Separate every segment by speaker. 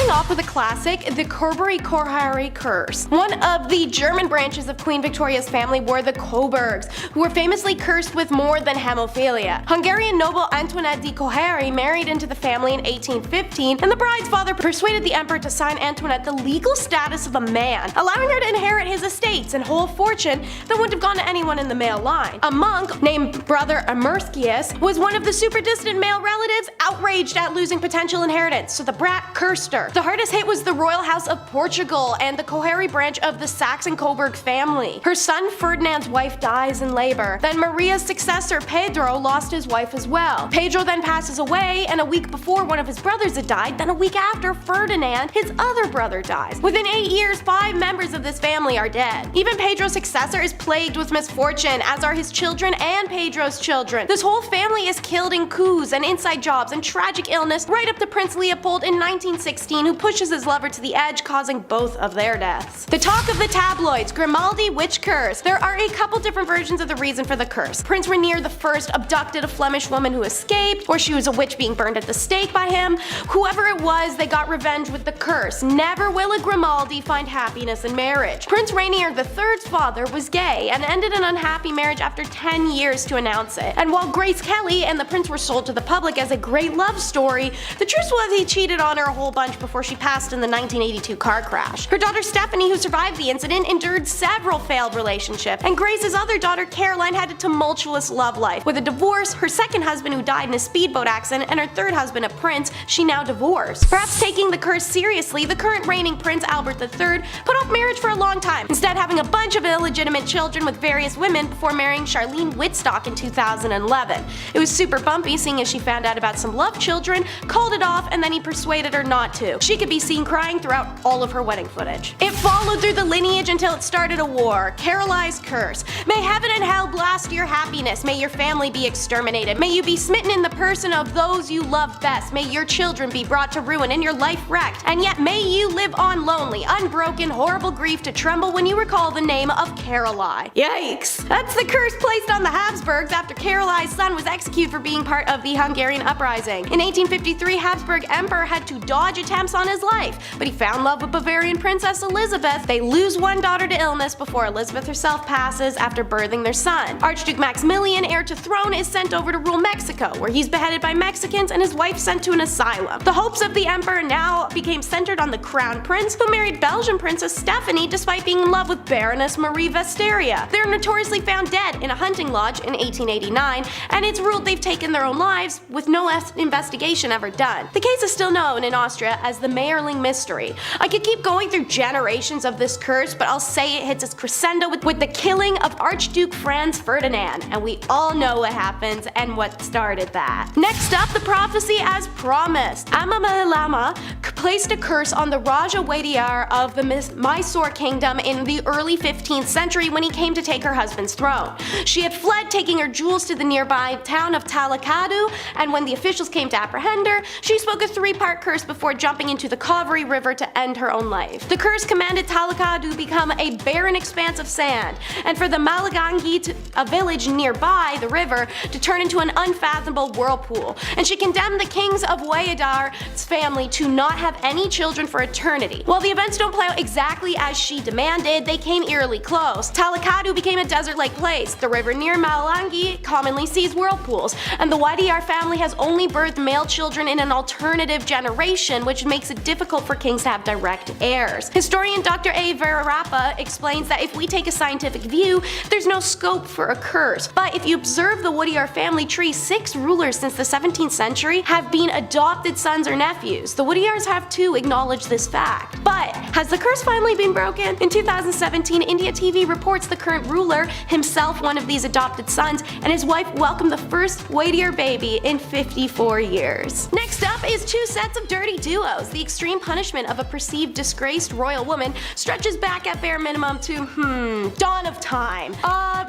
Speaker 1: Starting off with a classic, the Coburg-Kohari curse. One of the German branches of Queen Victoria's family were the Coburgs, who were famously cursed with more than hemophilia. Hungarian noble Antoinette de Kohari married into the family in 1815, and the bride's father persuaded the emperor to sign Antoinette the legal status of a man, allowing her to inherit his estates and whole fortune that wouldn't have gone to anyone in the male line. A monk named Brother Amerskius was one of the super distant male relatives outraged at losing potential inheritance, so the brat cursed her. The hardest hit was the royal house of Portugal and the Kohari branch of the Saxon-Coburg family. Her son Ferdinand's wife dies in labor. Then Maria's successor Pedro lost his wife as well. Pedro then passes away, and a week before one of his brothers had died, then a week after Ferdinand, his other brother dies. Within 8 years, 5 members of this family are dead. Even Pedro's successor is plagued with misfortune, as are his children and Pedro's children. This whole family is killed in coups and inside jobs and tragic illness, right up to Prince Leopold in 1916, who pushes his lover to the edge, causing both of their deaths. The talk of the tabloids, Grimaldi witch curse. There are a couple different versions of the reason for the curse. Prince Rainier I abducted a Flemish woman who escaped, or she was a witch being burned at the stake by him. Whoever it was, they got revenge with the curse. Never will a Grimaldi find happiness in marriage. Prince Rainier III's father was gay and ended an unhappy marriage after 10 years to announce it. And while Grace Kelly and the prince were sold to the public as a great love story, the truth was he cheated on her a whole bunch before she passed in the 1982 car crash. Her daughter Stephanie, who survived the incident, endured several failed relationships, and Grace's other daughter Caroline had a tumultuous love life. With a divorce, her second husband who died in a speedboat accident, and her third husband, a prince, she now divorced. Perhaps taking the curse seriously, the current reigning Prince Albert III put off marriage for a long time, instead having a bunch of illegitimate children with various women before marrying Charlene Wittstock in 2011. It was super bumpy, seeing as she found out about some love children, called it off, and then he persuaded her not to. She could be seen crying throughout all of her wedding footage. It followed through the lineage until it started a war. Caroline's curse. May heaven and hell blast your happiness. May your family be exterminated. May you be smitten in the person of those you love best. May your children be brought to ruin and your life wrecked. And yet may you live on lonely, unbroken, horrible grief to tremble when you recall the name of Caroline. Yikes. That's the curse placed on the Habsburgs after Caroline's son was executed for being part of the Hungarian uprising. In 1853, Habsburg Emperor had to dodge attempts on his life, but he found love with Bavarian Princess Elizabeth. They lose one daughter to illness before Elizabeth herself passes after birthing their son. Archduke Maximilian, heir to throne, is sent over to rule Mexico, where he's beheaded by Mexicans and his wife sent to an asylum. The hopes of the emperor now became centered on the crown prince, who married Belgian Princess Stephanie despite being in love with Baroness Marie Vesteria. They're notoriously found dead in a hunting lodge in 1889, and it's ruled they've taken their own lives with no investigation ever done. The case is still known in Austria as the Mayerling mystery. I could keep going through generations of this curse, but I'll say it hits its crescendo with the killing of Archduke Franz Ferdinand, and we all know what happens and what started that. Next up, the prophecy as promised. Amamalama placed a curse on the Raja Wadiyar of the Mysore kingdom in the early 15th century when he came to take her husband's throne. She had fled, taking her jewels to the nearby town of Talakadu, and when the officials came to apprehend her, she spoke a 3-part curse before jumping into the Kaveri River to end her own life. The curse commanded Talakadu become a barren expanse of sand, and for the Malagangi, a village nearby the river, to turn into an unfathomable whirlpool. And she condemned the kings of Wayadar's family to not have any children for eternity. While the events don't play out exactly as she demanded, they came eerily close. Talakadu became a desert-like place. The river near Malagangi commonly sees whirlpools, and the Wadiyar family has only birthed male children in an alternative generation, which makes it difficult for kings to have direct heirs. Historian Dr. A. Verarapa explains that if we take a scientific view, there's no scope for a curse. But if you observe the Wadiyar family tree, 6 rulers since the 17th century have been adopted sons or nephews. The Wadiyars have too acknowledged this fact. But has the curse finally been broken? In 2017, India TV reports the current ruler, himself one of these adopted sons, and his wife welcomed the first Wadiyar baby in 54 years. Next up is 2 sets of dirty duos. The extreme punishment of a perceived disgraced royal woman stretches back at bare minimum to, dawn of time.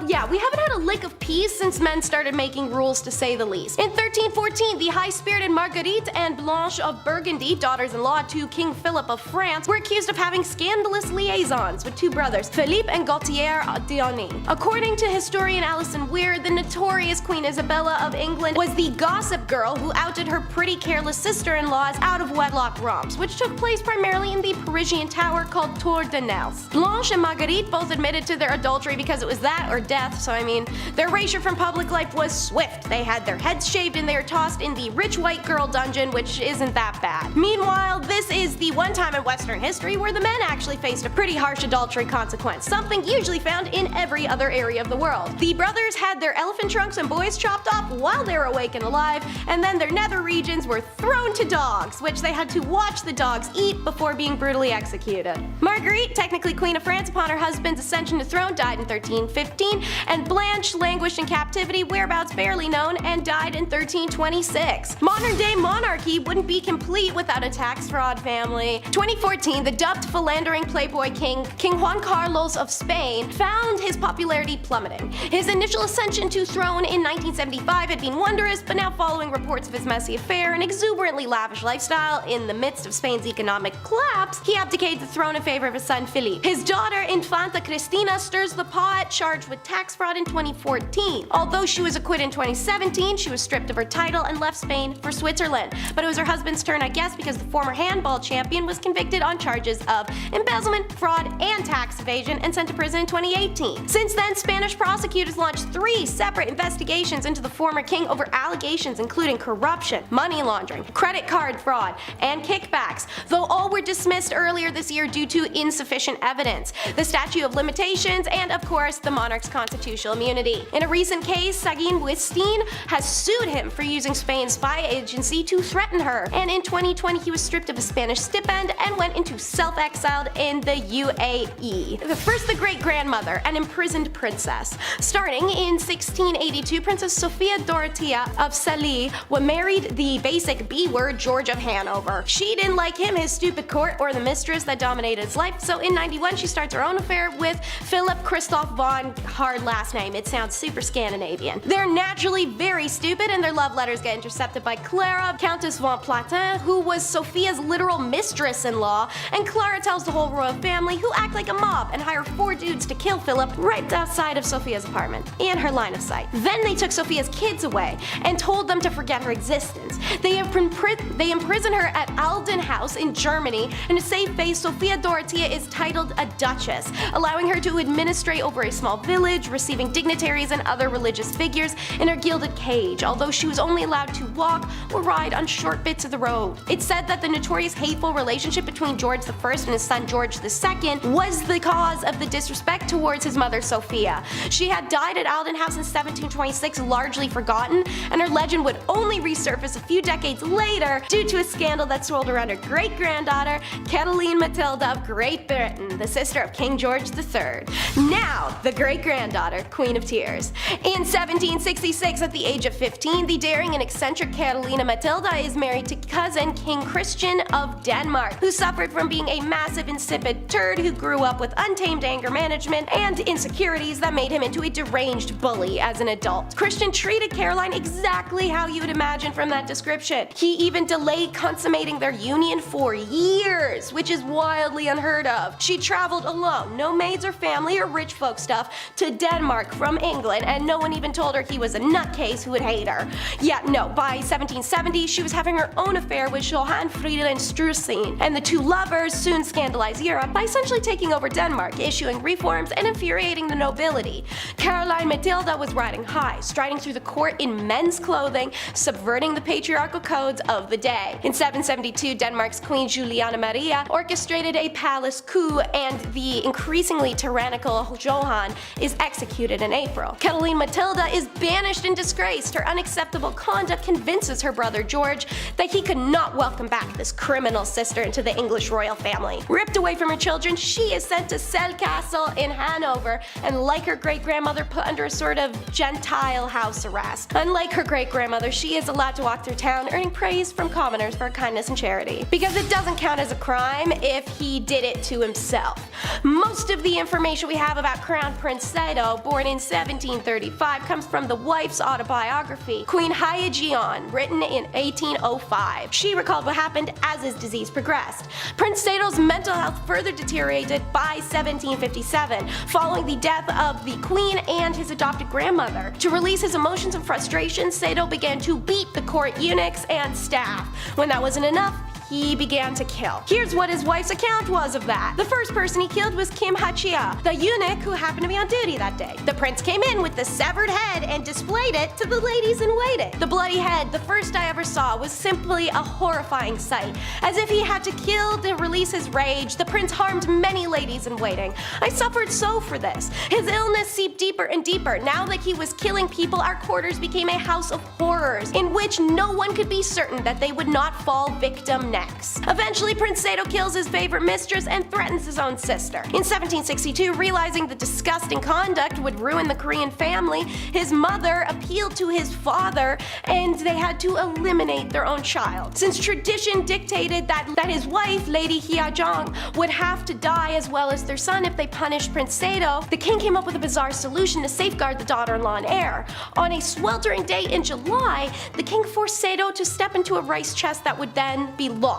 Speaker 1: Yeah, we haven't had a lick of peace since men started making rules, to say the least. In 1314, the high-spirited Marguerite and Blanche of Burgundy, daughters-in-law daughters-in-law to King Philip of France were accused of having scandalous liaisons with two brothers, Philippe and Gaultier d'Aulnay. According to historian Alison Weir, the notorious Queen Isabella of England was the gossip girl who outed her pretty careless sister-in-law's out-of-wedlock romps, which took place primarily in the Parisian tower called Tour de Nesle. Blanche and Marguerite both admitted to their adultery because it was that or death, so I mean, their erasure from public life was swift. They had their heads shaved and they were tossed in the rich white girl dungeon, which isn't that bad. Meanwhile, this is the one time in Western history where the men actually faced a pretty harsh adultery consequence, something usually found in every other area of the world. The brothers had their elephant trunks and boys chopped off while they were awake and alive, and then their nether regions were thrown to dogs, which they had to watch the dogs eat before being brutally executed. Marguerite, technically Queen of France upon her husband's ascension to throne, died in 1315, and Blanche languished in captivity, whereabouts barely known, and died in 1326. Modern day monarchy wouldn't be complete without a tax fraud family. 2014, the dubbed philandering playboy king Juan Carlos of Spain found his popularity plummeting. His initial ascension to throne in 1975 had been wondrous, but now following reports of his messy affair and exuberantly lavish lifestyle in the midst of Spain's economic collapse, he abdicated the throne in favor of his son Philippe. His daughter Infanta Cristina stirs the pot, charged with tax fraud in 2014. Although she was acquitted in 2017, she was stripped of her title and left Spain for Switzerland. But it was her husband's turn, I guess, because the former handball champion was convicted on charges of embezzlement, fraud, and tax evasion and sent to prison in 2018. Since then, Spanish prosecutors launched 3 separate investigations into the former king over allegations including corruption, money laundering, credit card fraud, and kickbacks, though all were dismissed earlier this year due to insufficient evidence, the statute of limitations, and of course the monarch's constitutional immunity. In a recent case, Seguin Wistin has sued him for using Spain's spy agency to threaten her, and in 2020 he was stripped of his Spanish stipend and went into self-exiled in the UAE. First, the great-grandmother, an imprisoned princess. Starting in 1682, Princess Sophia Dorothea of Saly married the basic B-word George of Hanover. She didn't like him, his stupid court, or the mistress that dominated his life, so in 91 she starts her own affair with Philip Christoph von, hard last name, it sounds super Scandinavian. They're naturally very stupid and their love letters get intercepted by Clara, Countess von Platen, who was Sophia's literal mistress-in-law, and Clara tells the whole royal family, who act like a mob and hire 4 dudes to kill Philip right outside of Sophia's apartment, in her line of sight. Then they took Sophia's kids away and told them to forget her existence. They imprison her at Alden House in Germany, and to save face, Sophia Dorothea is titled a duchess, allowing her to administrate over a small village, receiving dignitaries and other religious figures in her gilded cage, although she was only allowed to walk or ride on short bits of the road. It's said that the notorious hateful relationship between George I and his son George II was the cause of the disrespect towards his mother Sophia. She had died at Alden House in 1726, largely forgotten, and her legend would only resurface a few decades later due to a scandal that swirled around her great-granddaughter, Cataline Matilda of Great Britain, the sister of King George III. Now, the great-granddaughter, Queen of Tears. In 1766, at the age of 15, the daring and eccentric Catalina Matilda is married to cousin King Christian of Denmark, who suffered from being a massive insipid turd who grew up with untamed anger management and insecurities that made him into a deranged bully as an adult. Christian treated Caroline exactly how you would imagine from that description. He even delayed consummating their union for years, which is wildly unheard of. She traveled alone, no maids or family or rich folk stuff, to Denmark from England, and no one even told her he was a nutcase who would hate her. Yeah, no, by 1770, she was having her own affair with Johan Friedel Struensee, and the two lovers soon scandalized Europe by essentially taking over Denmark, issuing reforms and infuriating the nobility. Caroline Matilda was riding high, striding through the court in men's clothing, subverting the patriarchal codes of the day. In 772, Denmark's Queen Juliana Maria orchestrated a palace coup, and the increasingly tyrannical Johan is executed in April. Cataline Matilda is banished and disgraced. Her unacceptable conduct convinces her brother George that he could not welcome back this criminal sister into the English royal family. Ripped away from her children, she is sent to Celle Castle in Hanover, and like her great-grandmother, put under a sort of Gentile house arrest. Unlike her great-grandmother, she is allowed to walk through town, earning praise from commoners for her kindness and charity, because it doesn't count as a crime if he did it to himself. Most of the information we have about Crown Prince Saido, born in 1735, comes from the wife's autobiography, Queen Haejeon, written in 1805. She recalled what happened as is disease progressed. Prince Seto's mental health further deteriorated by 1757, following the death of the queen and his adopted grandmother. To release his emotions and frustrations, Seto began to beat the court eunuchs and staff. When that wasn't enough, he began to kill. Here's what his wife's account was of that. The first person he killed was Kim Hachia, the eunuch who happened to be on duty that day. The prince came in with the severed head and displayed it to the ladies in waiting. The bloody head, the first I ever saw, was simply a horrifying sight. As if he had to kill to release his rage, the prince harmed many ladies in waiting. I suffered so for this. His illness seeped deeper and deeper. Now that he was killing people, our quarters became a house of horrors, in which no one could be certain that they would not fall victim next. Eventually, Prince Seto kills his favorite mistress and threatens his own sister. In 1762, realizing the disgusting conduct would ruin the Korean family, his mother appealed to his father and they had to eliminate their own child. Since tradition dictated that his wife, Lady Hyajong, would have to die as well as their son if they punished Prince Seto, the king came up with a bizarre solution to safeguard the daughter-in-law and heir. On a sweltering day in July, the king forced Seto to step into a rice chest that would then be locked.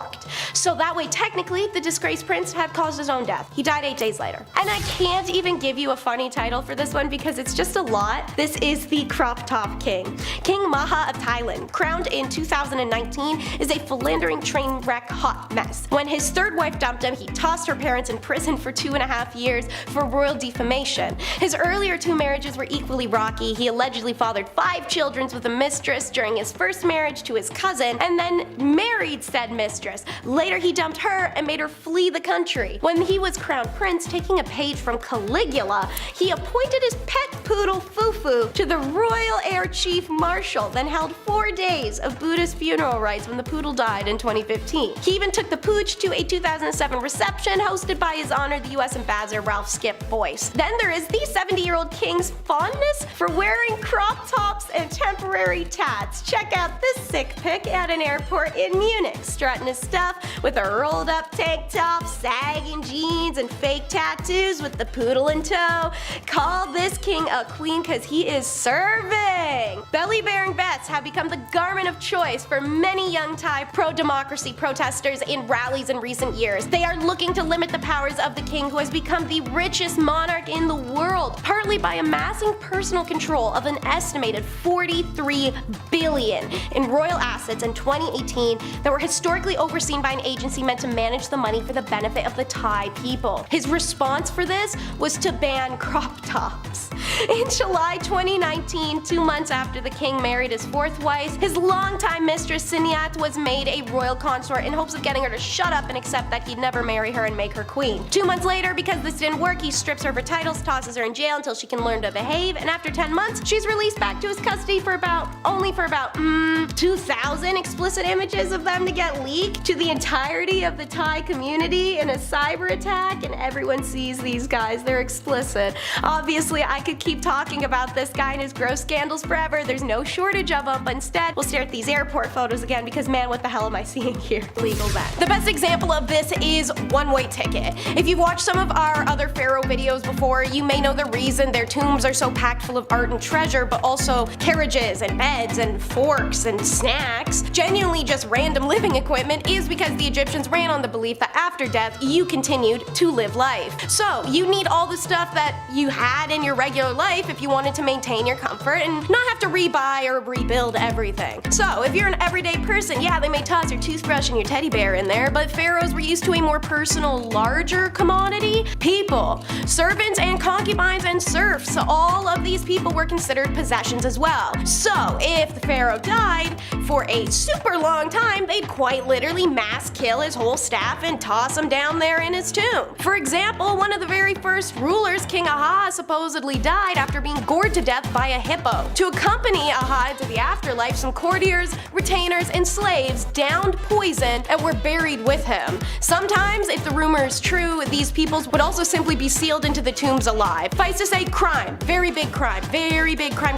Speaker 1: So that way, technically, the disgraced prince had caused his own death. He died 8 days later. And I can't even give you a funny title for this one because it's just a lot. This is the crop top king. King Maha of Thailand, crowned in 2019, is a philandering train wreck hot mess. When his third wife dumped him, he tossed her parents in prison for 2.5 years for royal defamation. His earlier 2 marriages were equally rocky. He allegedly fathered 5 children with a mistress during his first marriage to his cousin, and then married said mistress. Later he dumped her and made her flee the country. When he was crowned prince, taking a page from Caligula, he appointed his pet poodle Fufu to the royal air chief marshal, then held 4 days of Buddhist funeral rites when the poodle died in 2015. He even took the pooch to a 2007 reception hosted by His Honor the US Ambassador Ralph Skip Boyce. Then there is the 70-year-old king's fondness for wearing crop tops and temporary tats. Check out this sick pic at an airport in Munich, strutting his stuff with a rolled up tank top, sagging jeans, and fake tattoos with the poodle in tow. Call this king a queen cause he is serving! Belly-bearing vests have become the garment of choice for many young Thai pro-democracy protesters in rallies in recent years. They are looking to limit the powers of the king who has become the richest monarch in the world, partly by amassing personal control of an estimated 43 billion in royal assets in 2018 that were historically overseen by an agency meant to manage the money for the benefit of the Thai people. His response for this was to ban crop tops. In July 2019, 2 months after the king married his 4th wife, his longtime mistress Siniat was made a royal consort in hopes of getting her to shut up and accept that he'd never marry her and make her queen. 2 months later, because this didn't work, he strips her of her titles, tosses her in jail until she can learn to behave, and after 10 months, she's released back to his custody for about 2,000 explicit images of them to get leaked to the entirety of the Thai community in a cyber attack, and everyone sees these guys. They're explicit. Obviously, I could keep talking about this guy and his gross scandals forever. There's no shortage of them, but instead, we'll stare at these airport photos again because man, what the hell am I seeing here? Legal that. The best example of this is One-Way Ticket. If you've watched some of our other pharaoh videos before, you may know the reason their tombs are so packed full of art and treasure, but also carriages and beds and forks and snacks, genuinely just random living equipment, is because the Egyptians ran on the belief that after death, you continued to live life. So you need all the stuff that you had in your regular life if you wanted to maintain your comfort and not have to rebuy or rebuild everything. So if you're an everyday person, yeah, they may toss your toothbrush and your teddy bear in there, but pharaohs were used to a more personal, larger commodity: people, servants and concubines and serfs. So all of these people were considered possessions as well. So if the pharaoh died, for a super long time, they'd quite literally mass kill his whole staff and toss him down there in his tomb. For example, one of the very first rulers, King Aha, supposedly died after being gored to death by a hippo. To accompany Aha to the afterlife, some courtiers, retainers, and slaves downed poison and were buried with him. Sometimes, if the rumors true, these peoples would also simply be sealed into the tombs alive. Suffice to say, crime. Very big crime. Very big crime.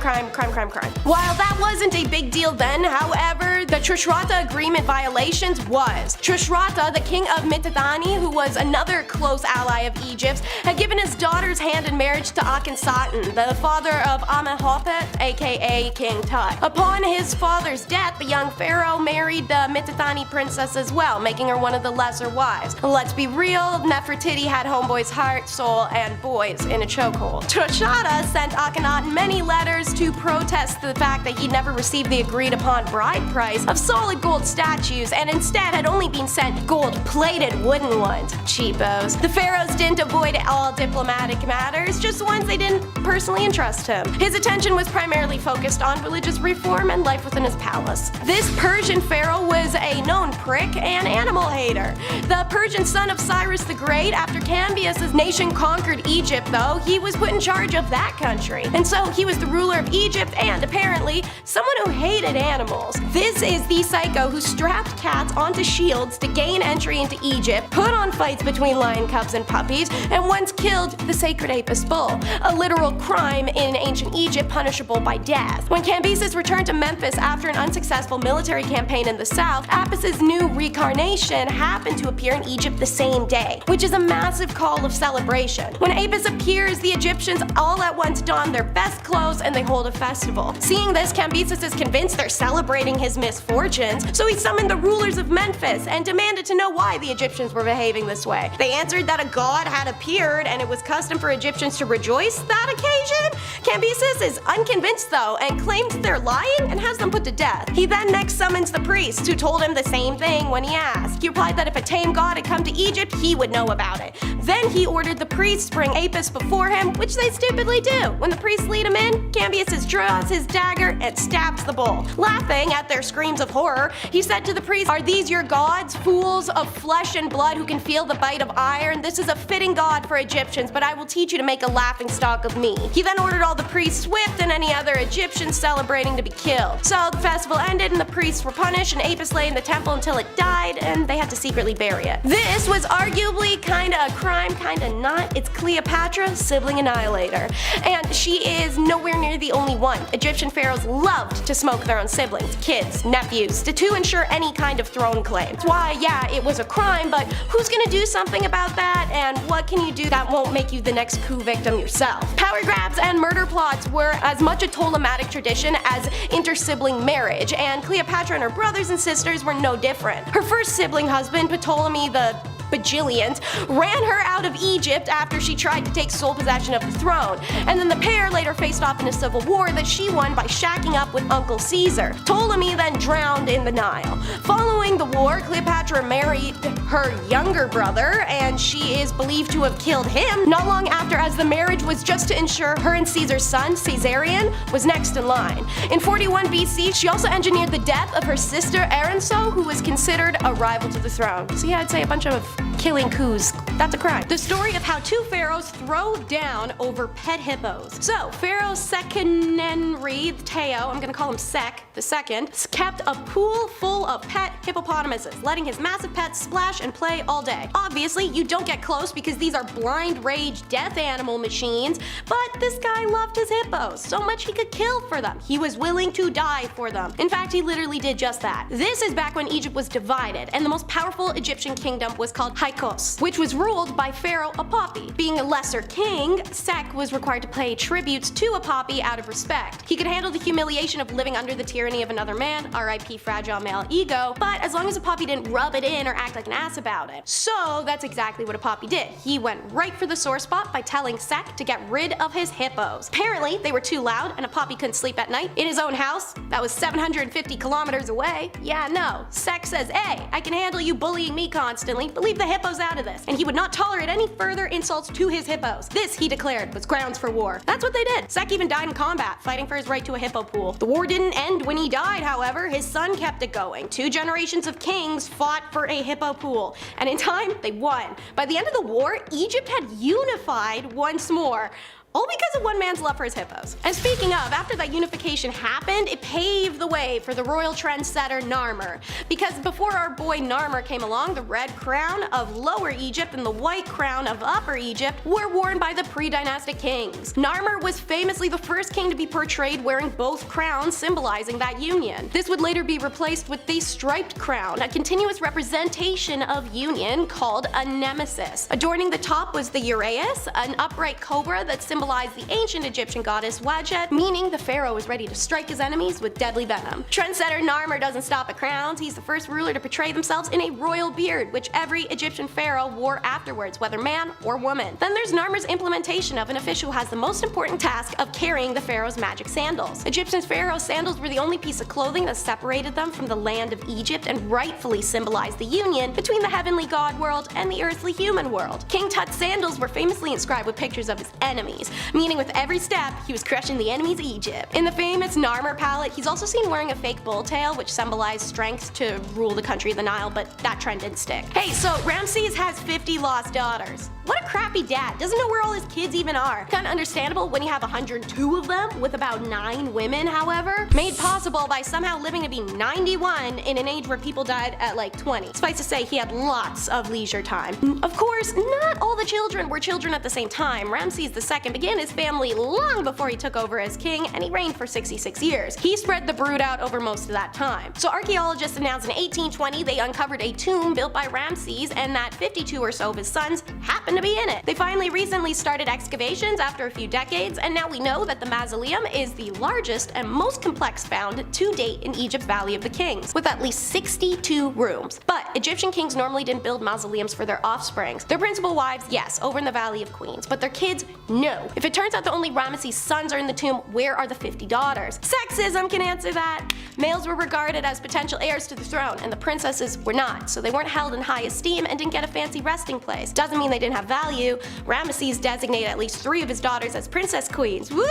Speaker 1: While that wasn't a big deal then, however, the Tushratta Agreement violations was. Tushratta, the king of Mitanni, who was another close ally of Egypt's, had given his daughter's hand in marriage to Akhenaten, the father of Amenhotep, aka King Tut. Upon his father's death, the young pharaoh married the Mitanni princess as well, making her one of the lesser wives. Let's be real, Nefertiti had homeboy's heart, soul, and boys in a chokehold. Tushratta sent Akhenaten many letters to protest the fact that he never received the agreed upon bride price of solid gold statues and instead had only been sent gold-plated wooden ones. Cheapos. The pharaohs didn't avoid all diplomatic matters, just the ones they didn't personally entrust him. His attention was primarily focused on religious reform and life within his palace. This Persian pharaoh was a known prick and animal hater. The Persian son of Cyrus the Great, after Cambyses' nation conquered Egypt though, he was put in charge of that country. And so he was the ruler of Egypt and, apparently, someone who hated animals. This is the psycho who strapped cats onto shields to gain entry into Egypt, put on fights between lion cubs and puppies, and once killed the sacred Apis bull, a literal crime in ancient Egypt punishable by death. When Cambyses returned to Memphis after an unsuccessful military campaign in the south, Apis' new reincarnation happened to appear in Egypt the same day, which is a massive call of celebration. When Apis appears, the Egyptians all at once don their best clothes and they hold a festival. Seeing this, Cambyses is convinced they're celebrating his misfortunes, so he summoned the rulers of Memphis and demanded to know why the Egyptians were behaving this way. They answered that a god had appeared and it was custom for Egyptians to rejoice that occasion. Cambyses is unconvinced though and claims they're lying and has them put to death. He then next summons the priests, who told him the same thing when he asked. He replied that if a tame god had come to Egypt, he would know about it. Then he ordered the priests to bring Apis before him, which they stupidly do. When the priests lead him in, Cambyses draws his dagger and stabs the bull. Laughing at their screams of horror, he said to the priests, "Are these your gods, fools of flesh and blood who can feel the bite of iron? This is a fitting god for Egyptians, but I will teach you to make a laughingstock of me." He then ordered all the priests whipped and any other Egyptians celebrating to be killed. So the festival ended and the priests were punished and Apis lay in the temple until it died and they had to secretly bury it. This was arguably kinda a crime, kinda not. It's Cleopatra, sibling annihilator. And she is nowhere near the only one. Egyptian pharaohs loved to smoke their own siblings, kids, nephews, to ensure any kind of throne claim. That's why, yeah, it was a crime, but who's gonna do something about that, and what can you do that won't make you the next coup victim yourself? Power grabs and murder plots were as much a Ptolemaic tradition as inter-sibling marriage, and Cleopatra and her brothers and sisters were no different. Her first sibling husband, Ptolemy the bajillions, ran her out of Egypt after she tried to take sole possession of the throne, and then the pair later faced off in a civil war that she won by shacking up with Uncle Caesar. Ptolemy then drowned in the Nile. Following the war, Cleopatra married her younger brother, and she is believed to have killed him not long after, as the marriage was just to ensure her and Caesar's son, Caesarion, was next in line. In 41 BC, she also engineered the death of her sister Aranso, who was considered a rival to the throne. So yeah, I'd say a bunch of killing coups. That's a crime. The story of how two pharaohs throw down over pet hippos. So, Pharaoh Sekenenri Teo, I'm gonna call him Sek the second, kept a pool full of pet hippopotamuses, letting his massive pets splash and play all day. Obviously, you don't get close because these are blind rage death animal machines, but this guy loved his hippos so much he could kill for them. He was willing to die for them. In fact, he literally did just that. This is back when Egypt was divided, and the most powerful Egyptian kingdom was called Hyksos, which was ruled by Pharaoh Apapi. Being a lesser king, Sek was required to pay tributes to Apapi out of respect. He could handle the humiliation of living under the tyranny of another man, RIP fragile male ego, but as long as Apapi didn't rub it in or act like an ass about it. So that's exactly what Apapi did. He went right for the sore spot by telling Sek to get rid of his hippos. Apparently, they were too loud and Apapi couldn't sleep at night in his own house that was 750 kilometers away. Yeah, no. Sek says, "Hey, I can handle you bullying me constantly, but leave the hippos out of this." And he would not tolerate any further insults to his hippos. This, he declared, was grounds for war. That's what they did. Sek even died in combat, fighting for his right to a hippo pool. The war didn't end when he died, however. His son kept it going. 2 generations of kings fought for a hippo pool, and in time, they won. By the end of the war, Egypt had unified once more. All because of one man's love for his hippos. And speaking of, after that unification happened, it paved the way for the royal trendsetter Narmer. Because before our boy Narmer came along, the red crown of Lower Egypt and the white crown of Upper Egypt were worn by the pre-dynastic kings. Narmer was famously the first king to be portrayed wearing both crowns, symbolizing that union. This would later be replaced with the striped crown, a continuous representation of union called a nemesis. Adorning the top was the uraeus, an upright cobra that symbolized the ancient Egyptian goddess Wadjet, meaning the pharaoh was ready to strike his enemies with deadly venom. Trendsetter Narmer doesn't stop at crowns. He's the first ruler to portray themselves in a royal beard, which every Egyptian pharaoh wore afterwards, whether man or woman. Then there's Narmer's implementation of an official who has the most important task of carrying the pharaoh's magic sandals. Egyptian pharaoh's sandals were the only piece of clothing that separated them from the land of Egypt and rightfully symbolized the union between the heavenly god world and the earthly human world. King Tut's sandals were famously inscribed with pictures of his enemies, meaning with every step he was crushing the enemy's Egypt. In the famous Narmer palette, he's also seen wearing a fake bull tail, which symbolized strength to rule the country of the Nile, but that trend didn't stick. Hey, so Ramses has 50 lost daughters. What a crappy dad, doesn't know where all his kids even are. Kinda understandable when you have 102 of them, with about 9 women, however. Made possible by somehow living to be 91 in an age where people died at like 20. Suffice to say, he had lots of leisure time. Of course, not all the children were children at the same time. Ramses II began his family long before he took over as king, and he reigned for 66 years. He spread the brood out over most of that time. So archaeologists announced in 1820 they uncovered a tomb built by Ramses, and that 52 or so of his sons happened to be in it. They finally recently started excavations after a few decades, and now we know that the mausoleum is the largest and most complex found to date in Egypt's Valley of the Kings, with at least 62 rooms. But Egyptian kings normally didn't build mausoleums for their offsprings. Their principal wives, yes, over in the Valley of Queens, but their kids, no. If it turns out that only Ramesses' sons are in the tomb, where are the 50 daughters? Sexism can answer that. Males were regarded as potential heirs to the throne, and the princesses were not, so they weren't held in high esteem and didn't get a fancy resting place. Doesn't mean they didn't have value. Ramesses designated at least 3 of his daughters as princess queens. Woo!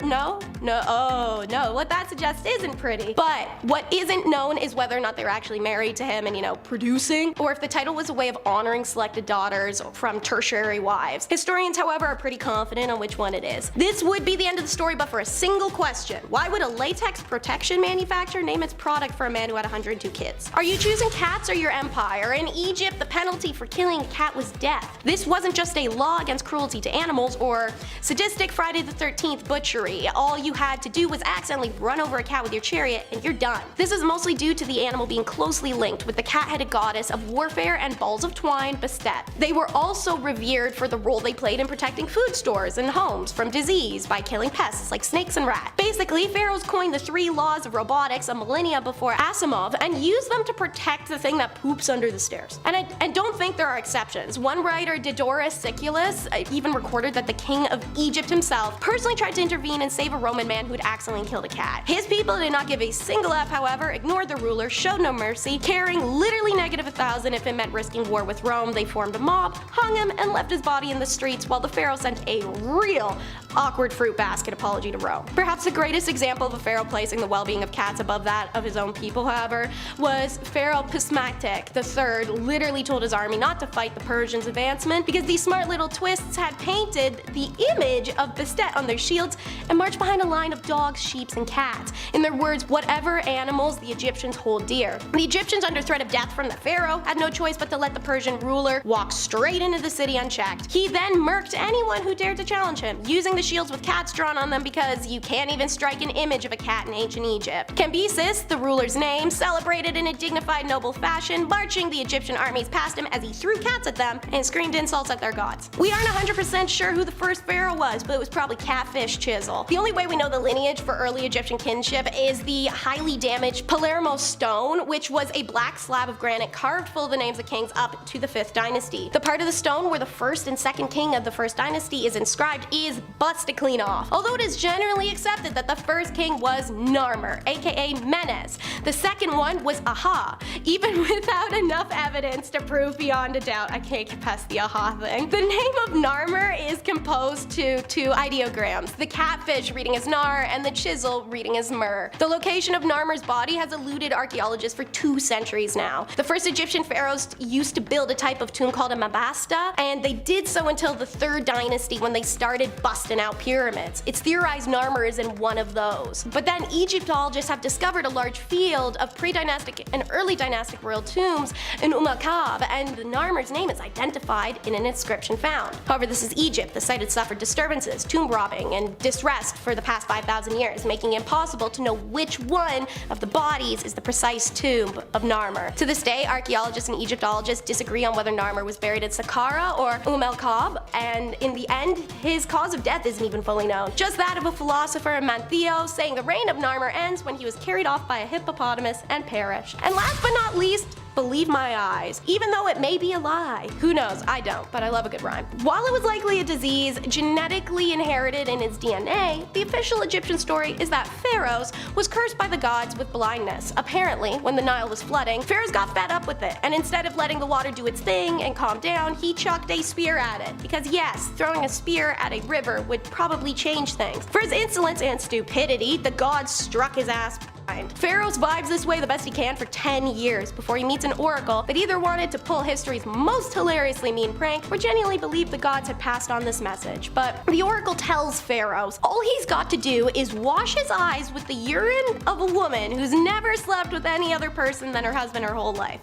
Speaker 1: No? No, oh no, what that suggests isn't pretty. But what isn't known is whether or not they were actually married to him and, producing, or if the title was a way of honoring selected daughters from tertiary wives. Historians, however, are pretty confident on which one it is. This would be the end of the story, but for a single question. Why would a latex protection manufacturer name its product for a man who had 102 kids? Are you choosing cats or your empire? In Egypt, the penalty for killing a cat was death. This wasn't just a law against cruelty to animals or sadistic Friday the 13th butchery. All you had to do was accidentally run over a cat with your chariot and you're done. This is mostly due to the animal being closely linked with the cat-headed goddess of warfare and balls of twine, Bastet. They were also revered for the role they played in protecting food stores and homes from disease by killing pests like snakes and rats. Basically, pharaohs coined the 3 laws of robotics a millennia before Asimov and used them to protect the thing that poops under the stairs. And don't think there are exceptions. One writer, Diodorus Siculus, even recorded that the king of Egypt himself personally tried to intervene and save a Roman man who'd accidentally killed a cat. His people did not give a single F, however, ignored the ruler, showed no mercy, caring literally -1,000 if it meant risking war with Rome. They formed a mob, hung him, and left his body in the streets while the pharaoh sent a real awkward fruit basket apology to Rome. Perhaps the greatest example of a pharaoh placing the well-being of cats above that of his own people, however, was Pharaoh Psamatek III literally told his army not to fight the Persians' advancement because these smart little twists had painted the image of Bastet on their shields and marched behind a line of dogs, sheep, and cats. In their words, whatever animals the Egyptians hold dear. The Egyptians, under threat of death from the pharaoh, had no choice but to let the Persian ruler walk straight into the city unchecked. He then murked anyone who dared to challenge him, using the shields with cats drawn on them because you can't even strike an image of a cat in ancient Egypt. Cambyses, the ruler's name, celebrated in a dignified, noble fashion, marching the Egyptian armies past him as he threw cats at them and screamed insults at their gods. We aren't 100% sure who the first pharaoh was, but it was probably Catfish Chisel. The only way we know the lineage for early Egyptian kinship is the highly damaged Palermo stone, which was a black slab of granite carved full of the names of kings up to the 5th dynasty. The part of the stone where the 1st and 2nd king of the 1st dynasty is inscribed is busted clean off, although it is generally accepted that the 1st king was Narmer, aka Menes. The 2nd one was Aha, even without enough evidence to prove beyond a doubt. I can't get past the Aha thing. The name of Narmer is composed to 2 ideograms, the catfish reading as Nar and the chisel reading as Mur. The location of Narmer's body has eluded archaeologists for 2 centuries now. The first Egyptian pharaohs used to build a type of tomb called a mabasta, and they did so until the 3rd dynasty when they started busting now pyramids. It's theorized Narmer is in one of those. But then Egyptologists have discovered a large field of pre-dynastic and early dynastic royal tombs in Kab, and the Narmer's name is identified in an inscription found. However, this is Egypt. The site had suffered disturbances, tomb robbing, and disrest for the past 5,000 years, making it impossible to know which one of the bodies is the precise tomb of Narmer. To this day, archaeologists and Egyptologists disagree on whether Narmer was buried at Saqqara or Kab, and in the end, his cause of death isn't even fully known. Just that of a philosopher, Mantheo, saying the reign of Narmer ends when he was carried off by a hippopotamus and perished. And last but not least, believe my eyes, even though it may be a lie. Who knows? I don't, but I love a good rhyme. While it was likely a disease genetically inherited in his DNA, the official Egyptian story is that Pharaoh was cursed by the gods with blindness. Apparently, when the Nile was flooding, Pharaoh got fed up with it, and instead of letting the water do its thing and calm down, he chucked a spear at it. Because yes, throwing a spear at a river would probably change things. For his insolence and stupidity, the gods struck his ass. Pharaoh vibes this way the best he can for 10 years before he meets an oracle that either wanted to pull history's most hilariously mean prank or genuinely believed the gods had passed on this message. But the oracle tells Pharaoh all he's got to do is wash his eyes with the urine of a woman who's never slept with any other person than her husband her whole life.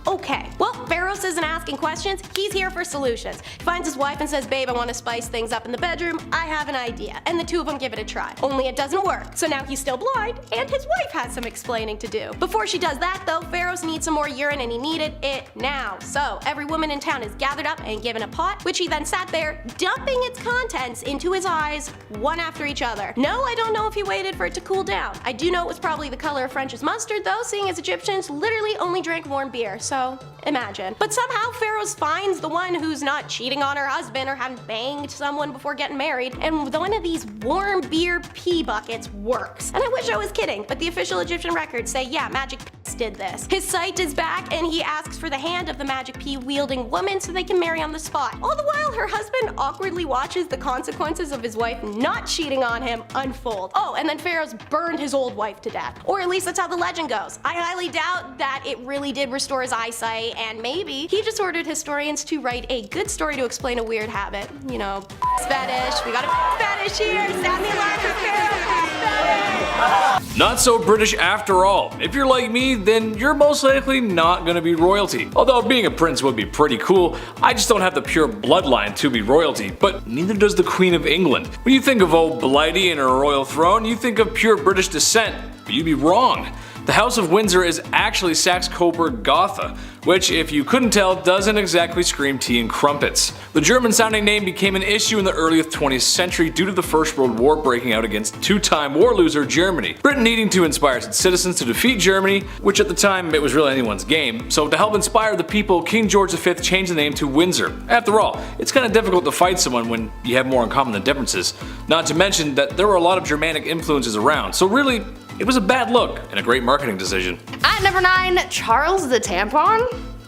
Speaker 1: Okay, well, Pharaoh isn't asking questions, he's here for solutions. He finds his wife and says, babe, I want to spice things up in the bedroom, I have an idea. And the two of them give it a try. Only it doesn't work, so now he's still blind, and his wife has some explaining to do. Before she does that though, Pharaoh needs some more urine and he needed it now. So every woman in town is gathered up and given a pot, which he then sat there, dumping its contents into his eyes, one after each other. No, I don't know if he waited for it to cool down. I do know it was probably the color of French's mustard though, seeing as Egyptians literally only drank warm beer, so imagine. But somehow Pharaoh finds the one who's not cheating on her husband or hadn't banged someone before getting married, and one of these warm beer pee buckets works. And I wish I was kidding, but the official Egyptian records say, yeah, Magic Piss did this. His sight is back and he asks for the hand of the Magic Pea wielding woman so they can marry on the spot. All the while, her husband awkwardly watches the consequences of his wife not cheating on him unfold. Oh, and then Pharaoh's burned his old wife to death. Or at least that's how the legend goes. I highly doubt that it really did restore his eyesight, and maybe he just ordered historians to write a good story to explain a weird habit. You know, fetish. We got a fetish here. Sound the alarm for Pharaoh. Fetish.
Speaker 2: Not so British after all. If you're like me, then you're most likely not gonna be royalty. Although being a prince would be pretty cool, I just don't have the pure bloodline to be royalty, but neither does the Queen of England. When you think of old Blighty and her royal throne, you think of pure British descent, but you'd be wrong. The House of Windsor is actually Saxe-Coburg-Gotha, which, if you couldn't tell, doesn't exactly scream tea and crumpets. The German-sounding name became an issue in the early 20th century due to the First World War breaking out against two-time war loser Germany, Britain needing to inspire its citizens to defeat Germany, which at the time it was really anyone's game, so to help inspire the people, King George V changed the name to Windsor. After all, it's kinda difficult to fight someone when you have more in common than differences, not to mention that there were a lot of Germanic influences around, so really, it was a bad look and a great marketing decision.
Speaker 3: At number 9, Charles the Tampon?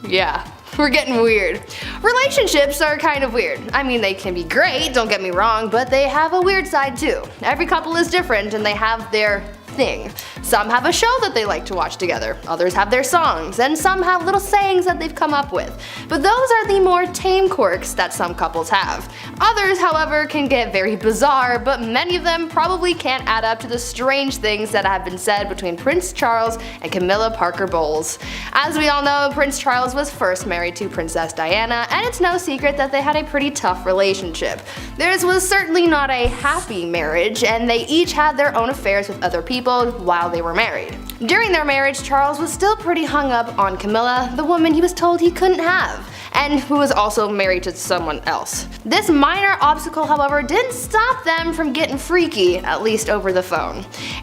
Speaker 3: Yeah, we're getting weird. Relationships are kind of weird. I mean, they can be great, don't get me wrong, but they have a weird side too. Every couple is different and they have their thing. Some have a show that they like to watch together, others have their songs, and some have little sayings that they've come up with. But those are the more tame quirks that some couples have. Others, however, can get very bizarre, but many of them probably can't add up to the strange things that have been said between Prince Charles and Camilla Parker Bowles. As we all know, Prince Charles was first married to Princess Diana, and it's no secret that they had a pretty tough relationship. Theirs was certainly not a happy marriage, and they each had their own affairs with other people while they were married. During their marriage, Charles was still pretty hung up on Camilla, the woman he was told he couldn't have, and who was also married to someone else. This minor obstacle, however, didn't stop them from getting freaky, at least over the phone.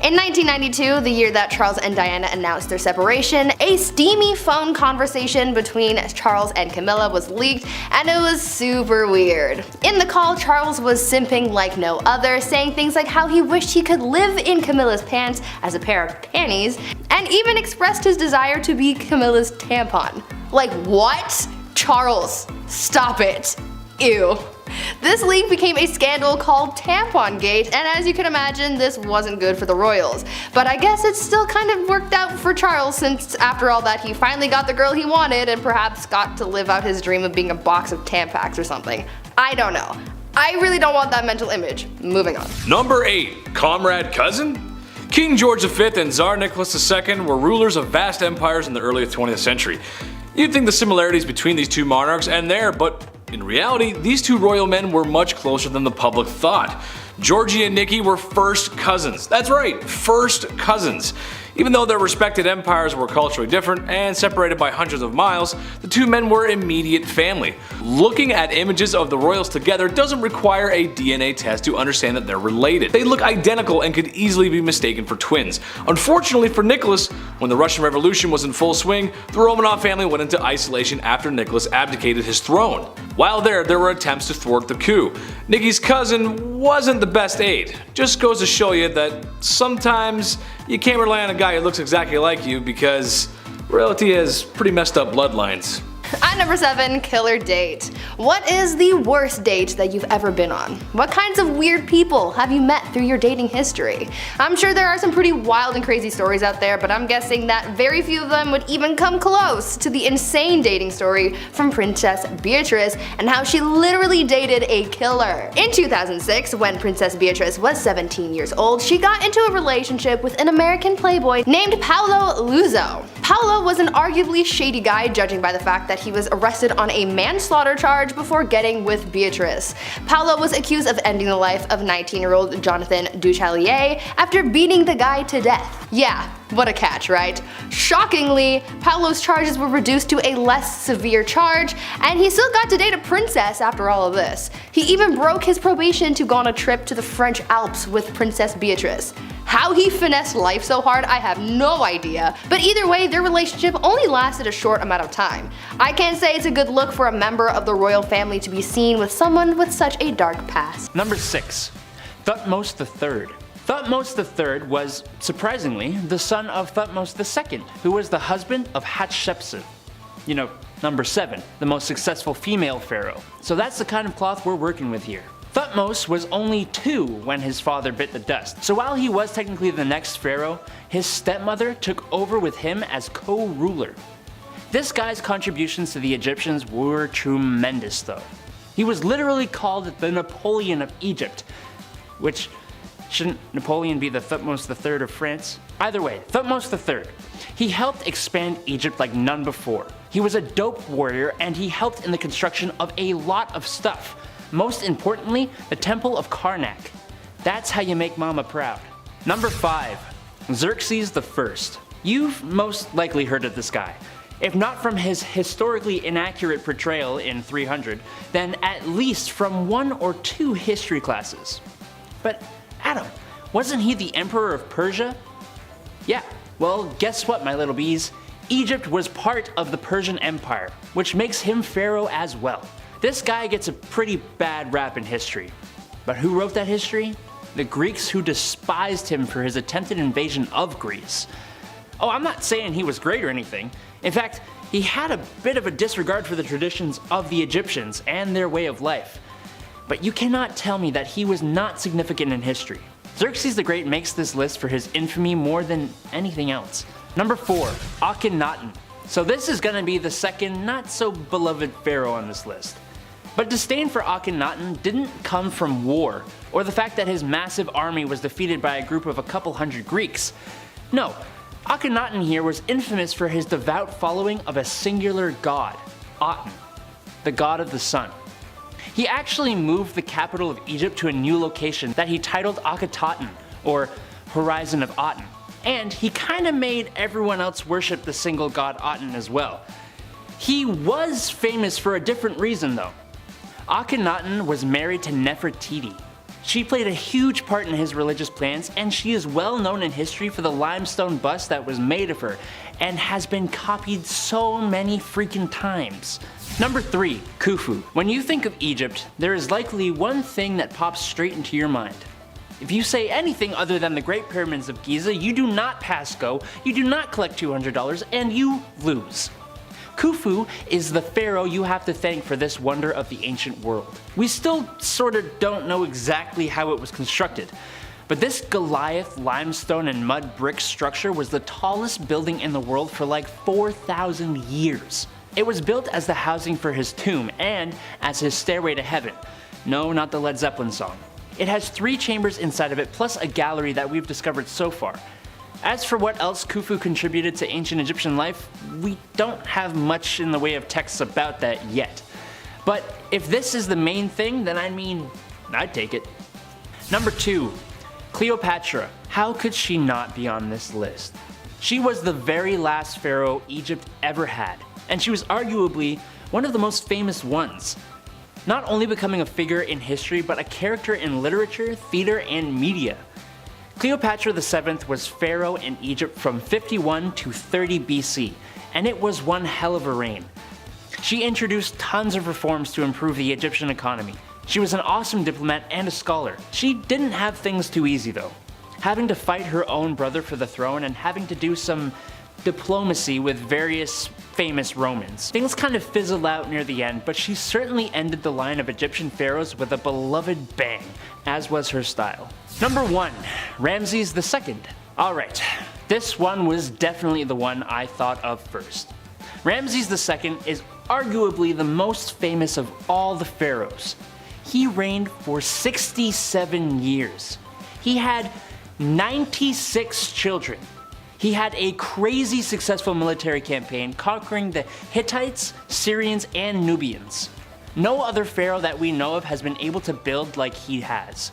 Speaker 3: In 1992, the year that Charles and Diana announced their separation, a steamy phone conversation between Charles and Camilla was leaked, and it was super weird. In the call, Charles was simping like no other, saying things like how he wished he could live in Camilla's pants as a pair of panties, and even expressed his desire to be Camilla's tampon. Like what? Charles, stop it. Ew. This leak became a scandal called Tampon Gate, and as you can imagine, this wasn't good for the royals. But I guess it still kind of worked out for Charles, since after all that he finally got the girl he wanted and perhaps got to live out his dream of being a box of Tampax or something. I don't know. I really don't want that mental image. Moving on.
Speaker 2: Number 8. Comrade Cousin? King George V and Tsar Nicholas II were rulers of vast empires in the early 20th century. You'd think the similarities between these two monarchs end there, but in reality, these two royal men were much closer than the public thought. Georgie and Nikki were first cousins. That's right, first cousins. Even though their respected empires were culturally different and separated by hundreds of miles, the two men were immediate family. Looking at images of the royals together doesn't require a DNA test to understand that they're related. They look identical and could easily be mistaken for twins. Unfortunately for Nicholas, when the Russian Revolution was in full swing, the Romanov family went into isolation after Nicholas abdicated his throne. While there were attempts to thwart the coup. Nikki's cousin wasn't the best aid. Just goes to show you that sometimes you can't rely on a guy who looks exactly like you because royalty has pretty messed up bloodlines.
Speaker 3: At number 7, killer date. What is the worst date that you've ever been on? What kinds of weird people have you met through your dating history? I'm sure there are some pretty wild and crazy stories out there, but I'm guessing that very few of them would even come close to the insane dating story from Princess Beatrice and how she literally dated a killer. In 2006, when Princess Beatrice was 17 years old, she got into a relationship with an American playboy named Paolo Luzzo. Paolo was an arguably shady guy, judging by the fact that he was arrested on a manslaughter charge before getting with Beatrice. Paolo was accused of ending the life of 19-year-old Jonathan Duchalier after beating the guy to death. Yeah, what a catch, right? Shockingly, Paolo's charges were reduced to a less severe charge, and he still got to date a princess after all of this. He even broke his probation to go on a trip to the French Alps with Princess Beatrice. How he finessed life so hard, I have no idea, but either way, their relationship only lasted a short amount of time. I can't say it's a good look for a member of the royal family to be seen with someone with such a dark past.
Speaker 4: Number 6. Thutmose III. Thutmose III was, surprisingly, the son of Thutmose II, who was the husband of Hatshepsut. You know, number 7, the most successful female pharaoh. So that's the kind of cloth we're working with here. Thutmose was only 2 when his father bit the dust, so while he was technically the next pharaoh, his stepmother took over with him as co-ruler. This guy's contributions to the Egyptians were tremendous though. He was literally called the Napoleon of Egypt, which shouldn't Napoleon be the Thutmose III of France? Either way, Thutmose III. He helped expand Egypt like none before. He was a dope warrior and he helped in the construction of a lot of stuff. Most importantly, the Temple of Karnak. That's how you make mama proud. Number 5. Xerxes I. You've most likely heard of this guy. If not from his historically inaccurate portrayal in 300, then at least from 1 or 2 history classes. But Adam, wasn't he the Emperor of Persia? Yeah, well guess what my little bees? Egypt was part of the Persian Empire, which makes him pharaoh as well. This guy gets a pretty bad rap in history. But who wrote that history? The Greeks, who despised him for his attempted invasion of Greece. Oh, I'm not saying he was great or anything. In fact, he had a bit of a disregard for the traditions of the Egyptians and their way of life. But you cannot tell me that he was not significant in history. Xerxes the Great makes this list for his infamy more than anything else. Number 4. Akhenaten. So this is gonna be the second not so beloved pharaoh on this list. But disdain for Akhenaten didn't come from war, or the fact that his massive army was defeated by a group of a couple hundred Greeks. No, Akhenaten here was infamous for his devout following of a singular god, Aten, the god of the sun. He actually moved the capital of Egypt to a new location that he titled Akhetaten, or Horizon of Aten. And he kinda made everyone else worship the single god Aten as well. He was famous for a different reason though. Akhenaten was married to Nefertiti. She played a huge part in his religious plans, and she is well known in history for the limestone bust that was made of her, and has been copied so many freaking times. Number 3. Khufu. When you think of Egypt, there is likely one thing that pops straight into your mind. If you say anything other than the Great Pyramids of Giza, you do not pass go, you do not collect $200, and you lose. Khufu is the pharaoh you have to thank for this wonder of the ancient world. We still sorta don't know exactly how it was constructed, but this Goliath limestone and mud brick structure was the tallest building in the world for like 4,000 years. It was built as the housing for his tomb and as his stairway to heaven. No, not the Led Zeppelin song. It has 3 chambers inside of it, plus a gallery that we've discovered so far. As for what else Khufu contributed to ancient Egyptian life, we don't have much in the way of texts about that yet. But if this is the main thing, then I'd take it. Number 2. Cleopatra. How could she not be on this list? She was the very last pharaoh Egypt ever had, and she was arguably one of the most famous ones. Not only becoming a figure in history, but a character in literature, theater, and media. Cleopatra VII was pharaoh in Egypt from 51 to 30 BC, and it was one hell of a reign. She introduced tons of reforms to improve the Egyptian economy. She was an awesome diplomat and a scholar. She didn't have things too easy though. Having to fight her own brother for the throne and having to do some diplomacy with various famous Romans. Things kind of fizzled out near the end, but she certainly ended the line of Egyptian pharaohs with a beloved bang, as was her style. Number 1. Ramses II. Alright, this one was definitely the one I thought of first. Ramses II is arguably the most famous of all the pharaohs. He reigned for 67 years. He had 96 children. He had a crazy successful military campaign conquering the Hittites, Syrians, and Nubians. No other pharaoh that we know of has been able to build like he has.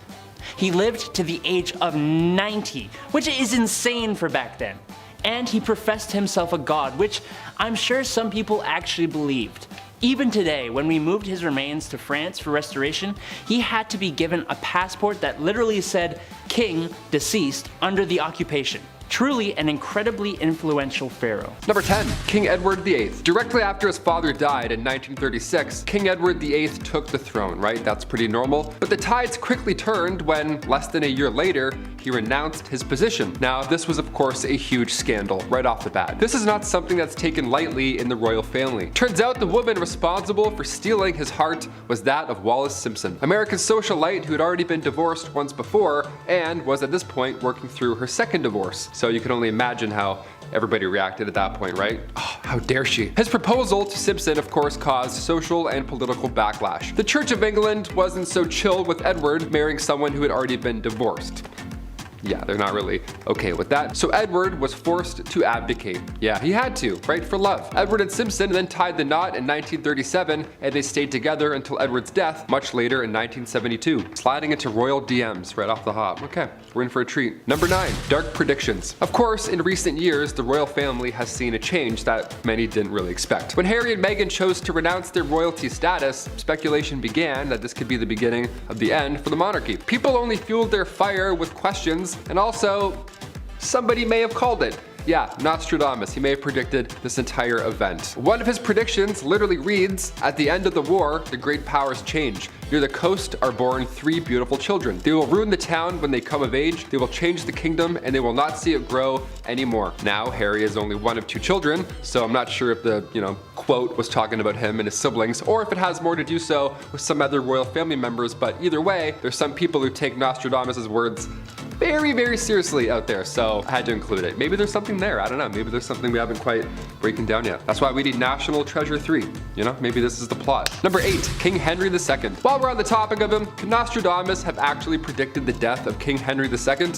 Speaker 4: He lived to the age of 90, which is insane for back then. And he professed himself a god, which I'm sure some people actually believed. Even today, when we moved his remains to France for restoration, he had to be given a passport that literally said "King Deceased" under the occupation. Truly an incredibly influential pharaoh.
Speaker 5: Number 10. King Edward VIII. Directly after his father died in 1936, King Edward VIII took the throne, right? That's pretty normal. But the tides quickly turned when, less than a year later, he renounced his position. Now, this was of course a huge scandal right off the bat. This is not something that's taken lightly in the royal family. Turns out the woman responsible for stealing his heart was that of Wallis Simpson, America's socialite who had already been divorced once before and was at this point working through her second divorce. So you can only imagine how everybody reacted at that point, right? Oh, how dare she? His proposal to Simpson, of course, caused social and political backlash. The Church of England wasn't so chill with Edward marrying someone who had already been divorced. Yeah, they're not really okay with that. So Edward was forced to abdicate. Yeah, he had to, right, for love. Edward and Simpson then tied the knot in 1937, and they stayed together until Edward's death much later in 1972. Sliding into royal DMs right off the hop. Okay, we're in for a treat. Number 9, dark predictions. Of course, in recent years, the royal family has seen a change that many didn't really expect. When Harry and Meghan chose to renounce their royalty status, speculation began that this could be the beginning of the end for the monarchy. People only fueled their fire with questions, and also, somebody may have called it. Yeah, Nostradamus, he may have predicted this entire event. One of his predictions literally reads, "At the end of the war, the great powers change. Near the coast are born 3 beautiful children. They will ruin the town when they come of age, they will change the kingdom, and they will not see it grow anymore." Now, Harry is only one of 2 children, so I'm not sure if the, quote was talking about him and his siblings, or if it has more to do so with some other royal family members, but either way, there's some people who take Nostradamus' words very, very seriously out there, so I had to include it. Maybe there's something there, I don't know, maybe there's something we haven't quite breaking down yet. That's why we need National Treasure 3, maybe this is the plot. Number 8, King Henry II. While we're on the topic of him, could Nostradamus have actually predicted the death of King Henry II?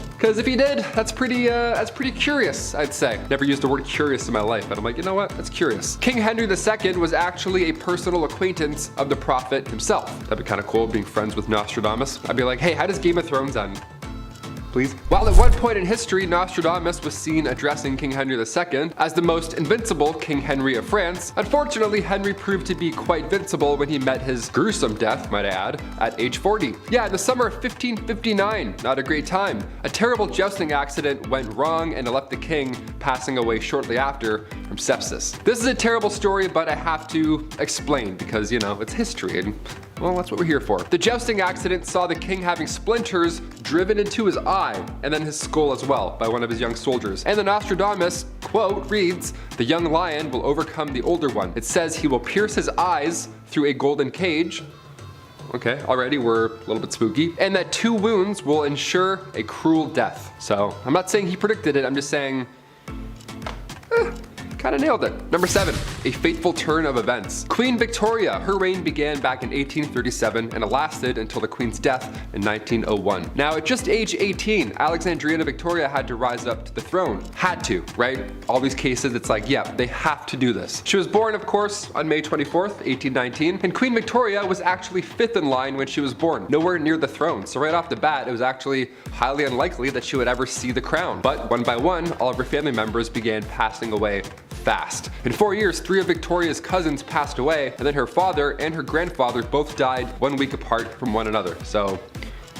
Speaker 5: Because if he did, that's pretty curious, I'd say. Never used the word curious in my life, but I'm like, you know what, that's curious. King Henry II was actually a personal acquaintance of the prophet himself. That'd be kind of cool, being friends with Nostradamus. I'd be like, hey, how does Game of Thrones end? Please. While at one point in history, Nostradamus was seen addressing King Henry II as the most invincible King Henry of France, unfortunately, Henry proved to be quite vincible when he met his gruesome death, might I add, at age 40. Yeah, in the summer of 1559, not a great time. A terrible jousting accident went wrong and it left the king passing away shortly after from sepsis. This is a terrible story, but I have to explain because, it's history and, well, that's what we're here for. The jousting accident saw the king having splinters driven into his eye and then his skull as well by one of his young soldiers. And the Nostradamus quote reads, "The young lion will overcome the older one. It says he will pierce his eyes through a golden cage." Okay, already we're a little bit spooky. "And that 2 wounds will ensure a cruel death." So I'm not saying he predicted it, I'm just saying, kind of nailed it. Number 7, a fateful turn of events. Queen Victoria, her reign began back in 1837 and it lasted until the Queen's death in 1901. Now at just age 18, Alexandrina Victoria had to rise up to the throne. Had to, right? All these cases, it's like, yeah, they have to do this. She was born, of course, on May 24th, 1819, and Queen Victoria was actually 5th in line when she was born, nowhere near the throne. So right off the bat, it was actually highly unlikely that she would ever see the crown. But one by one, all of her family members began passing away fast. In 4 years, 3 of Victoria's cousins passed away, and then her father and her grandfather both died 1 week apart from one another. So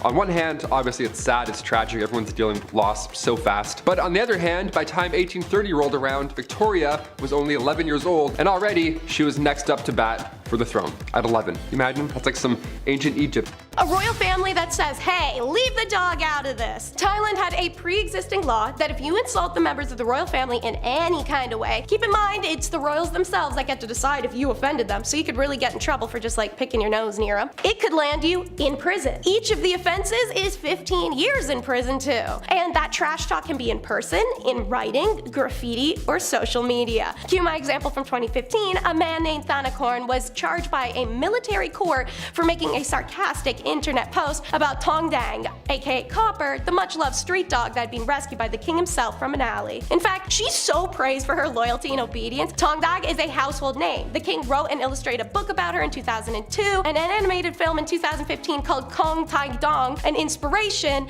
Speaker 5: on one hand, obviously it's sad, it's tragic, everyone's dealing with loss so fast. But on the other hand, by the time 1830 rolled around, Victoria was only 11 years old, and already she was next up to bat for the throne at 11. Imagine, that's like some ancient Egypt.
Speaker 1: A royal family that says, hey, leave the dog out of this. Thailand had a pre-existing law that if you insult the members of the royal family in any kind of way, keep in mind it's the royals themselves that get to decide if you offended them, so you could really get in trouble for just like picking your nose near them. It could land you in prison. Each of the offenses is 15 years in prison too. And that trash talk can be in person, in writing, graffiti, or social media. Cue my example from 2015, a man named Thanakorn was charged by a military court for making a sarcastic internet post about Tongdang, aka Copper, the much-loved street dog that had been rescued by the king himself from an alley. In fact, she's so praised for her loyalty and obedience, Tongdang is a household name. The king wrote and illustrated a book about her in 2002, and an animated film in 2015 called Kong Tai Dong, an inspiration,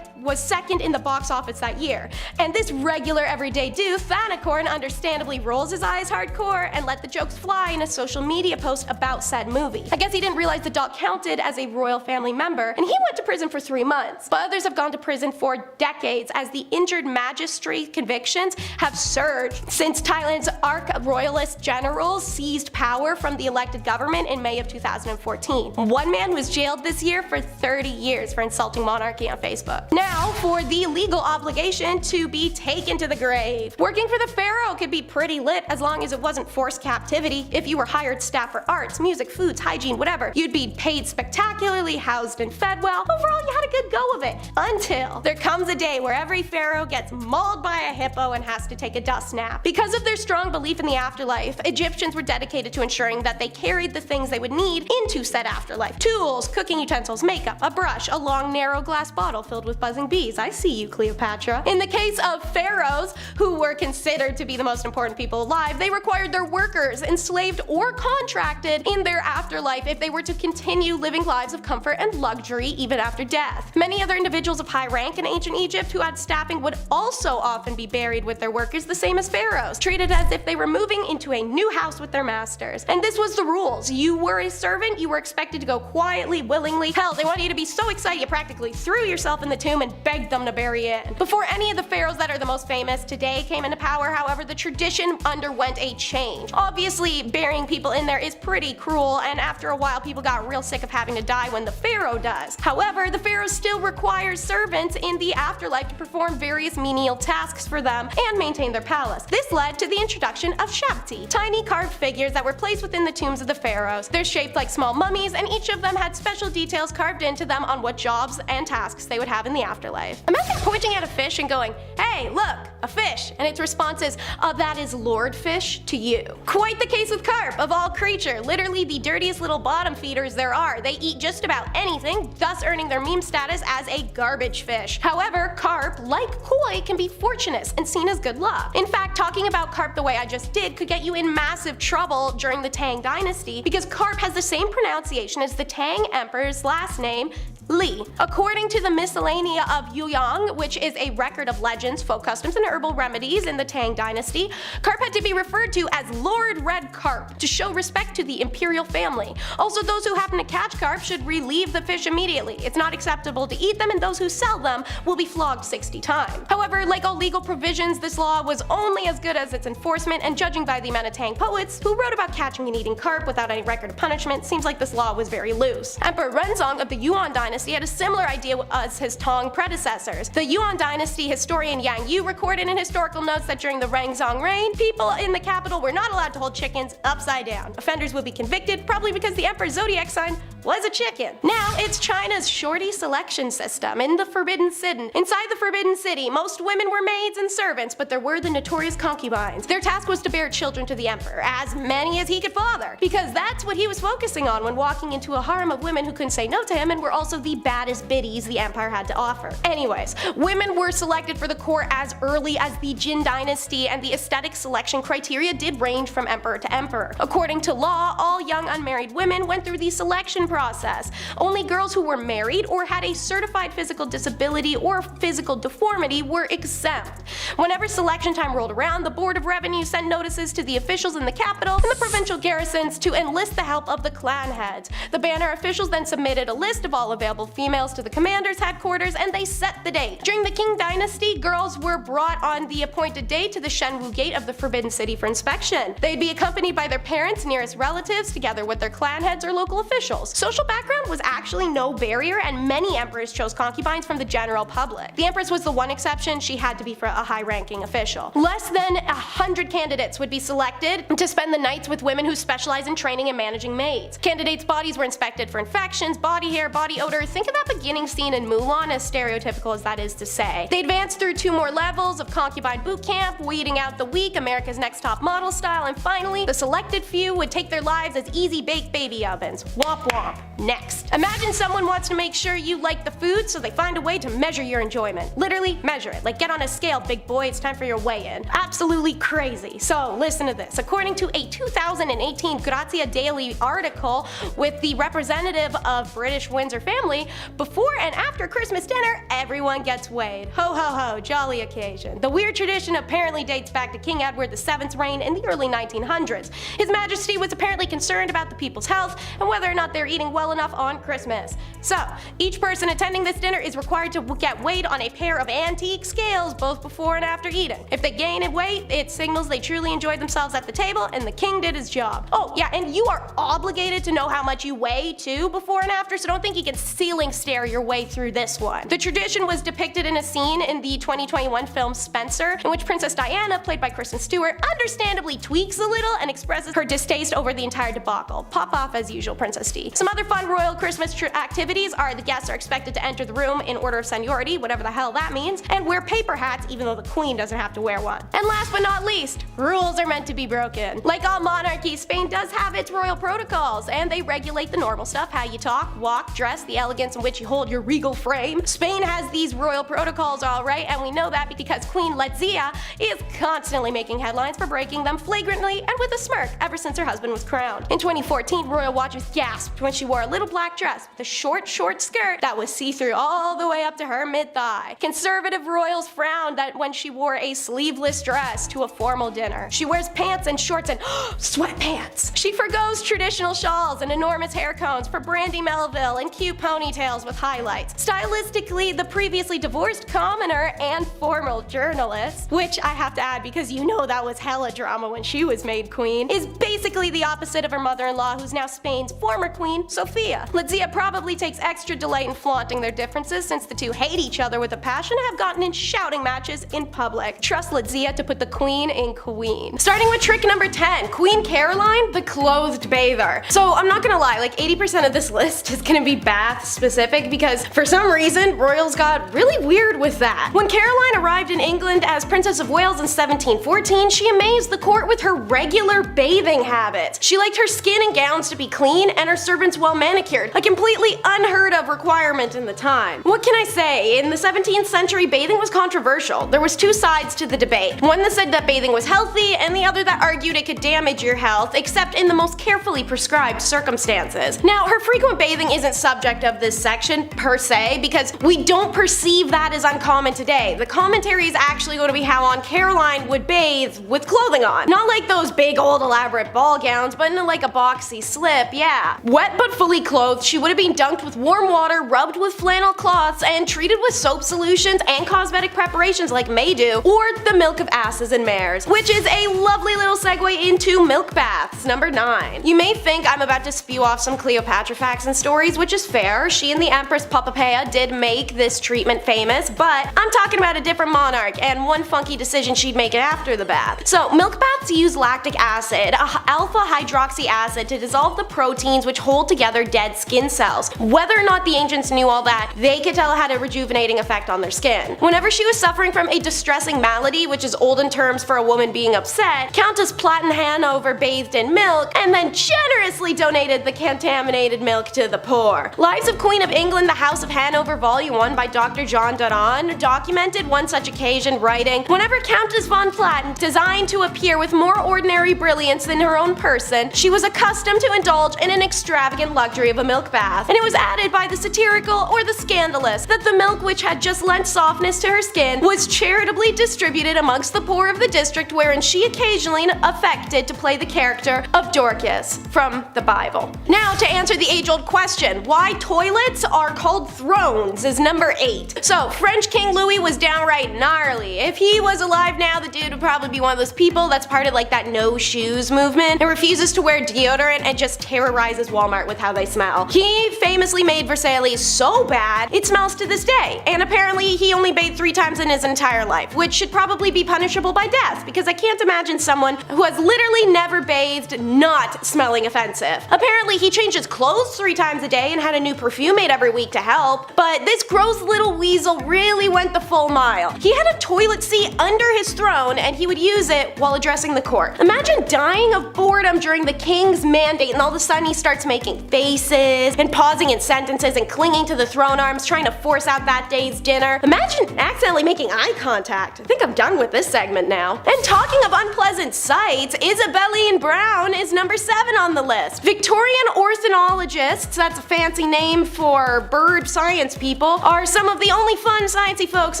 Speaker 1: was second in the box office that year. And this regular everyday dude, Thanakorn, understandably rolls his eyes hardcore and let the jokes fly in a social media post about said movie. I guess he didn't realize the dog counted as a royal family member, and he went to prison for 3 months. But others have gone to prison for decades as the injured magistrate convictions have surged since Thailand's arch-royalist generals seized power from the elected government in May of 2014. One man was jailed this year for 30 years for insulting monarchy on Facebook. Now for the legal obligation to be taken to the grave. Working for the pharaoh could be pretty lit as long as it wasn't forced captivity. If you were hired staff for arts, music, foods, hygiene, whatever, you'd be paid spectacularly, housed and fed well. Overall, you had a good go of it. Until there comes a day where every pharaoh gets mauled by a hippo and has to take a dust nap. Because of their strong belief in the afterlife, Egyptians were dedicated to ensuring that they carried the things they would need into said afterlife. Tools, cooking utensils, makeup, a brush, a long narrow glass bottle filled with buzzing bees. I see you, Cleopatra. In the case of pharaohs, who were considered to be the most important people alive, they required their workers, enslaved or contracted, in their afterlife if they were to continue living lives of comfort and luxury even after death. Many other individuals of high rank in ancient Egypt who had staffing would also often be buried with their workers, the same as pharaohs, treated as if they were moving into a new house with their masters. And this was the rules. You were a servant, you were expected to go quietly, willingly. Hell, they wanted you to be so excited you practically threw yourself in the tomb and begged them to bury you in. Before any of the pharaohs that are the most famous today came into power, however, the tradition underwent a change. Obviously, burying people in there is pretty cruel, and after a while people got real sick of having to die when the pharaoh does. However, the pharaoh still requires servants in the afterlife to perform various menial tasks for them and maintain their palace. This led to the introduction of shabti, tiny carved figures that were placed within the tombs of the pharaohs. They're shaped like small mummies, and each of them had special details carved into them on what jobs and tasks they would have in the afterlife. Imagine pointing at a fish and going, "Hey, look, a fish," and its response is, "That is Lord Fish to you." Quite the case with carp, of all creature, literally the dirtiest little bottom feeders there are. They eat just about anything, thus earning their meme status as a garbage fish. However, carp, like koi, can be fortunate and seen as good luck. In fact, talking about carp the way I just did could get you in massive trouble during the Tang Dynasty, because carp has the same pronunciation as the Tang Emperor's last name, Li. According to the Miscellanea of Yuyang, which is a record of legends, folk customs, and herbal remedies in the Tang Dynasty, carp had to be referred to as Lord Red Carp to show respect to the imperial family. Also, those who happen to catch carp should relieve the fish immediately. It's not acceptable to eat them, and those who sell them will be flogged 60 times. However, like all legal provisions, this law was only as good as its enforcement, and judging by the amount of Tang poets who wrote about catching and eating carp without any record of punishment, seems like this law was very loose. Emperor Renzong of the Yuan Dynasty had a similar idea as his Tang predecessors. The Yuan Dynasty historian Yang Yu recorded in historical notes that during the Renzong reign, people in the capital were not allowed to hold chickens upside down. Offenders would be convicted, probably because the emperor's zodiac sign was a chicken. Now, it's China's shorty selection system in the Forbidden City. Inside the Forbidden City, most women were maids and servants, but there were the notorious concubines. Their task was to bear children to the emperor, as many as he could father, because that's what he was focusing on when walking into a harem of women who couldn't say no to him and were also the baddest biddies the empire had to offer. Anyways, women were selected for the court as early as the Jin dynasty, and the aesthetic selection criteria did range from emperor to emperor. According to law, all young unmarried women went through the selection process. Only girls who were married or had a certified physical disability or physical deformity were exempt. Whenever selection time rolled around, the Board of Revenue sent notices to the officials in the capital and the provincial garrisons to enlist the help of the clan heads. The banner officials then submitted a list of all available females to the commander's headquarters, and they set the date. During the Qing dynasty, girls were brought on the appointed day to the Shenwu gate of the Forbidden City for inspection. They'd be accompanied by their parents, nearest relatives, together with their clan heads or local officials. Social background was actually no barrier, and many emperors chose concubines from the general public. The empress was the one exception. She had to be for a high-ranking official. Less than 100 candidates would be selected to spend the nights with women who specialize in training and managing maids. Candidates' bodies were inspected for infections, body hair, body odor. Think of that beginning scene in Mulan, as stereotypical as that is to say. They advanced through 2 more levels of concubine boot camp, weeding out the weak, America's Next Top Model style, and finally, the selected few would take their lives as easy-bake baby ovens. Womp womp. Next. Imagine someone wants to make sure you like the food, so they find a way to measure your enjoyment. Literally measure it. Like, get on a scale, big boy, it's time for your weigh-in. Absolutely crazy. So listen to this. According to a 2018 Grazia Daily article with the representative of British Windsor family, before and after Christmas dinner, everyone gets weighed. Ho ho ho, jolly occasion. The weird tradition apparently dates back to King Edward VII's reign in the early 1900s. His Majesty was apparently concerned about the people's health and whether or not they're eating well enough on Christmas. So, each person attending this dinner is required to get weighed on a pair of antique scales both before and after eating. If they gain in weight, it signals they truly enjoyed themselves at the table and the king did his job. Oh yeah, and you are obligated to know how much you weigh too before and after, so don't think you can ceiling stare your way through this one. The tradition was depicted in a scene in the 2021 film Spencer, in which Princess Diana, played by Kristen Stewart, understandably tweaks a little and expresses her distaste over the entire debacle. Pop off as usual, Princess D. Some other fun royal Christmas activities are the guests are expected to enter the room in order of seniority, whatever the hell that means, and wear paper hats even though the queen doesn't have to wear one. And last but not least, rules are meant to be broken. Like all monarchies, Spain does have its royal protocols, and they regulate the normal stuff, how you talk, walk, dress, the elegance in which you hold your regal frame. Spain has these royal protocols alright, and we know that because Queen Letizia is constantly making headlines for breaking them flagrantly and with a smirk ever since her husband was crowned. In 2014, royal watchers gasped when she wore a little black dress with a short skirt that was see-through all the way up to her mid-thigh. Conservative royals frowned that when she wore a sleeveless dress to a formal dinner. She wears pants and shorts and sweatpants. She forgoes traditional shawls and enormous hair cones for Brandy Melville and cute ponytails with highlights. Stylistically, the previously divorced commoner and formal journalist, which I have to add because you know that was hella drama when she was made queen, is basically the opposite of her mother-in-law, who's now Spain's former queen, Sofia. Letizia probably takes extra delight in flaunting their differences since the two hate each other with a passion and have gotten in shouting matches in public. Trust Letizia to put the queen in queen. Starting with trick number 10, Queen Caroline, the clothed bather. So I'm not gonna lie, like 80% of this list is gonna be bath specific because for some reason royals got really weird with that. When Caroline arrived in England as Princess of Wales in 1714, she amazed the court with her regular bathing habits. She liked her skin and gowns to be clean and her servants well manicured, a completely unheard of requirement in the time. What can I say? In the 17th century, bathing was controversial. There was 2 sides to the debate. One that said that bathing was healthy and the other that argued it could damage your health, except in the most carefully prescribed circumstances. Now, her frequent bathing isn't subject of this section per se because we don't perceive that as uncommon today. The commentary is actually going to be how Caroline would bathe with clothing on. Not like those big old elaborate ball gowns, but in like a boxy slip, yeah. Wet but fully clothed, she would have been dunked with with warm water, rubbed with flannel cloths, and treated with soap solutions and cosmetic preparations like Maydew, or the milk of asses and mares, which is a lovely little segue into milk baths. Number 9. You may think I'm about to spew off some Cleopatra facts and stories, which is fair. She and the Empress Poppapea did make this treatment famous, but I'm talking about a different monarch and one funky decision she'd make after the bath. So milk baths use lactic acid, alpha hydroxy acid, to dissolve the proteins which hold together dead skin cells. Whether or not the ancients knew all that, they could tell it had a rejuvenating effect on their skin. Whenever she was suffering from a distressing malady, which is olden terms for a woman being upset, Countess Platten Hanover bathed in milk and then generously donated the contaminated milk to the poor. Lives of Queen of England, the House of Hanover, Volume 1 by Dr. John Dodon documented one such occasion, writing, "Whenever Countess von Platten designed to appear with more ordinary brilliance than her own person, she was accustomed to indulge in an extravagant luxury of a milk bath, and it was added by the satirical or the scandalous that the milk which had just lent softness to her skin was charitably distributed amongst the poor of the district wherein she occasionally affected to play the character of Dorcas," from the Bible. Now to answer the age-old question, why toilets are called thrones, is number 8. So French King Louis was downright gnarly. If he was alive now, the dude would probably be one of those people that's part of like that no shoes movement and refuses to wear deodorant and just terrorizes Walmart with how they smell. He famously made Versailles so bad it smells to this day, and apparently he only bathed 3 times in his entire life, which should probably be punishable by death, because I can't imagine someone who has literally never bathed not smelling offensive. Apparently he changed his clothes 3 times a day and had a new perfume made every week to help, but this gross little weasel really went the full mile. He had a toilet seat under his throne and he would use it while addressing the court. Imagine dying of boredom during the king's mandate and all of a sudden he starts making faces and pausing in sentences and clinging to the throne arms trying to force out that day's dinner. Imagine accidentally making eye contact. I think I'm done with this segment now. And talking of unpleasant sights, Isabelline Brown is number 7 on the list. Victorian ornithologists, that's a fancy name for bird science people, are some of the only fun sciencey folks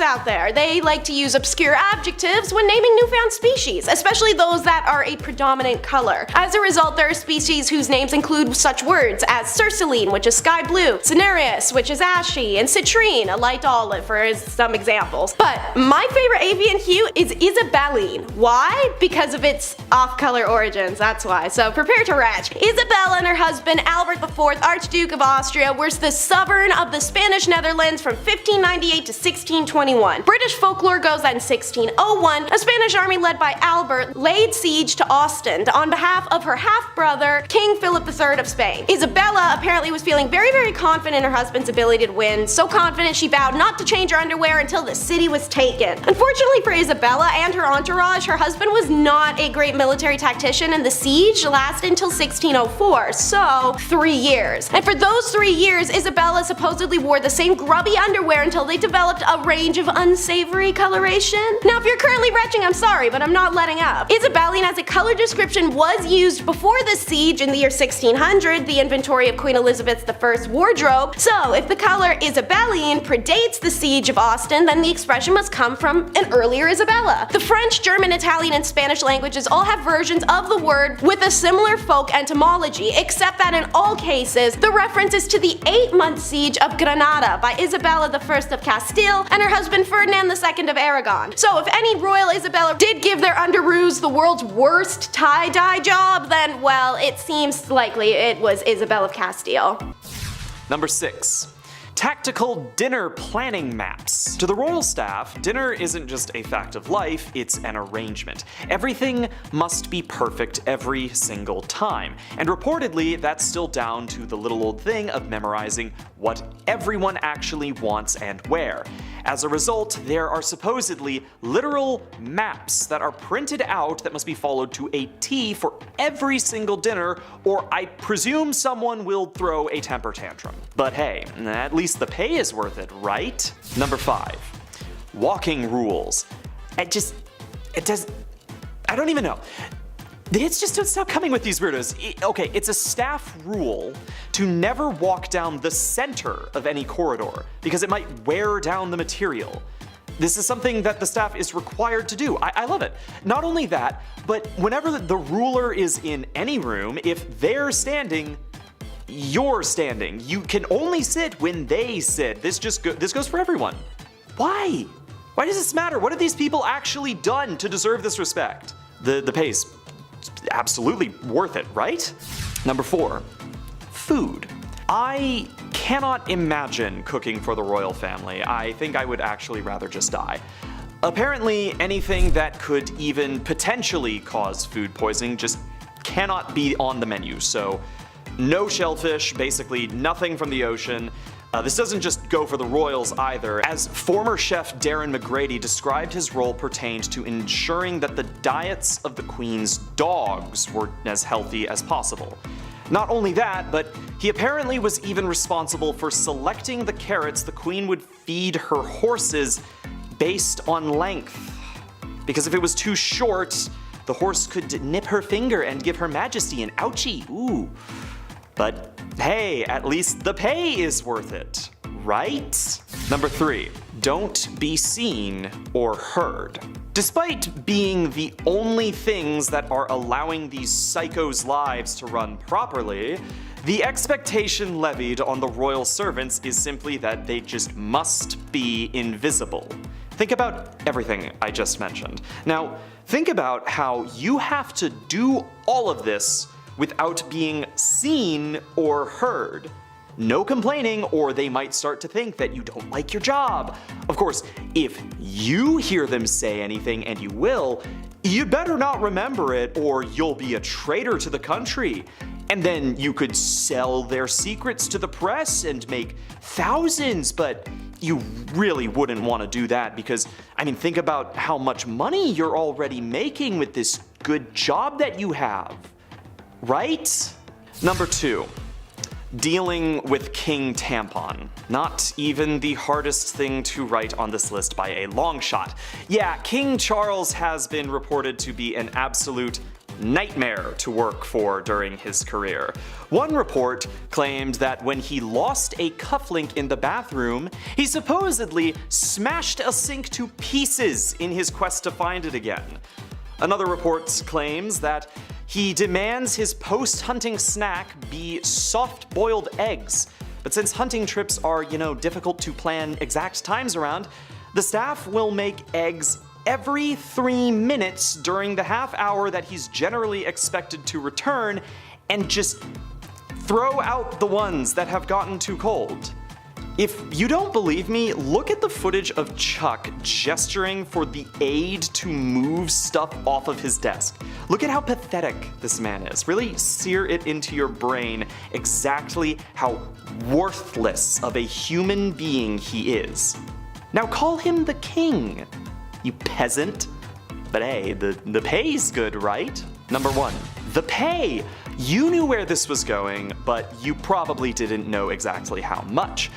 Speaker 1: out there. They like to use obscure adjectives when naming newfound species, especially those that are a predominant color. As a result, there are species whose names include such words as cerceline, which is sky blue, cinereus, which is ashy, and citrine, a light olive, for some examples. But my favorite avian hue is Isabelline. Why? Because of its off-color origins, that's why. So prepare to retch. Isabella and her husband Albert IV, Archduke of Austria, were the sovereign of the Spanish Netherlands from 1598 to 1621. British folklore goes that in 1601, a Spanish army led by Albert laid siege to Ostend on behalf of her half-brother, King Philip III of Spain. Isabella apparently was feeling very confident in her husband's ability to win, so confident she vowed not to change her underwear until the city was taken. Unfortunately for Isabella and her entourage, her husband was not a great military tactician and the siege lasted until 1604, so 3 years. And for those 3 years, Isabella supposedly wore the same grubby underwear until they developed a range of unsavory coloration. Now if you're currently retching, I'm sorry, but I'm not letting up. Isabelline as a color description was used before the siege in the year 1600, the inventory of Queen Elizabeth I's wardrobe, so if the color Isabelline predates the siege of Ostend, then the expression must come from an earlier Isabella. The French, German, Italian, and Spanish languages all have versions of the word with a similar folk etymology, except that in all cases, the reference is to the 8-month siege of Granada by Isabella I of Castile and her husband Ferdinand II of Aragon. So if any royal Isabella did give their underoos the world's worst tie-dye job, then well, it seems likely it was Isabel of Castile.
Speaker 6: Number 6. Tactical dinner planning maps. To the royal staff, dinner isn't just a fact of life, it's an arrangement. Everything must be perfect every single time, and reportedly that's still down to the little old thing of memorizing what everyone actually wants and where. As a result, there are supposedly literal maps that are printed out that must be followed to a T for every single dinner, or I presume someone will throw a temper tantrum. But hey, at least the pay is worth it, right? Number 5. Walking rules. I don't even know. It's just don't stop coming with these weirdos. Okay, it's a staff rule to never walk down the center of any corridor because it might wear down the material. This is something that the staff is required to do. I love it. Not only that, but whenever the ruler is in any room, if they're standing, you're standing. You can only sit when they sit. This goes for everyone. Why? Why does this matter? What have these people actually done to deserve this respect? The pay's absolutely worth it, right? Number 4, food. I cannot imagine cooking for the royal family. I think I would actually rather just die. Apparently, anything that could even potentially cause food poisoning just cannot be on the menu, so no shellfish, basically nothing from the ocean. This doesn't just go for the royals either, as former chef Darren McGrady described his role pertained to ensuring that the diets of the Queen's dogs were as healthy as possible. Not only that, but he apparently was even responsible for selecting the carrots the Queen would feed her horses based on length. Because if it was too short, the horse could nip her finger and give Her Majesty an ouchie. Ooh. But hey, at least the pay is worth it, right? Number 3, don't be seen or heard. Despite being the only things that are allowing these psychos' lives to run properly, the expectation levied on the royal servants is simply that they just must be invisible. Think about everything I just mentioned. Now, think about how you have to do all of this without being seen or heard. No complaining, or they might start to think that you don't like your job. Of course, if you hear them say anything, and you will, you'd better not remember it or you'll be a traitor to the country. And then you could sell their secrets to the press and make thousands, but you really wouldn't want to do that because, I mean, think about how much money you're already making with this good job that you have, right? Number 2. Dealing with King Tampon. Not even the hardest thing to write on this list by a long shot. Yeah, King Charles has been reported to be an absolute nightmare to work for during his career. One report claimed that when he lost a cufflink in the bathroom, he supposedly smashed a sink to pieces in his quest to find it again. Another report claims that he demands his post-hunting snack be soft-boiled eggs. But since hunting trips are, difficult to plan exact times around, the staff will make eggs every 3 minutes during the half hour that he's generally expected to return, and just throw out the ones that have gotten too cold. If you don't believe me, look at the footage of Chuck gesturing for the aide to move stuff off of his desk. Look at how pathetic this man is. Really sear it into your brain exactly how worthless of a human being he is. Now call him the king, you peasant. But hey, the pay's good, right? Number 1, the pay. You knew where this was going, but you probably didn't know exactly how much.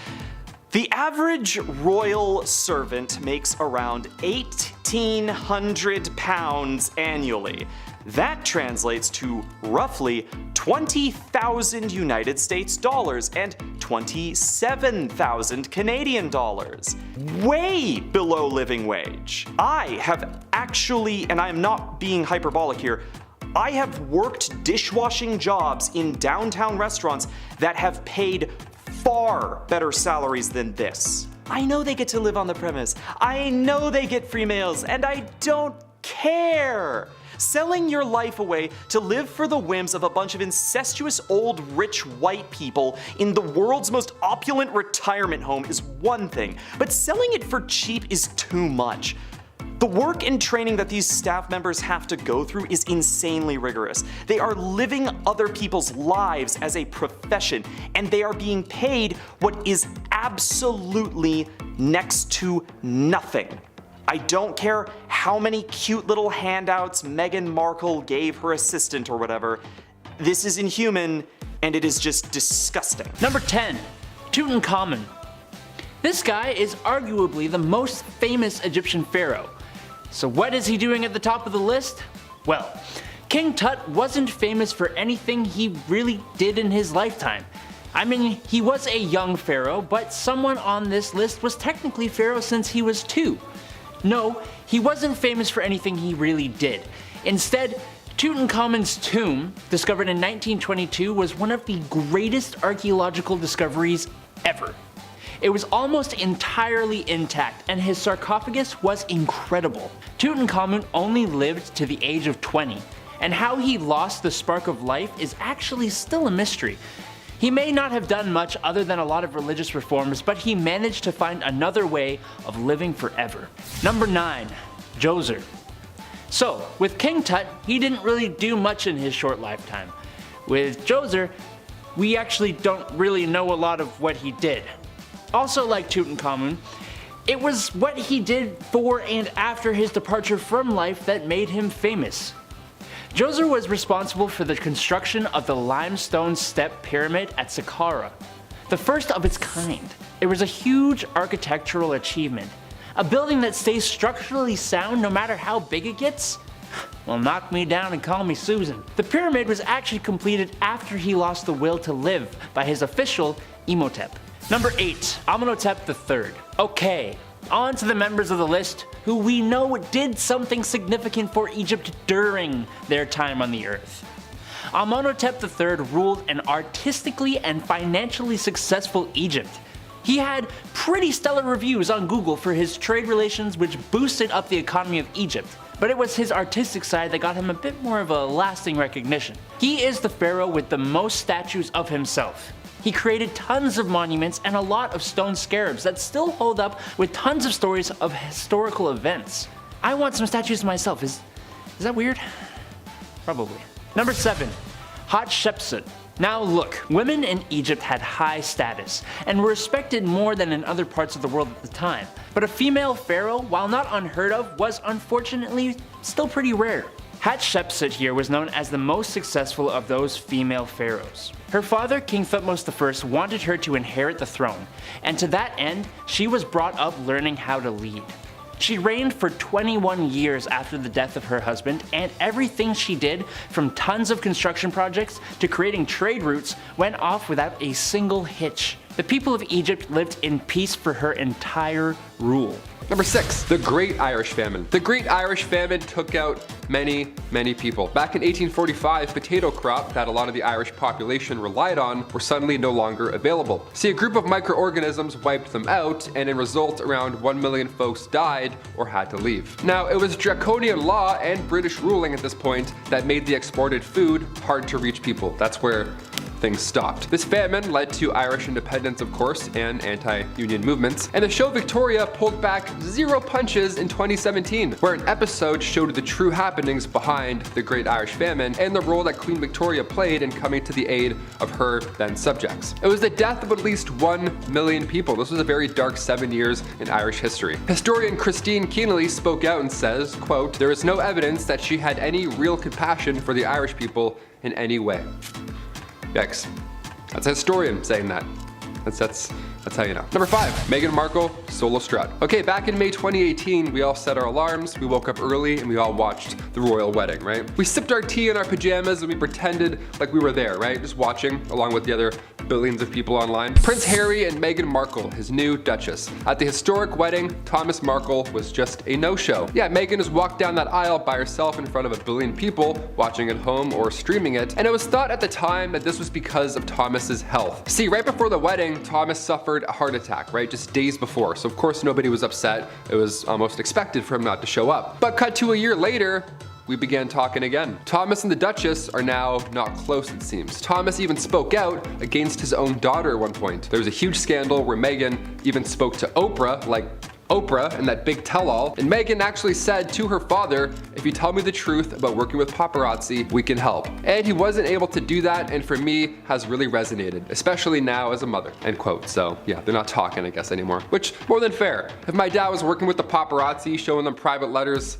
Speaker 6: The average royal servant makes around £1,800 annually. That translates to roughly 20,000 United States dollars and 27,000 Canadian dollars. Way below living wage. I have actually, and I am not being hyperbolic here, I have worked dishwashing jobs in downtown restaurants that have paid far better salaries than this. I know they get to live on the premise. I know they get free meals, and I don't care. Selling your life away to live for the whims of a bunch of incestuous old rich white people in the world's most opulent retirement home is one thing, but selling it for cheap is too much. The work and training that these staff members have to go through is insanely rigorous. They are living other people's lives as a profession, and they are being paid what is absolutely next to nothing. I don't care how many cute little handouts Meghan Markle gave her assistant or whatever. This is inhuman, and it is just disgusting.
Speaker 4: Number 10. Tutankhamun. This guy is arguably the most famous Egyptian pharaoh. So what is he doing at the top of the list? Well, King Tut wasn't famous for anything he really did in his lifetime. I mean, he was a young pharaoh, but someone on this list was technically pharaoh since he was 2. No, he wasn't famous for anything he really did. Instead, Tutankhamun's tomb, discovered in 1922, was one of the greatest archaeological discoveries ever. It was almost entirely intact, and his sarcophagus was incredible. Tutankhamun only lived to the age of 20, and how he lost the spark of life is actually still a mystery. He may not have done much other than a lot of religious reforms, but he managed to find another way of living forever. Number 9. Djoser. So, with King Tut, he didn't really do much in his short lifetime. With Djoser, we actually don't really know a lot of what he did. Also like Tutankhamun, it was what he did for and after his departure from life that made him famous. Djoser was responsible for the construction of the limestone step pyramid at Saqqara, the first of its kind. It was a huge architectural achievement. A building that stays structurally sound no matter how big it gets? Well, knock me down and call me Susan. The pyramid was actually completed after he lost the will to live by his official Imhotep. Number 8. Amenhotep III. Okay, on to the members of the list who we know did something significant for Egypt during their time on the earth. Amenhotep III ruled an artistically and financially successful Egypt. He had pretty stellar reviews on Google for his trade relations, which boosted up the economy of Egypt, but it was his artistic side that got him a bit more of a lasting recognition. He is the pharaoh with the most statues of himself. He created tons of monuments and a lot of stone scarabs that still hold up with tons of stories of historical events. I want some statues myself. Is that weird? Probably. Number 7. Hatshepsut. Now look, women in Egypt had high status and were respected more than in other parts of the world at the time. But a female pharaoh, while not unheard of, was unfortunately still pretty rare. Hatshepsut here was known as the most successful of those female pharaohs. Her father, King Thutmose I, wanted her to inherit the throne, and to that end, she was brought up learning how to lead. She reigned for 21 years after the death of her husband, and everything she did, from tons of construction projects to creating trade routes, went off without a single hitch. The people of Egypt lived in peace for her entire rule.
Speaker 5: Number 6. The Great Irish Famine. The Great Irish Famine took out many people. Back in 1845, potato crop that a lot of the Irish population relied on were suddenly no longer available. See, a group of microorganisms wiped them out, and in result, around 1 million folks died or had to leave. Now, it was draconian law and British ruling at this point that made the exported food hard to reach people. That's where things stopped. This famine led to Irish independence, of course, and anti-union movements, and the show Victoria pulled back 0 punches in 2017, where an episode showed the true happenings behind the Great Irish Famine and the role that Queen Victoria played in coming to the aid of her then subjects. It was the death of at least 1 million people. This was a very dark 7 years in Irish history. Historian Christine Keneally spoke out and says, quote, "There is no evidence that she had any real compassion for the Irish people in any way." Yikes. That's a historian saying that. That's how you know. Number 5, Meghan Markle, solo strut. Okay, back in May 2018, we all set our alarms, we woke up early, and we all watched the royal wedding, right? We sipped our tea in our pajamas and we pretended like we were there, right? Just watching, along with the other billions of people online. Prince Harry and Meghan Markle, his new Duchess. At the historic wedding, Thomas Markle was just a no-show. Yeah, Meghan has walked down that aisle by herself in front of 1 billion people, watching at home or streaming it, and it was thought at the time that this was because of Thomas's health. See, right before the wedding, Thomas suffered a heart attack, right? Just days before, so of course nobody was upset. It was almost expected for him not to show up. But cut to a year later, we began talking again. Thomas and the Duchess are now not close, it seems. Thomas even spoke out against his own daughter at one point. There was a huge scandal where Meghan even spoke to Oprah, like Oprah and that big tell-all, and Meghan actually said to her father, "If you tell me the truth about working with paparazzi, we can help." And he wasn't able to do that, and for me, has really resonated, especially now as a mother, end quote. So yeah, they're not talking, I guess, anymore, which more than fair. If my dad was working with the paparazzi, showing them private letters,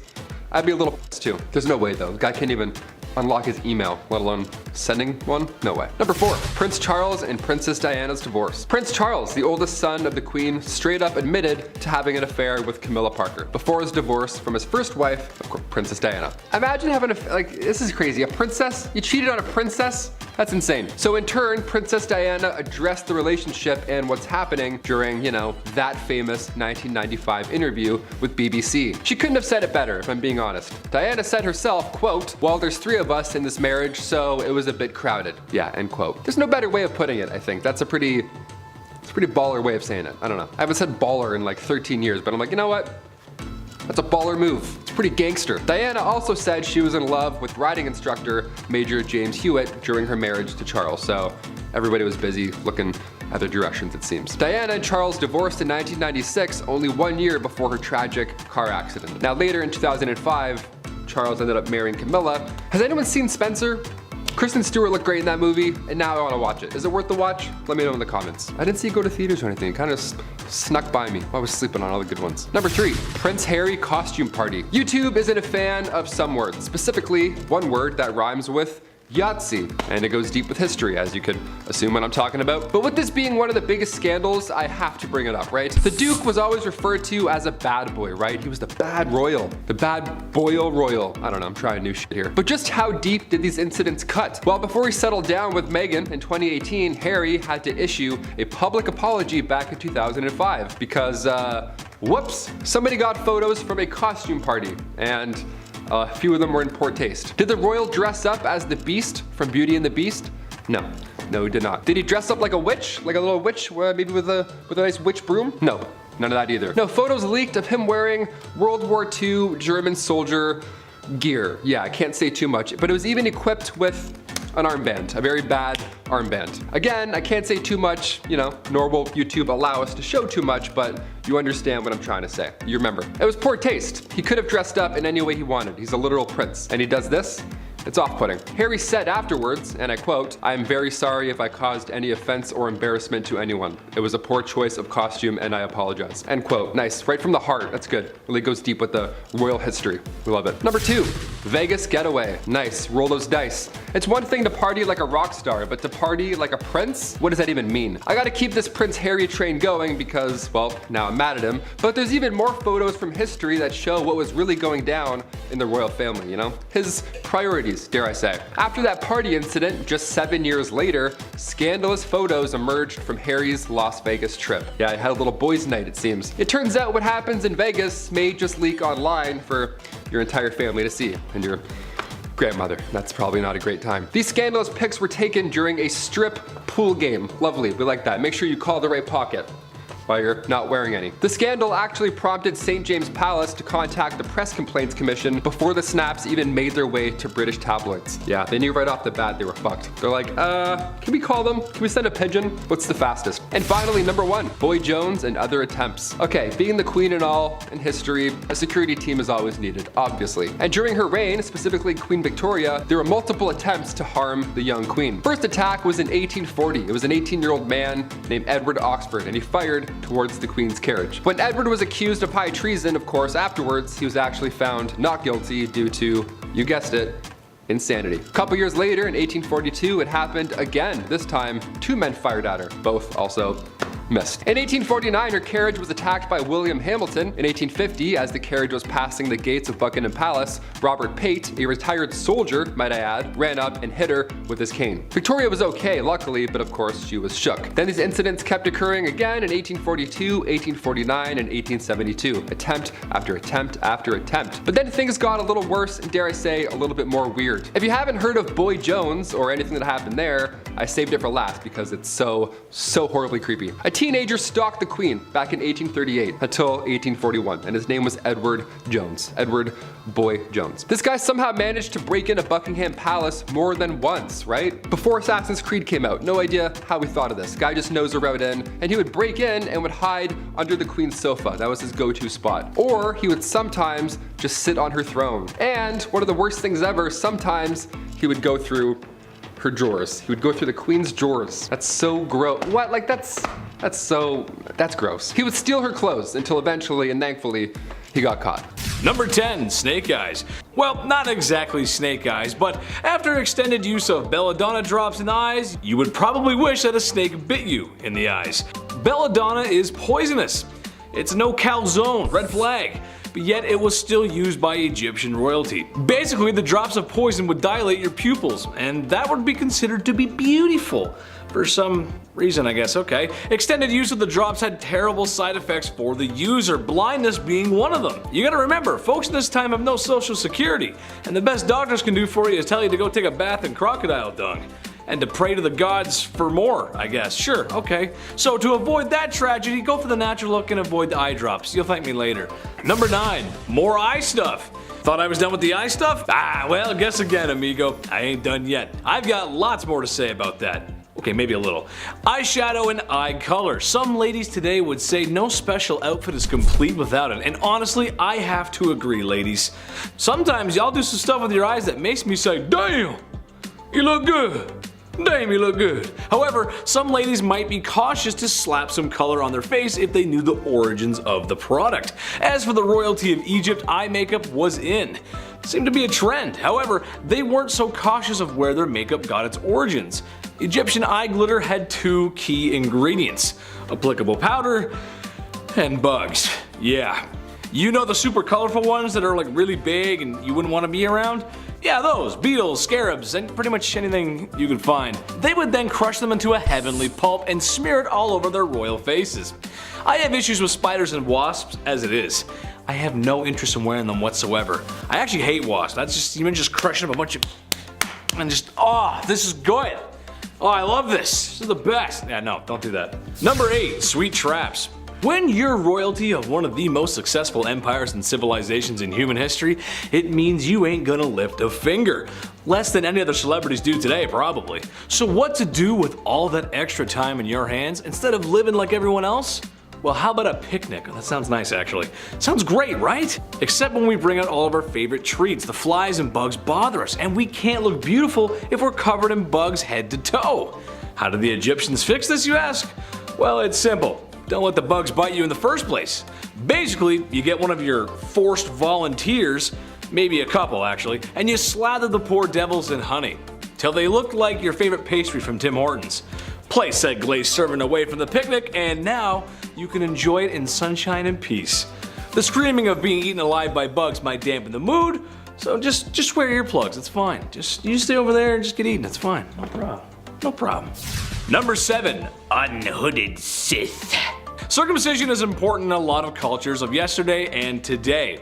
Speaker 5: I'd be a little pissed too. There's no way though, the guy can't even unlock his email, let alone sending one? No way. Number 4, Prince Charles and Princess Diana's divorce. Prince Charles, the oldest son of the Queen, straight up admitted to having an affair with Camilla Parker before his divorce from his first wife, of course, Princess Diana. Imagine having this is crazy. A princess? You cheated on a princess? That's insane. So in turn, Princess Diana addressed the relationship and what's happening during, that famous 1995 interview with BBC. She couldn't have said it better, if I'm being honest. Diana said herself, quote, "While there's 3 of us in this marriage, so it was a bit crowded. Yeah, end quote. There's no better way of putting it, I think. It's a pretty baller way of saying it. I don't know. I haven't said baller in like 13 years, but I'm like, you know what? That's a baller move. It's pretty gangster. Diana also said she was in love with riding instructor Major James Hewitt during her marriage to Charles, so everybody was busy looking other directions, it seems. Diana and Charles divorced in 1996, only 1 year before her tragic car accident. Now later in 2005, Charles ended up marrying Camilla. Has anyone seen Spencer? Kristen Stewart looked great in that movie, and now I want to watch it. Is it worth the watch? Let me know in the comments. I didn't see it go to theaters or anything. It kind of snuck by me. I was sleeping on all the good ones. Number 3, Prince Harry costume party. YouTube isn't a fan of some words, specifically one word that rhymes with Yahtzee, and it goes deep with history, as you could assume what I'm talking about. But with this being one of the biggest scandals, I have to bring it up, right? The Duke was always referred to as a bad boy, right? He was the bad royal, the bad boyle royal. I don't know, I'm trying new shit here. But just how deep did these incidents cut? Well, before he settled down with Meghan in 2018, Harry had to issue a public apology back in 2005 because, whoops, somebody got photos from a costume party, and a few of them were in poor taste. Did the royal dress up as the Beast from Beauty and the Beast? No, he did not. Did he dress up like a witch? Like a little witch, maybe with a nice witch broom? No, none of that either. No, photos leaked of him wearing World War II German soldier gear. Yeah, I can't say too much, but it was even equipped with an armband, a very bad armband. Again, I can't say too much, nor will YouTube allow us to show too much, but you understand what I'm trying to say. You remember. It was poor taste. He could have dressed up in any way he wanted. He's a literal prince. And he does this? It's off-putting. Harry said afterwards, and I quote, "I am very sorry if I caused any offense or embarrassment to anyone. It was a poor choice of costume and I apologize." End quote. Nice, right from the heart. That's good. Really goes deep with the royal history. We love it. Number 2, Vegas getaway. Nice, roll those dice. It's one thing to party like a rock star, but to party like a prince? What does that even mean? I gotta keep this Prince Harry train going because, well, now I'm mad at him, but there's even more photos from history that show what was really going down in the royal family, His priorities, dare I say. After that party incident, just 7 years later, scandalous photos emerged from Harry's Las Vegas trip. Yeah, he had a little boys' night, it seems. It turns out what happens in Vegas may just leak online for your entire family to see, and your grandmother. That's probably not a great time. These scandalous pics were taken during a strip pool game. Lovely, we like that. Make sure you call the right pocket while you're not wearing any. The scandal actually prompted St. James Palace to contact the Press Complaints Commission before the snaps even made their way to British tabloids. Yeah, they knew right off the bat they were fucked. They're like, can we call them? Can we send a pigeon? What's the fastest? And finally, number 1, Boy Jones and other attempts. Okay, being the queen and all in history, a security team is always needed, obviously. And during her reign, specifically Queen Victoria, there were multiple attempts to harm the young queen. First attack was in 1840. It was an 18-year-old man named Edward Oxford, and he fired towards the Queen's carriage. When Edward was accused of high treason, of course, afterwards, he was actually found not guilty due to, you guessed it, insanity. A couple years later, in 1842, it happened again. This time, 2 men fired at her, both also missed. In 1849, her carriage was attacked by William Hamilton. In 1850, as the carriage was passing the gates of Buckingham Palace, Robert Pate, a retired soldier, might I add, ran up and hit her with his cane. Victoria was okay, luckily, but of course she was shook. Then these incidents kept occurring again in 1842, 1849, and 1872. Attempt after attempt after attempt. But then things got a little worse and, dare I say, a little bit more weird. If you haven't heard of Boy Jones or anything that happened there, I saved it for last because it's so horribly creepy. A teenager stalked the Queen back in 1838 until 1841, and his name was Edward Jones. Edward Boy Jones. This guy somehow managed to break into Buckingham Palace more than once, right? Before Assassin's Creed came out, no idea how we thought of this. Guy just knows a route in, and he would break in and would hide under the Queen's sofa. That was his go-to spot. Or he would sometimes just sit on her throne. And one of the worst things ever, sometimes he would go through her drawers. He would go through the Queen's drawers. That's so gross. What? Like that's gross. He would steal her clothes until eventually, and thankfully, he got caught.
Speaker 2: Number 10, snake eyes. Well, not exactly snake eyes, but after extended use of belladonna drops in the eyes, you would probably wish that a snake bit you in the eyes. Belladonna is poisonous. It's no calzone, red flag. but yet it was still used by Egyptian royalty. Basically, the drops of poison would dilate your pupils, and that would be considered to be beautiful. For some reason, I guess, okay. Extended use of the drops had terrible side effects for the user, blindness being one of them. You gotta remember, folks in this time have no social security, and the best doctors can do for you is tell you to go take a bath in crocodile dung. And to pray to the gods for more, I guess. Sure, okay. So to avoid that tragedy, go for the natural look and avoid the eye drops. You'll thank me later. Number 9, more eye stuff. Thought I was done with the eye stuff? Well, guess again, amigo. I ain't done yet. I've got lots more to say about that. Okay, maybe a little. Eyeshadow and eye color. Some ladies today would say no special outfit is complete without it, and honestly, I have to agree, ladies. Sometimes y'all do some stuff with your eyes that makes me say, damn, you look good. Damn, you look good. However, some ladies might be cautious to slap some color on their face if they knew the origins of the product. As for the royalty of Egypt, eye makeup was in. Seemed to be a trend. However, they weren't so cautious of where their makeup got its origins. Egyptian eye glitter had 2 key ingredients: applicable powder and bugs. Yeah. You know the super colorful ones that are like really big and you wouldn't want to be around? Yeah, those, beetles, scarabs, and pretty much anything you could find. They would then crush them into a heavenly pulp and smear it all over their royal faces. I have issues with spiders and wasps as it is. I have no interest in wearing them whatsoever. I actually hate wasps. That's just, even just crushing up a bunch of, and just, oh, this is good. Oh, I love this. This is the best. Yeah, no, don't do that. Number 8, sweet traps. When you're royalty of one of the most successful empires and civilizations in human history, it means you ain't gonna lift a finger. Less than any other celebrities do today, probably. So what to do with all that extra time in your hands instead of living like everyone else? Well, how about a picnic? That sounds nice, actually. Sounds great, right? Except when we bring out all of our favorite treats, the flies and bugs bother us, and we can't look beautiful if we're covered in bugs head to toe. How did the Egyptians fix this, you ask? Well, it's simple. Don't let the bugs bite you in the first place. Basically, you get one of your forced volunteers, maybe a couple actually, and you slather the poor devils in honey, till they look like your favorite pastry from Tim Hortons. Place said glazed serving away from the picnic, and now you can enjoy it in sunshine and peace. The screaming of being eaten alive by bugs might dampen the mood, so just wear earplugs, it's fine. You stay over there and just get eaten, it's fine, no problem. No problem. Number 7, unhooded Sith. Circumcision is important in a lot of cultures of yesterday and today.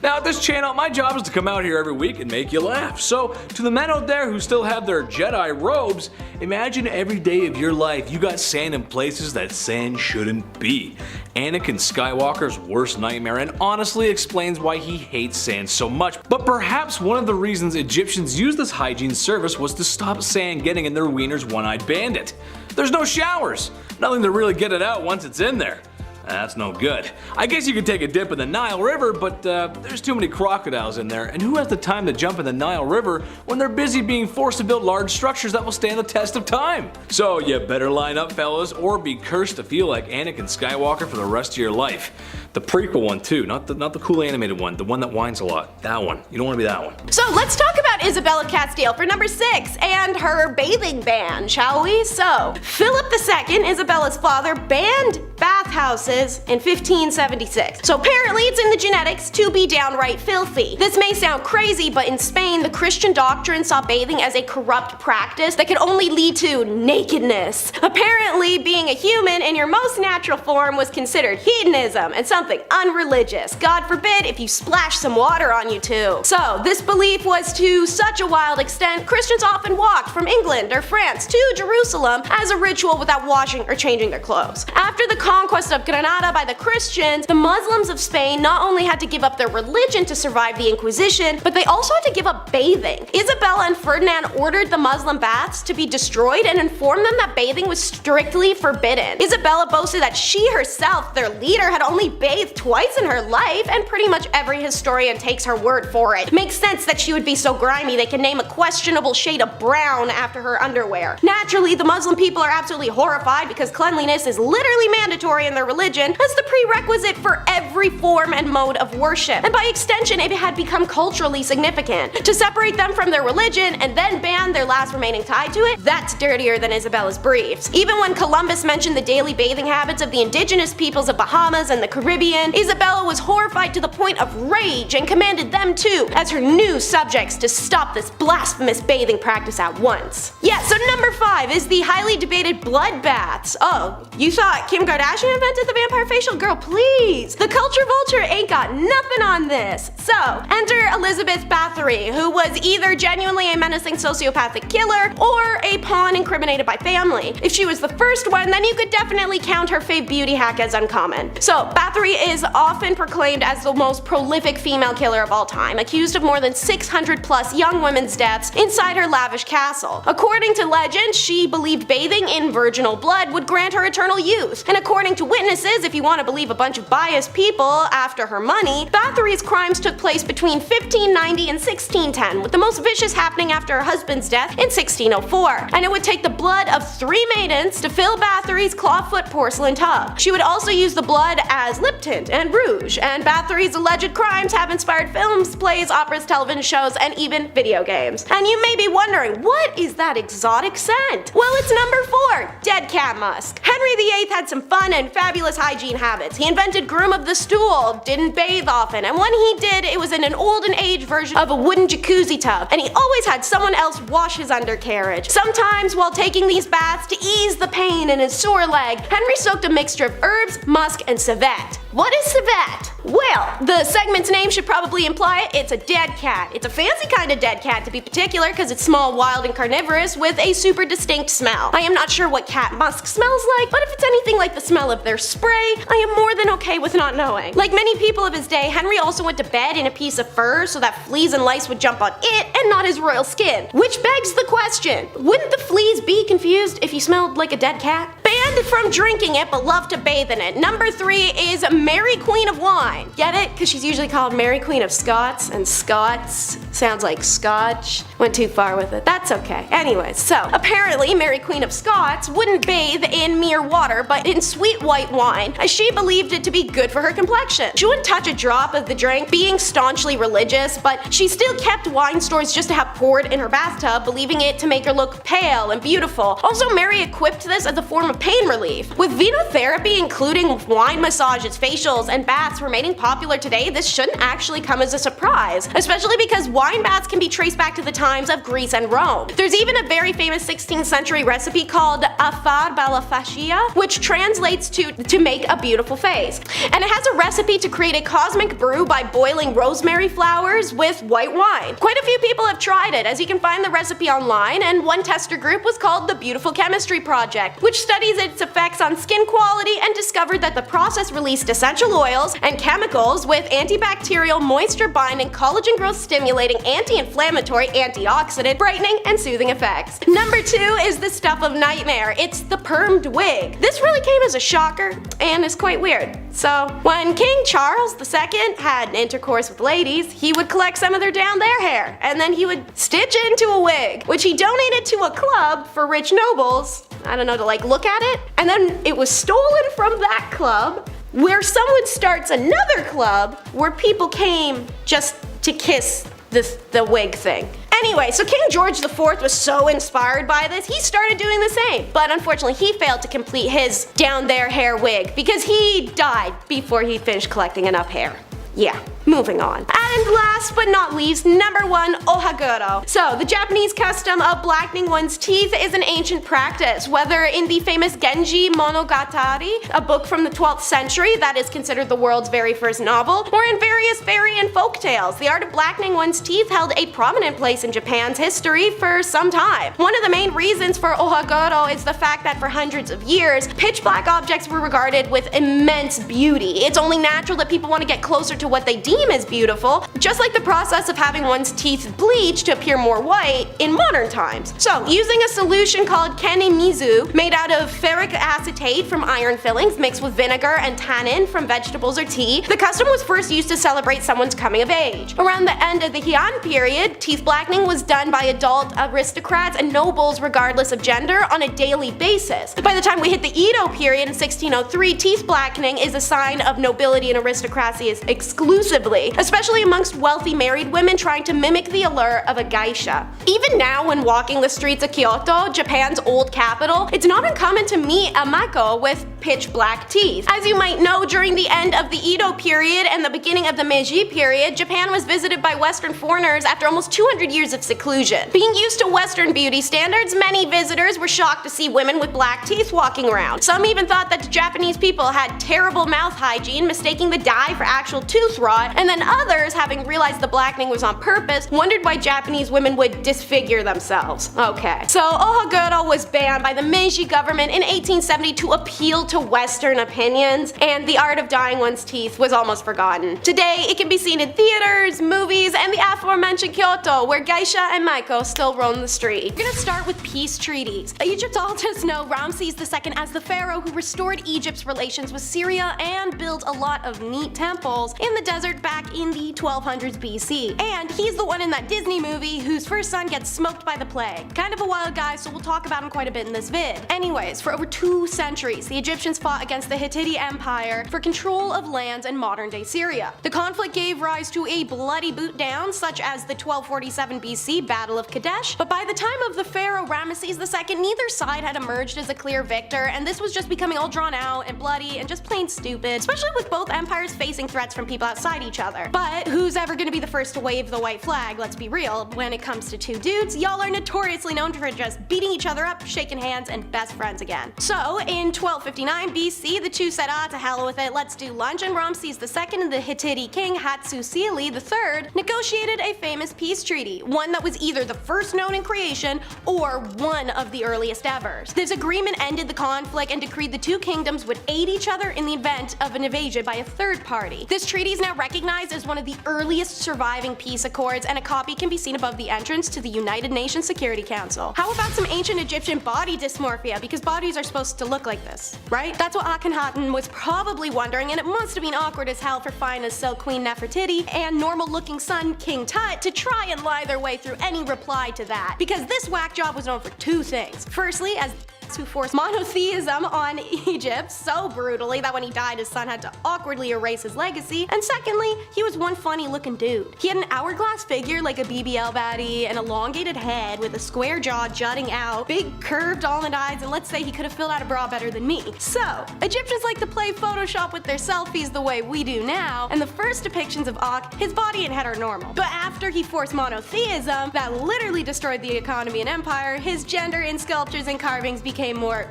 Speaker 2: Now at this channel, my job is to come out here every week and make you laugh. So to the men out there who still have their Jedi robes, imagine every day of your life you got sand in places that sand shouldn't be. Anakin Skywalker's worst nightmare, and honestly explains why he hates sand so much. But perhaps one of the reasons Egyptians used this hygiene service was to stop sand getting in their wiener's one-eyed bandit. There's no showers, nothing to really get it out once it's in there. That's no good. I guess you could take a dip in the Nile River, but there's too many crocodiles in there, and who has the time to jump in the Nile River when they're busy being forced to build large structures that will stand the test of time? So you better line up, fellas, or be cursed to feel like Anakin Skywalker for the rest of your life. The prequel one too, not the cool animated one, the one that whines a lot. That one. You don't want to be that one.
Speaker 1: So let's talk about Isabella Castile for number 6 and her bathing ban, shall we? So, Philip II, Isabella's father, banned bathhouses in 1576. So apparently it's in the genetics to be downright filthy. This may sound crazy, but in Spain, the Christian doctrine saw bathing as a corrupt practice that could only lead to nakedness. Apparently, being a human in your most natural form was considered hedonism and something unreligious. God forbid if you splash some water on you too. So this belief was to such a wild extent, Christians often walked from England or France to Jerusalem as a ritual without washing or changing their clothes. After the conquest of Granada by the Christians, the Muslims of Spain not only had to give up their religion to survive the Inquisition, but they also had to give up bathing. Isabella and Ferdinand ordered the Muslim baths to be destroyed and informed them that bathing was strictly forbidden. Isabella boasted that she herself, their leader, had only bathed twice in her life, and pretty much every historian takes her word for it. Makes sense that she would be so grimy they can name a questionable shade of brown after her underwear. Naturally, the Muslim people are absolutely horrified because cleanliness is literally mandatory in their religion, religion as the prerequisite for every form and mode of worship, and by extension it had become culturally significant. To separate them from their religion and then ban their last remaining tie to it, that's dirtier than Isabella's briefs. Even when Columbus mentioned the daily bathing habits of the indigenous peoples of Bahamas and the Caribbean, Isabella was horrified to the point of rage and commanded them too, as her new subjects, to stop this blasphemous bathing practice at once. Yeah, so number 5 is the highly debated blood baths. Oh, you thought Kim Kardashian invented the vampire facial? Girl, please! The culture vulture ain't got nothing on this. So, enter Elizabeth Bathory, who was either genuinely a menacing sociopathic killer or a pawn incriminated by family. If she was the first one, then you could definitely count her fave beauty hack as uncommon. So, Bathory is often proclaimed as the most prolific female killer of all time, accused of more than 600 plus young women's deaths inside her lavish castle. According to legend, she believed bathing in virginal blood would grant her eternal youth, and according to witnesses, if you want to believe a bunch of biased people after her money, Bathory's crimes took place between 1590 and 1610, with the most vicious happening after her husband's death in 1604, and it would take the blood of 3 maidens to fill Bathory's clawfoot porcelain tub. She would also use the blood as lip tint and rouge, and Bathory's alleged crimes have inspired films, plays, operas, television shows, and even video games. And you may be wondering, what is that exotic scent? Well, it's number 4, dead cat musk. Henry VIII had some fun and fabulous hygiene habits. He invented groom of the stool, didn't bathe often, and when he did, it was in an olden age version of a wooden jacuzzi tub, and he always had someone else wash his undercarriage. Sometimes, while taking these baths to ease the pain in his sore leg, Henry soaked a mixture of herbs, musk, and civet. What is civet? Well, the segment's name should probably imply it. It's a dead cat. It's a fancy kind of dead cat, to be particular, because it's small, wild, and carnivorous with a super distinct smell. I am not sure what cat musk smells like, but if it's anything like the smell of their spray, I am more than okay with not knowing. Like many people of his day, Henry also went to bed in a piece of fur so that fleas and lice would jump on it and not his royal skin. Which begs the question, wouldn't the fleas be confused if you smelled like a dead cat? Banned from drinking it but loved to bathe in it. Number 3 is Mary Queen of Wine. Get it? Because she's usually called Mary Queen of Scots, and Scots sounds like Scotch. Went too far with it. That's okay. Anyways, so apparently Mary Queen of Scots wouldn't bathe in mere water but in sweet white wine, as she believed it to be good for her complexion. She wouldn't touch a drop of the drink, being staunchly religious, but she still kept wine stores just to have poured in her bathtub, believing it to make her look pale and beautiful. Also, Mary equipped this as a form of pain relief. With venotherapy, including wine massages, facials, and baths remaining popular today, this shouldn't actually come as a surprise, especially because wine baths can be traced back to the times of Greece and Rome. There's even a very famous 16th century recipe called affar balafacia, which translates to make a beautiful face. And it has a recipe to create a cosmic brew by boiling rosemary flowers with white wine. Quite a few people have tried it, as you can find the recipe online, and one tester group was called the Beautiful Chemistry Project, which studies its effects on skin quality and discovered that the process released essential oils and chemicals with antibacterial, moisture-binding, collagen growth-stimulating, anti-inflammatory, antioxidant, brightening, and soothing effects. Number 2 is the stuff of nightmare. It's the permed wig. This really came as a shocker and is quite weird. So, when King Charles II had intercourse with ladies, he would collect some of their down there hair, and then he would stitch it into a wig, which he donated to a club for rich nobles, I don't know, to like look at it, and then it was stolen from that club, where someone starts another club where people came just to kiss the wig thing. Anyway, so King George IV was so inspired by this, he started doing the same. But unfortunately, he failed to complete his down there hair wig because he died before he finished collecting enough hair. Yeah, moving on. And last but not least, number 1, ohaguro. So, the Japanese custom of blackening one's teeth is an ancient practice, whether in the famous Genji Monogatari, a book from the 12th century that is considered the world's very first novel, or in various fairy and folk tales. The art of blackening one's teeth held a prominent place in Japan's history for some time. One of the main reasons for ohaguro is the fact that for hundreds of years, pitch black objects were regarded with immense beauty. It's only natural that people want to get closer to what they deem seem as beautiful, just like the process of having one's teeth bleached to appear more white in modern times. So, using a solution called kanemizu, made out of ferric acetate from iron fillings mixed with vinegar and tannin from vegetables or tea, the custom was first used to celebrate someone's coming of age. Around the end of the Heian period, teeth blackening was done by adult aristocrats and nobles regardless of gender on a daily basis. By the time we hit the Edo period in 1603, teeth blackening is a sign of nobility and aristocracy exclusively, especially amongst wealthy married women trying to mimic the allure of a geisha. Even now, when walking the streets of Kyoto, Japan's old capital, it's not uncommon to meet a mako with pitch black teeth. As you might know, during the end of the Edo period and the beginning of the Meiji period, Japan was visited by Western foreigners after almost 200 years of seclusion. Being used to Western beauty standards, many visitors were shocked to see women with black teeth walking around. Some even thought that the Japanese people had terrible mouth hygiene, mistaking the dye for actual tooth rot, and then others, having realized the blackening was on purpose, wondered why Japanese women would disfigure themselves. Okay. So ohaguro was banned by the Meiji government in 1870 to appeal to Western opinions, and the art of dyeing one's teeth was almost forgotten. Today, it can be seen in theaters, movies, and the aforementioned Kyoto, where geisha and maiko still roam the street. We're gonna start with peace treaties. Egyptologists know Ramses II as the pharaoh who restored Egypt's relations with Syria and built a lot of neat temples in the desert back in the 1200s BC. And he's the one in that Disney movie whose first son gets smoked by the plague. Kind of a wild guy, so we'll talk about him quite a bit in this vid. Anyways, for over 2 centuries, the Egyptians fought against the Hittite Empire for control of lands in modern-day Syria. The conflict gave rise to a bloody boot-down, such as the 1247 BC Battle of Kadesh, but by the time of the pharaoh Ramesses II, neither side had emerged as a clear victor, and this was just becoming all drawn out and bloody and just plain stupid, especially with both empires facing threats from people outside each other. But who's ever gonna be the first to wave the white flag? Let's be real, when it comes to two dudes, y'all are notoriously known for just beating each other up, shaking hands, and best friends again. So, in 1259 BC, the two said, to hell with it, let's do lunch, and Ramses II and the Hittite king Hattusili III negotiated a famous peace treaty, one that was either the first known in creation or one of the earliest ever. This agreement ended the conflict and decreed the two kingdoms would aid each other in the event of an invasion by a third party. This treaty is now recognized as one of the earliest surviving peace accords, and a copy can be seen above the entrance to the United Nations Security Council. How about some ancient Egyptian body dysmorphia, because bodies are supposed to look like this, right? That's what Akhenaten was probably wondering, and it must have been awkward as hell for fine as Silk Queen Nefertiti and normal-looking son King Tut to try and lie their way through any reply to that, because this whack job was known for 2 things. Firstly, as who forced monotheism on Egypt so brutally that when he died his son had to awkwardly erase his legacy, and secondly, he was one funny looking dude. He had an hourglass figure like a BBL baddie, an elongated head with a square jaw jutting out, big curved almond eyes, and let's say he could have filled out a bra better than me. So, Egyptians like to play Photoshop with their selfies the way we do now, and the first depictions of Akh, his body and head are normal. But after he forced monotheism, that literally destroyed the economy and empire, his gender in sculptures and carvings became more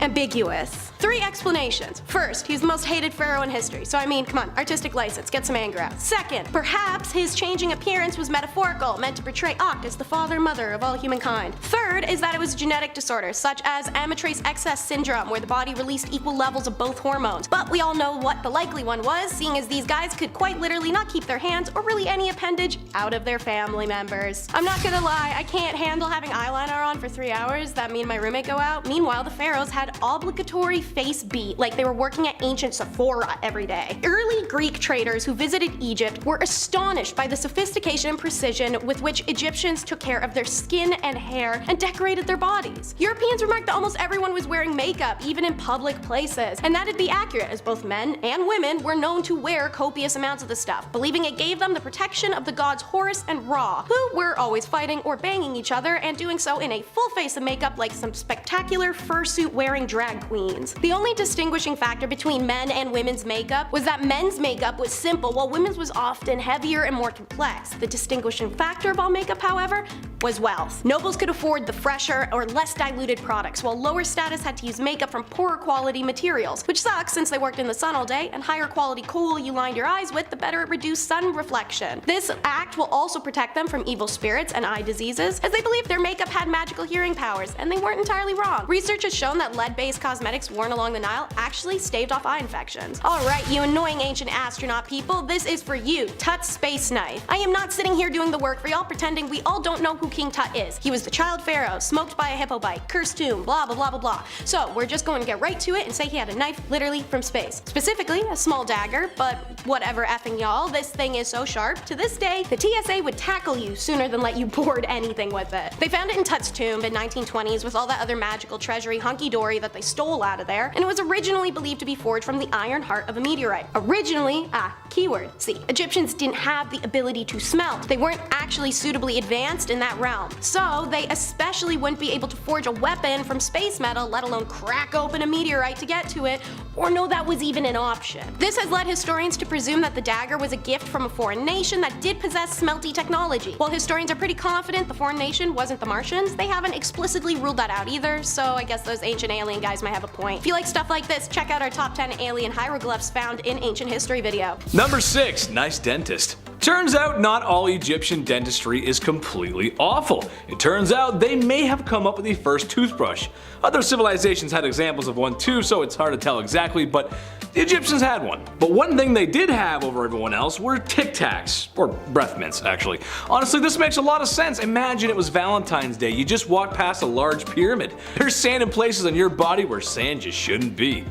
Speaker 1: ambiguous. 3 explanations. First, he's the most hated pharaoh in history, so I mean, come on, artistic license, get some anger out. Second, perhaps his changing appearance was metaphorical, meant to portray Akh as the father and mother of all humankind. Third is that it was a genetic disorder, such as Amatrase excess syndrome, where the body released equal levels of both hormones. But we all know what the likely one was, seeing as these guys could quite literally not keep their hands, or really any appendage, out of their family members. I'm not gonna lie, I can't handle having eyeliner on for 3 hours, that me and my roommate go out. Meanwhile, the pharaohs had obligatory face beat, like they were working at ancient Sephora every day. Early Greek traders who visited Egypt were astonished by the sophistication and precision with which Egyptians took care of their skin and hair and decorated their bodies. Europeans remarked that almost everyone was wearing makeup, even in public places, and that'd be accurate, as both men and women were known to wear copious amounts of the stuff, believing it gave them the protection of the gods Horus and Ra, who were always fighting or banging each other, and doing so in a full face of makeup like some spectacular fursuit wearing drag queens. The only distinguishing factor between men and women's makeup was that men's makeup was simple while women's was often heavier and more complex. The distinguishing factor of all makeup, however, was wealth. Nobles could afford the fresher or less diluted products, while lower status had to use makeup from poorer quality materials, which sucks since they worked in the sun all day, and higher quality kohl you lined your eyes with, the better it reduced sun reflection. This act will also protect them from evil spirits and eye diseases, as they believed their makeup had magical healing powers, and they weren't entirely wrong. Research has shown that lead-based cosmetics warn born along the Nile actually staved off eye infections. Alright, you annoying ancient astronaut people, this is for you, Tut's space knife. I am not sitting here doing the work for y'all pretending we all don't know who King Tut is. He was the child pharaoh, smoked by a hippo bite, cursed tomb, blah blah blah blah blah. So we're just going to get right to it and say he had a knife literally from space. Specifically, a small dagger, but whatever effing y'all, this thing is so sharp, to this day, the TSA would tackle you sooner than let you board anything with it. They found it in Tut's tomb in 1920s with all that other magical treasury hunky-dory that they stole out of there, and it was originally believed to be forged from the iron heart of a meteorite. Originally, keyword. See, Egyptians didn't have the ability to smelt. They weren't actually suitably advanced in that realm. So they especially wouldn't be able to forge a weapon from space metal, let alone crack open a meteorite to get to it, or know that was even an option. This has led historians to presume that the dagger was a gift from a foreign nation that did possess smelty technology. While historians are pretty confident the foreign nation wasn't the Martians, they haven't explicitly ruled that out either, so I guess those ancient alien guys might have a point. If you like stuff like this, check out our top 10 alien hieroglyphs found in ancient history video.
Speaker 2: Number 6. Nice dentist. Turns out not all Egyptian dentistry is completely awful. It turns out they may have come up with the first toothbrush. Other civilizations had examples of one too, so it's hard to tell exactly, but the Egyptians had one. But one thing they did have over everyone else were Tic Tacs, or breath mints actually. Honestly, this makes a lot of sense. Imagine it was Valentine's Day, you just walked past a large pyramid. There's sand in places on your body where sand just shouldn't be.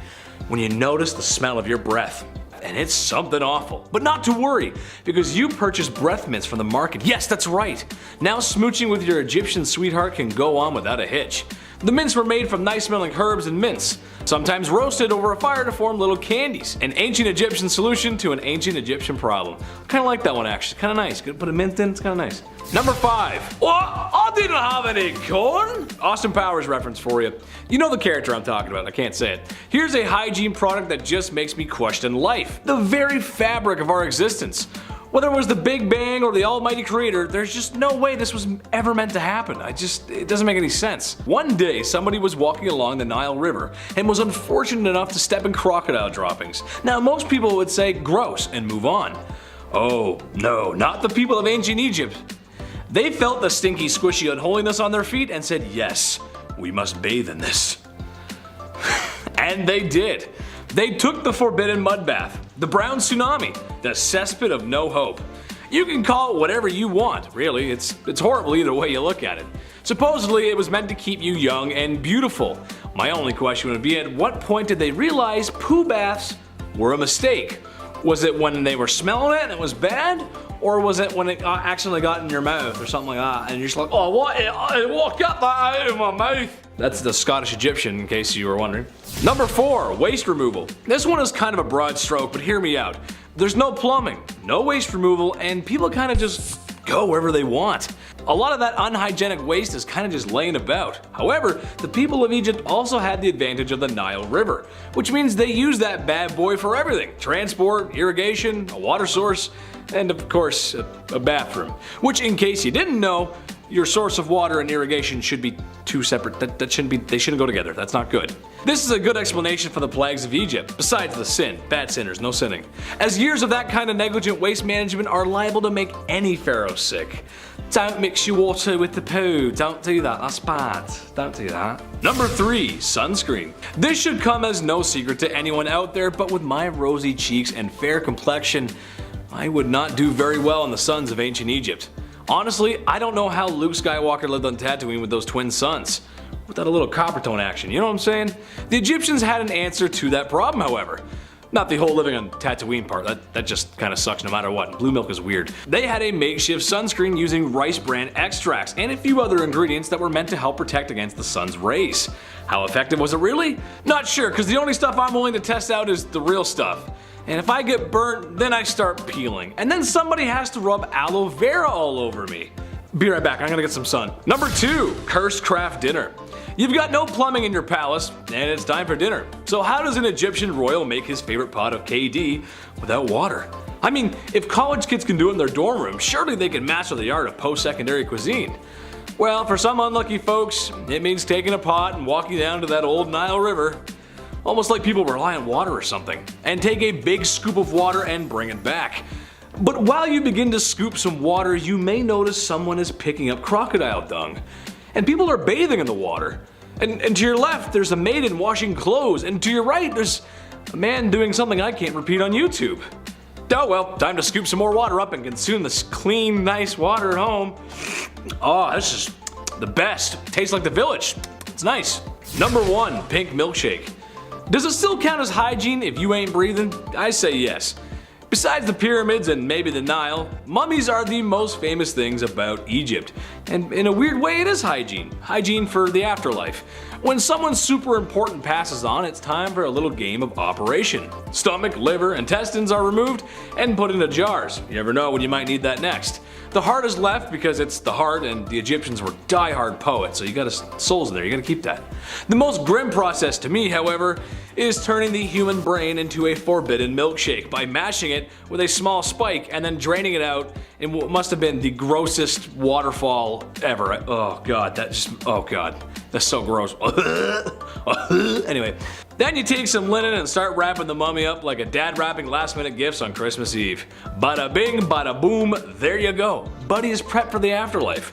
Speaker 2: When you notice the smell of your breath, and it's something awful. But not to worry, because you purchased breath mints from the market. Yes, that's right. Now smooching with your Egyptian sweetheart can go on without a hitch. The mints were made from nice smelling herbs and mints, sometimes roasted over a fire to form little candies. An ancient Egyptian solution to an ancient Egyptian problem. Kinda like that one actually, kinda nice. Could put a mint in, it's kinda nice. Number 5. What? I didn't have any corn! Austin Powers reference for you. You know the character I'm talking about, I can't say it. Here's a hygiene product that just makes me question life. The very fabric of our existence. Whether it was the Big Bang or the almighty creator, there's just no way this was ever meant to happen. It doesn't make any sense. One day, somebody was walking along the Nile River and was unfortunate enough to step in crocodile droppings. Now, most people would say gross and move on. Oh, no, not the people of ancient Egypt. They felt the stinky, squishy unholiness on their feet and said, yes, we must bathe in this. And they did. They took the forbidden mud bath, the brown tsunami, the cesspit of no hope. You can call it whatever you want, really, it's horrible either way you look at it. Supposedly it was meant to keep you young and beautiful. My only question would be, at what point did they realize poo baths were a mistake? Was it when they were smelling it and it was bad? Or was it when it accidentally got in your mouth or something like that and you're just like, oh what got that out of my mouth? That's the Scottish Egyptian, in case you were wondering. Number 4, waste removal. This one is kind of a broad stroke, but hear me out. There's no plumbing, no waste removal, and people kind of just go wherever they want. A lot of that unhygienic waste is kind of just laying about. However, the people of Egypt also had the advantage of the Nile River, which means they use that bad boy for everything. Transport, irrigation, a water source, and of course, a bathroom. Which, in case you didn't know, your source of water and irrigation should be two separate, they shouldn't go together, that's not good. This is a good explanation for the plagues of Egypt, besides the sin, bad sinners, no sinning. As years of that kind of negligent waste management are liable to make any pharaoh sick. Don't mix your water with the poo, don't do that, that's bad, don't do that. Number 3, sunscreen. This should come as no secret to anyone out there, but with my rosy cheeks and fair complexion, I would not do very well in the suns of ancient Egypt. Honestly, I don't know how Luke Skywalker lived on Tatooine with those twin suns. Without a little copper tone action, you know what I'm saying? The Egyptians had an answer to that problem, however. Not the whole living on Tatooine part, that just kinda sucks no matter what. Blue milk is weird. They had a makeshift sunscreen using rice bran extracts and a few other ingredients that were meant to help protect against the sun's rays. How effective was it really? Not sure, cause the only stuff I'm willing to test out is the real stuff. And if I get burnt, then I start peeling. And then somebody has to rub aloe vera all over me. Be right back, I'm gonna get some sun. Number 2, cursed craft dinner. You've got no plumbing in your palace, and it's time for dinner. So how does an Egyptian royal make his favorite pot of KD without water? I mean, if college kids can do it in their dorm room, surely they can master the art of post-secondary cuisine. Well, for some unlucky folks, it means taking a pot and walking down to that old Nile River. Almost like people rely on water or something, and take a big scoop of water and bring it back. But while you begin to scoop some water, you may notice someone is picking up crocodile dung. And people are bathing in the water. And to your left, there's a maiden washing clothes, and to your right, there's a man doing something I can't repeat on YouTube. Oh well, time to scoop some more water up and consume this clean, nice water at home. Oh, this is the best. Tastes like the village. It's nice. Number 1, pink milkshake. Does it still count as hygiene if you ain't breathing? I say yes. Besides the pyramids and maybe the Nile, mummies are the most famous things about Egypt. And in a weird way, it is hygiene. Hygiene for the afterlife. When someone super important passes on, it's time for a little game of operation. Stomach, liver, intestines are removed and put into jars. You never know when you might need that next. The heart is left because it's the heart, and the Egyptians were die-hard poets, so you got souls in there, you gotta keep that. The most grim process to me, however, is turning the human brain into a forbidden milkshake by mashing it with a small spike and then draining it out in what must have been the grossest waterfall ever. Oh god, that's so gross. Anyway, then you take some linen and start wrapping the mummy up like a dad wrapping last minute gifts on Christmas Eve. Bada bing, bada boom, there you go. Buddy is prepped for the afterlife.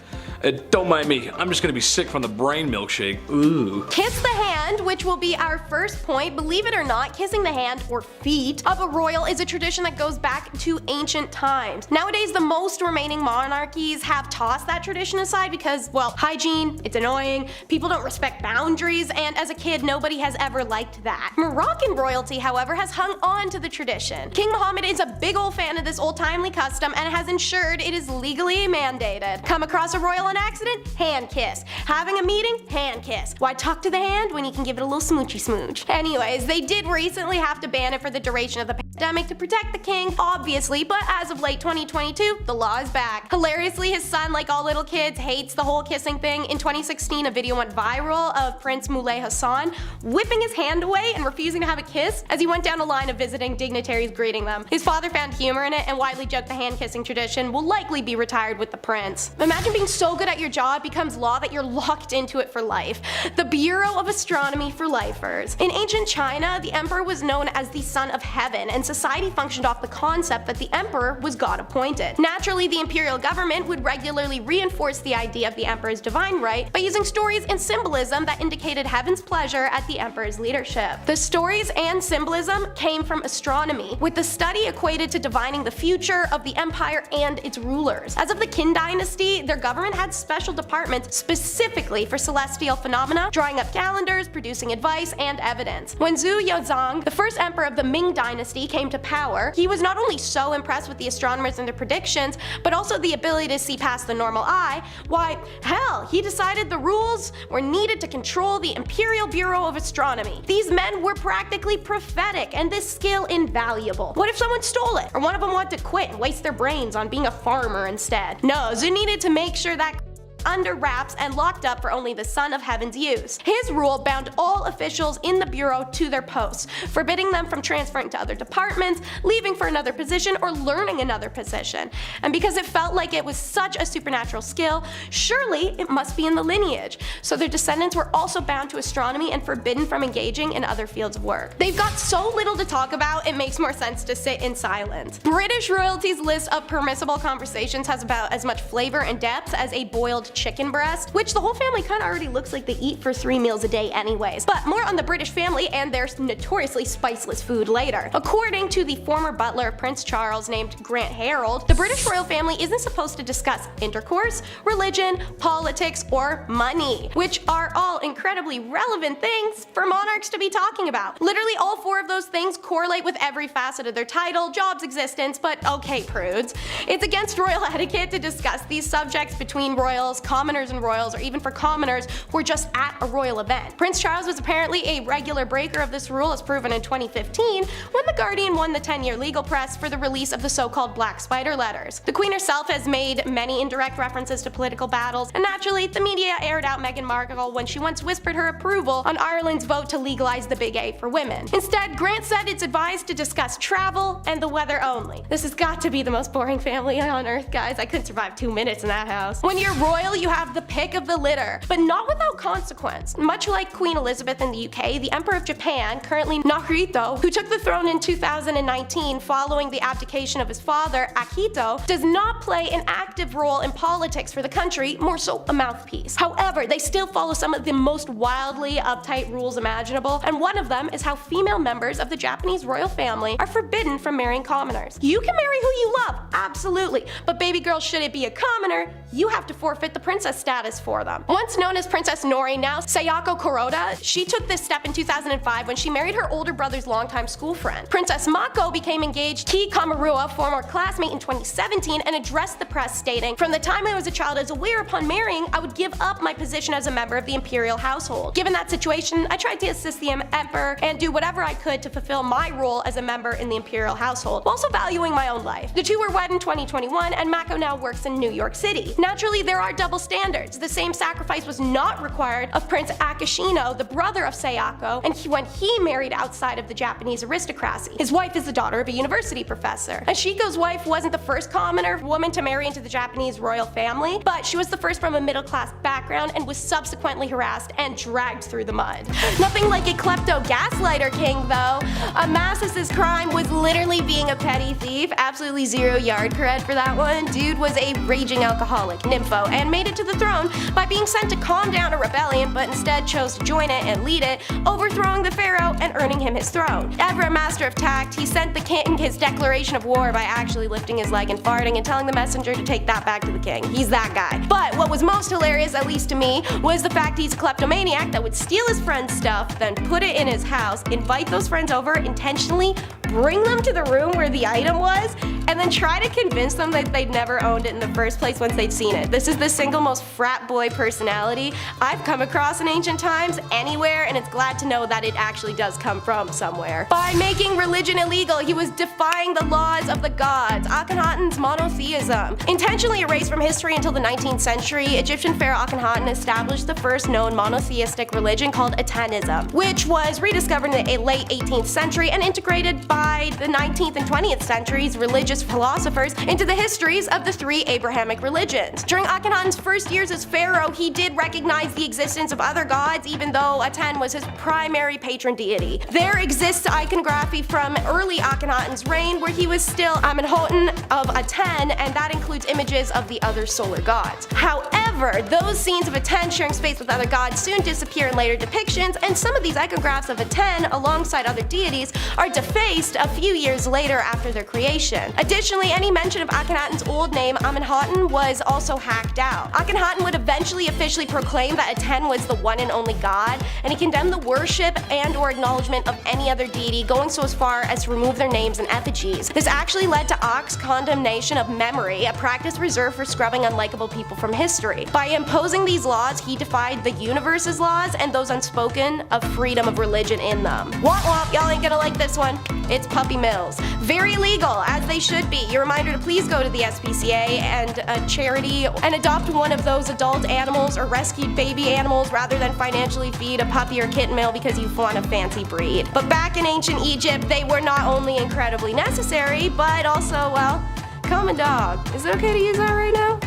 Speaker 2: Don't mind me, I'm just gonna be sick from the brain milkshake. Ooh.
Speaker 1: Kiss the hand, which will be our first point. Believe it or not, kissing the hand or feet of a royal is a tradition that goes back to ancient times. Nowadays, the most remaining monarchies have tossed that tradition aside because, well, hygiene, it's annoying, people don't respect boundaries, and as a kid, nobody has ever liked that. Moroccan royalty, however, has hung on to the tradition. King Mohammed is a big old fan of this old-timely custom and has ensured it is legally mandated. Come across a royal an accident? Hand kiss. Having a meeting? Hand kiss. Why talk to the hand when you can give it a little smoochy smooch? Anyways, they did recently have to ban it for the duration of the pandemic to protect the king, obviously, but as of late 2022, the law is back. Hilariously, his son, like all little kids, hates the whole kissing thing. In 2016, a video went viral of Prince Moulay Hassan whipping his hand away and refusing to have a kiss as he went down a line of visiting dignitaries greeting them. His father found humor in it and widely joked the hand kissing tradition will likely be retired with the prince. Imagine being so good at your job becomes law that you're locked into it for life. The Bureau of Astronomy for Lifers. In ancient China, the emperor was known as the son of heaven, and society functioned off the concept that the emperor was God appointed. Naturally, the imperial government would regularly reinforce the idea of the emperor's divine right by using stories and symbolism that indicated heaven's pleasure at the emperor's leadership. The stories and symbolism came from astronomy, with the study equated to divining the future of the empire and its rulers. As of the Qin dynasty, their government had special departments specifically for celestial phenomena, drawing up calendars, producing advice, and evidence. When Zhu Yozong, the first emperor of the Ming dynasty, came to power, he was not only so impressed with the astronomers and their predictions, but also the ability to see past the normal eye. Why, hell, he decided the rules were needed to control the Imperial Bureau of Astronomy. These men were practically prophetic, and this skill invaluable. What if someone stole it, or one of them wanted to quit and waste their brains on being a farmer instead? No, Zhu needed to make sure that under wraps and locked up for only the Son of Heaven's use. His rule bound all officials in the bureau to their posts, forbidding them from transferring to other departments, leaving for another position, or learning another position. And because it felt like it was such a supernatural skill, surely it must be in the lineage. So their descendants were also bound to astronomy and forbidden from engaging in other fields of work. They've got so little to talk about, it makes more sense to sit in silence. British royalty's list of permissible conversations has about as much flavor and depth as a boiled chicken breast, which the whole family kinda already looks like they eat for 3 meals a day anyways. But more on the British family and their notoriously spiceless food later. According to the former butler of Prince Charles named Grant Harold, the British royal family isn't supposed to discuss intercourse, religion, politics, or money, which are all incredibly relevant things for monarchs to be talking about. Literally all 4 of those things correlate with every facet of their title, job's existence, but okay, prudes. It's against royal etiquette to discuss these subjects between royals, commoners and royals, or even for commoners who are just at a royal event. Prince Charles was apparently a regular breaker of this rule, as proven in 2015 when The Guardian won the 10-year legal press for the release of the so-called Black Spider letters. The Queen herself has made many indirect references to political battles, and naturally, the media aired out Meghan Markle when she once whispered her approval on Ireland's vote to legalize the Big A for women. Instead, Grant said it's advised to discuss travel and the weather only. This has got to be the most boring family on earth, guys. I couldn't survive 2 minutes in that house. When your royal still you have the pick of the litter, but not without consequence. Much like Queen Elizabeth in the UK, the Emperor of Japan, currently Naruhito, who took the throne in 2019 following the abdication of his father, Akihito, does not play an active role in politics for the country, more so a mouthpiece. However, they still follow some of the most wildly uptight rules imaginable, and one of them is how female members of the Japanese royal family are forbidden from marrying commoners. You can marry who you love, absolutely, but baby girl, should it be a commoner, you have to forfeit the princess status for them. Once known as Princess Nori, now Sayako Kuroda, she took this step in 2005 when she married her older brother's longtime school friend. Princess Mako became engaged to Kamarua, former classmate, in 2017 and addressed the press stating, "From the time I was a child, I was aware upon marrying I would give up my position as a member of the imperial household. Given that situation, I tried to assist the emperor and do whatever I could to fulfill my role as a member in the imperial household, while also valuing my own life." The two were wed in 2021 and Mako now works in New York City. Naturally, there are double standards. The same sacrifice was not required of Prince Akishino, the brother of Sayako, and when he married outside of the Japanese aristocracy. His wife is the daughter of a university professor. Ashiko's wife wasn't the first commoner woman to marry into the Japanese royal family, but she was the first from a middle-class background and was subsequently harassed and dragged through the mud. Nothing like a klepto-gaslighter king, though. Amasis' crime was literally being a petty thief. Absolutely zero yard cred for that one. Dude was a raging alcoholic, nympho, and made it to the throne by being sent to calm down a rebellion, but instead chose to join it and lead it, overthrowing the pharaoh and earning him his throne. Ever a master of tact, he sent the king his declaration of war by actually lifting his leg and farting and telling the messenger to take that back to the king. He's that guy. But what was most hilarious, at least to me, was the fact he's a kleptomaniac that would steal his friend's stuff, then put it in his house, invite those friends over, intentionally bring them to the room where the item was, and then try to convince them that they'd never owned it in the first place once they'd seen it. This is the single most frat boy personality I've come across in ancient times anywhere, and it's glad to know that it actually does come from somewhere. By making religion illegal, he was defying the laws of the gods, Akhenaten's monotheism. Intentionally erased from history until the 19th century, Egyptian pharaoh Akhenaten established the first known monotheistic religion called Atenism, which was rediscovered in the late 18th century and integrated by the 19th and 20th centuries religious philosophers into the histories of the three Abrahamic religions. During Akhenaten's first years as pharaoh, he did recognize the existence of other gods, even though Aten was his primary patron deity. There exists iconography from early Akhenaten's reign where he was still Amenhotep of Aten, and that includes images of the other solar gods. However, those scenes of Aten sharing space with other gods soon disappear in later depictions, and some of these iconographs of Aten alongside other deities are defaced a few years later after their creation. Additionally, any mention of Akhenaten's old name, Amenhotep, was also hacked out. Akhenaten would eventually officially proclaim that Aten was the one and only god, and he condemned the worship and or acknowledgement of any other deity, going so as far as to remove their names and effigies. This actually led to Ak's condemnation of memory, a practice reserved for scrubbing unlikable people from history. By imposing these laws, he defied the universe's laws and those unspoken of freedom of religion in them. Womp womp, y'all ain't gonna like this one. It's puppy mills. Very legal, as they should be. Your reminder to please go to the SPCA and a charity and adopt one of those adult animals or rescued baby animals rather than financially feed a puppy or kitten meal because you want a fancy breed. But back in ancient Egypt, they were not only incredibly necessary, but also, well, common dog. Is it okay to use that right now?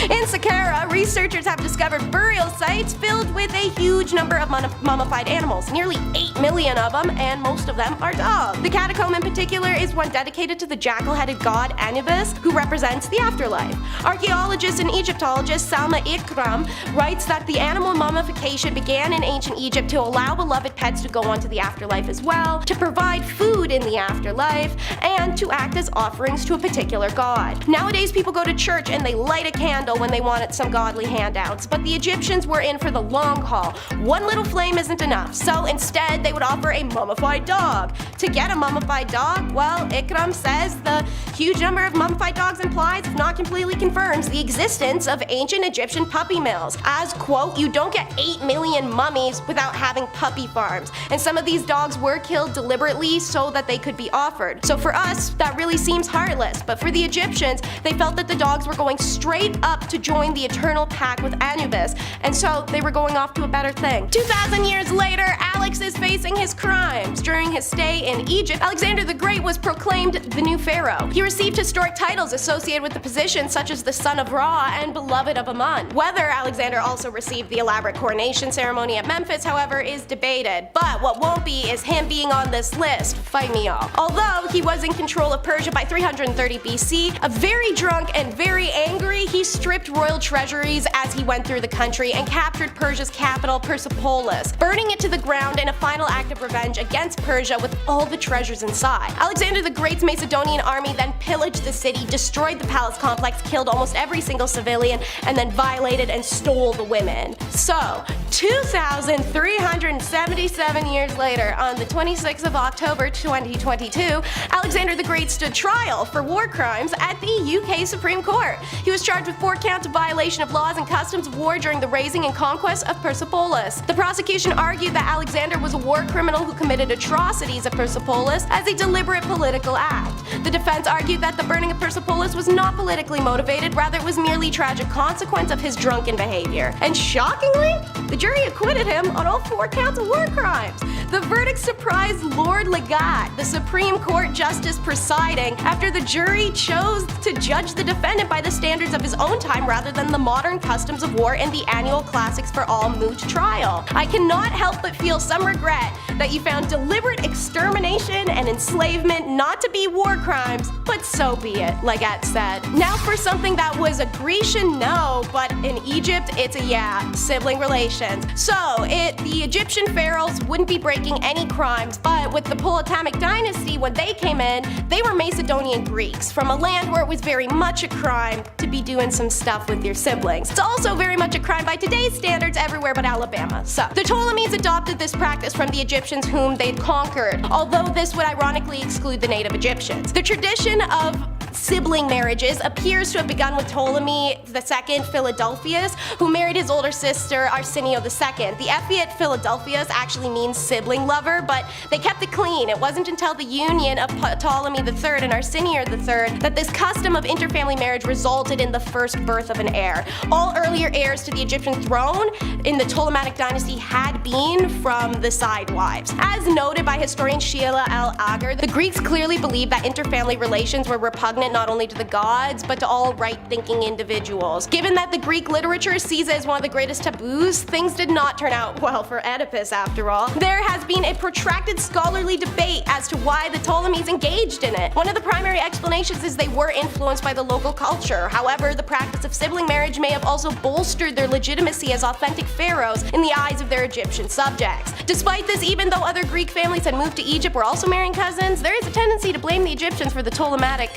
Speaker 1: In Saqqara, researchers have discovered burial sites filled with a huge number of mummified animals, nearly 8 million of them, and most of them are dogs. The catacomb in particular is one dedicated to the jackal-headed god Anubis, who represents the afterlife. Archaeologist and Egyptologist Salma Ikram writes that the animal mummification began in ancient Egypt to allow beloved pets to go on to the afterlife as well, to provide food in the afterlife, and to act as offerings to a particular god. Nowadays, people go to church and they light a candle when they wanted some godly handouts, but the Egyptians were in for the long haul. One little flame isn't enough, so instead they would offer a mummified dog. To get a mummified dog, well, Ikram says the huge number of mummified dogs implies, if not completely confirms, the existence of ancient Egyptian puppy mills. As, quote, you don't get 8 million mummies without having puppy farms, and some of these dogs were killed deliberately so that they could be offered. So for us, that really seems heartless, but for the Egyptians, they felt that the dogs were going straight up to join the eternal pack with Anubis, and so they were going off to a better thing. 2,000 years later, Alex is facing his crimes. During his stay in Egypt, Alexander the Great was proclaimed the new pharaoh. He received historic titles associated with the position, such as the son of Ra and beloved of Amun. Whether Alexander also received the elaborate coronation ceremony at Memphis, however, is debated. But what won't be is him being on this list. Fight me all. Although he was in control of Persia by 330 BC, a very drunk and very angry, he stripped royal treasuries as he went through the country and captured Persia's capital, Persepolis, burning it to the ground in a final act of revenge against Persia with all the treasures inside. Alexander the Great's Macedonian army then pillaged the city, destroyed the palace complex, killed almost every single civilian, and then violated and stole the women. So, 2,377 years later, on the 26th of October 2022, Alexander the Great stood trial for war crimes at the UK Supreme Court. He was charged with 4 counts of violation of laws and customs of war during the raising and conquest of Persepolis. The prosecution argued that Alexander was a war criminal who committed atrocities at Persepolis as a deliberate political act. The defense argued that the burning of Persepolis was not politically motivated, rather it was merely a tragic consequence of his drunken behavior. And shockingly, the jury acquitted him on all 4 counts of war crimes. The verdict surprised Lord Legat, the Supreme Court justice presiding, after the jury chose to judge the defendant by the standards of his own time rather than the modern customs of war and the annual classics for all moot trial. I cannot help but feel some regret that you found deliberate extermination and enslavement not to be war crimes, but so be it, Legat said. Now for something that was a Grecian no, but in Egypt it's a yeah, sibling relations. So, the Egyptian pharaohs wouldn't be breaking any crimes, but with the Ptolemaic dynasty, when they came in, they were Macedonian Greeks, from a land where it was very much a crime to be doing some stuff with your siblings. It's also very much a crime by today's standards everywhere but Alabama. So, the Ptolemies adopted this practice from the Egyptians whom they'd conquered, although this would ironically exclude the native Egyptians. The tradition of sibling marriages appears to have begun with Ptolemy II Philadelphus, who married his older sister Arsenio II. The epithet Philadelphus actually means sibling lover, but they kept it clean. It wasn't until the union of Ptolemy III and Arsenio III that this custom of interfamily marriage resulted in the first birth of an heir. All earlier heirs to the Egyptian throne in the Ptolemaic dynasty had been from the side wives. As noted by historian Sheila L. Agar, the Greeks clearly believed that interfamily relations were repugnant not only to the gods, but to all right-thinking individuals. Given that the Greek literature sees it as one of the greatest taboos, things did not turn out well for Oedipus after all. There has been a protracted scholarly debate as to why the Ptolemies engaged in it. One of the primary explanations is they were influenced by the local culture. However, the practice of sibling marriage may have also bolstered their legitimacy as authentic pharaohs in the eyes of their Egyptian subjects. Despite this, even though other Greek families had moved to Egypt were also marrying cousins, there is a tendency to blame the Egyptians for the Ptolemaic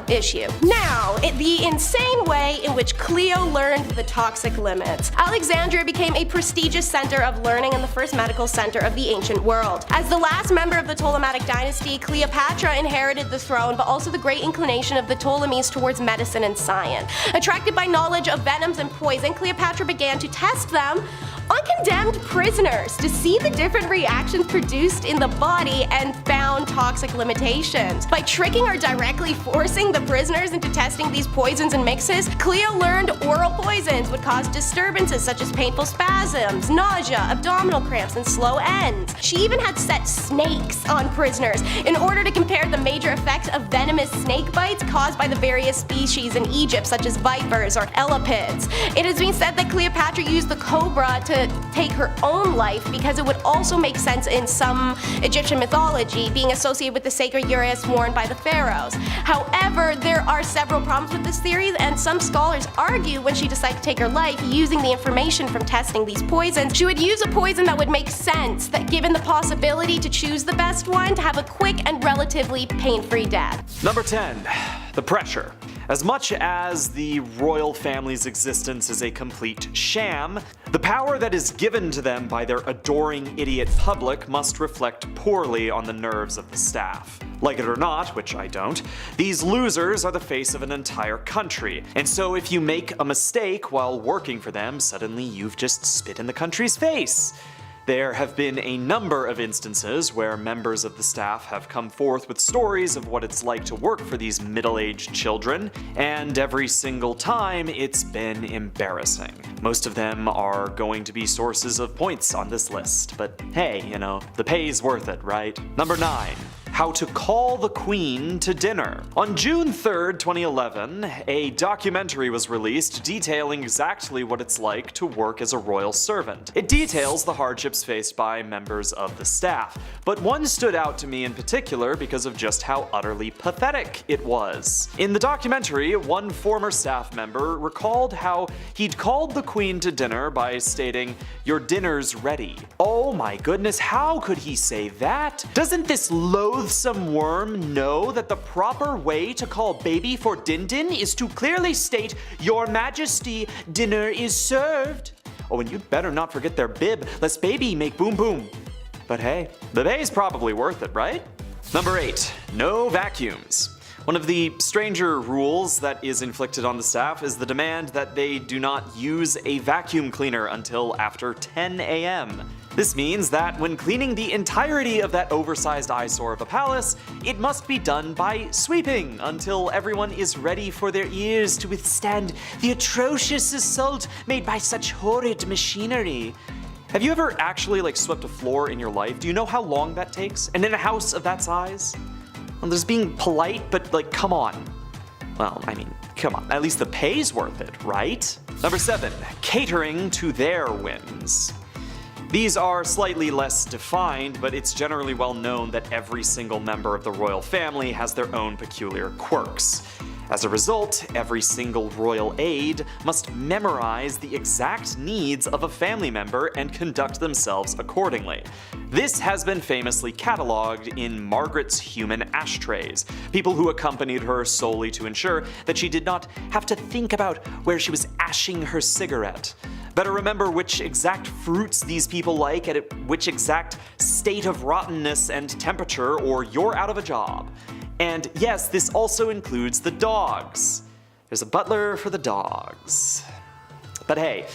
Speaker 1: issue. Now, the insane way in which Cleo learned the toxic limits. Alexandria became a prestigious center of learning and the first medical center of the ancient world. As the last member of the Ptolemaic dynasty, Cleopatra inherited the throne, but also the great inclination of the Ptolemies towards medicine and science. Attracted by knowledge of venoms and poison, Cleopatra began to test them on condemned prisoners to see the different reactions produced in the body and found toxic limitations. By tricking or directly forcing the prisoners into testing these poisons and mixes, Cleo learned oral poisons would cause disturbances such as painful spasms, nausea, abdominal cramps, and slow ends. She even had set snakes on prisoners in order to compare the major effects of venomous snake bites caused by the various species in Egypt, such as vipers or elapids. It has been said that Cleopatra used the cobra to take her own life because it would also make sense in some Egyptian mythology, being associated with the sacred uraeus worn by the pharaohs. However, there are several problems with this theory, and some scholars argue when she decided to take her life, using the information from testing these poisons, she would use a poison that would make sense, that given the possibility to choose the best one to have a quick and relatively pain-free death.
Speaker 6: Number 10. The pressure. As much as the royal family's existence is a complete sham, the power that is given to them by their adoring idiot public must reflect poorly on the nerves of the staff. Like it or not, which I don't, these losers are the face of an entire country, and so if you make a mistake while working for them, suddenly you've just spit in the country's face. There have been a number of instances where members of the staff have come forth with stories of what it's like to work for these middle-aged children, and every single time it's been embarrassing. Most of them are going to be sources of points on this list, but hey, you know, the pay's worth it, right? Number 9. How to Call the Queen to Dinner. On June 3rd, 2011, a documentary was released detailing exactly what it's like to work as a royal servant. It details the hardships faced by members of the staff, but one stood out to me in particular because of just how utterly pathetic it was. In the documentary, one former staff member recalled how he'd called the Queen to dinner by stating, "Your dinner's ready." Oh my goodness, how could he say that? Doesn't this loathsome worm know that the proper way to call baby for Din Din is to clearly state, "Your Majesty, dinner is served"? Oh, and you'd better not forget their bib, lest baby make boom boom. But hey, the pay's probably worth it, right? Number 8. No vacuums. One of the stranger rules that is inflicted on the staff is the demand that they do not use a vacuum cleaner until after 10 a.m. This means that when cleaning the entirety of that oversized eyesore of a palace, it must be done by sweeping until everyone is ready for their ears to withstand the atrocious assault made by such horrid machinery. Have you ever actually swept a floor in your life? Do you know how long that takes? And in a house of that size? Well, there's being polite, but come on. Well, I mean, come on. At least the pay's worth it, right? Number 7. Catering to their whims. These are slightly less defined, but it's generally well known that every single member of the royal family has their own peculiar quirks. As a result, every single royal aide must memorize the exact needs of a family member and conduct themselves accordingly. This has been famously cataloged in Margaret's human ashtrays, people who accompanied her solely to ensure that she did not have to think about where she was ashing her cigarette. Better remember which exact fruits these people like at which exact state of rottenness and temperature, or you're out of a job. And yes, this also includes the dogs. There's a butler for the dogs. But hey,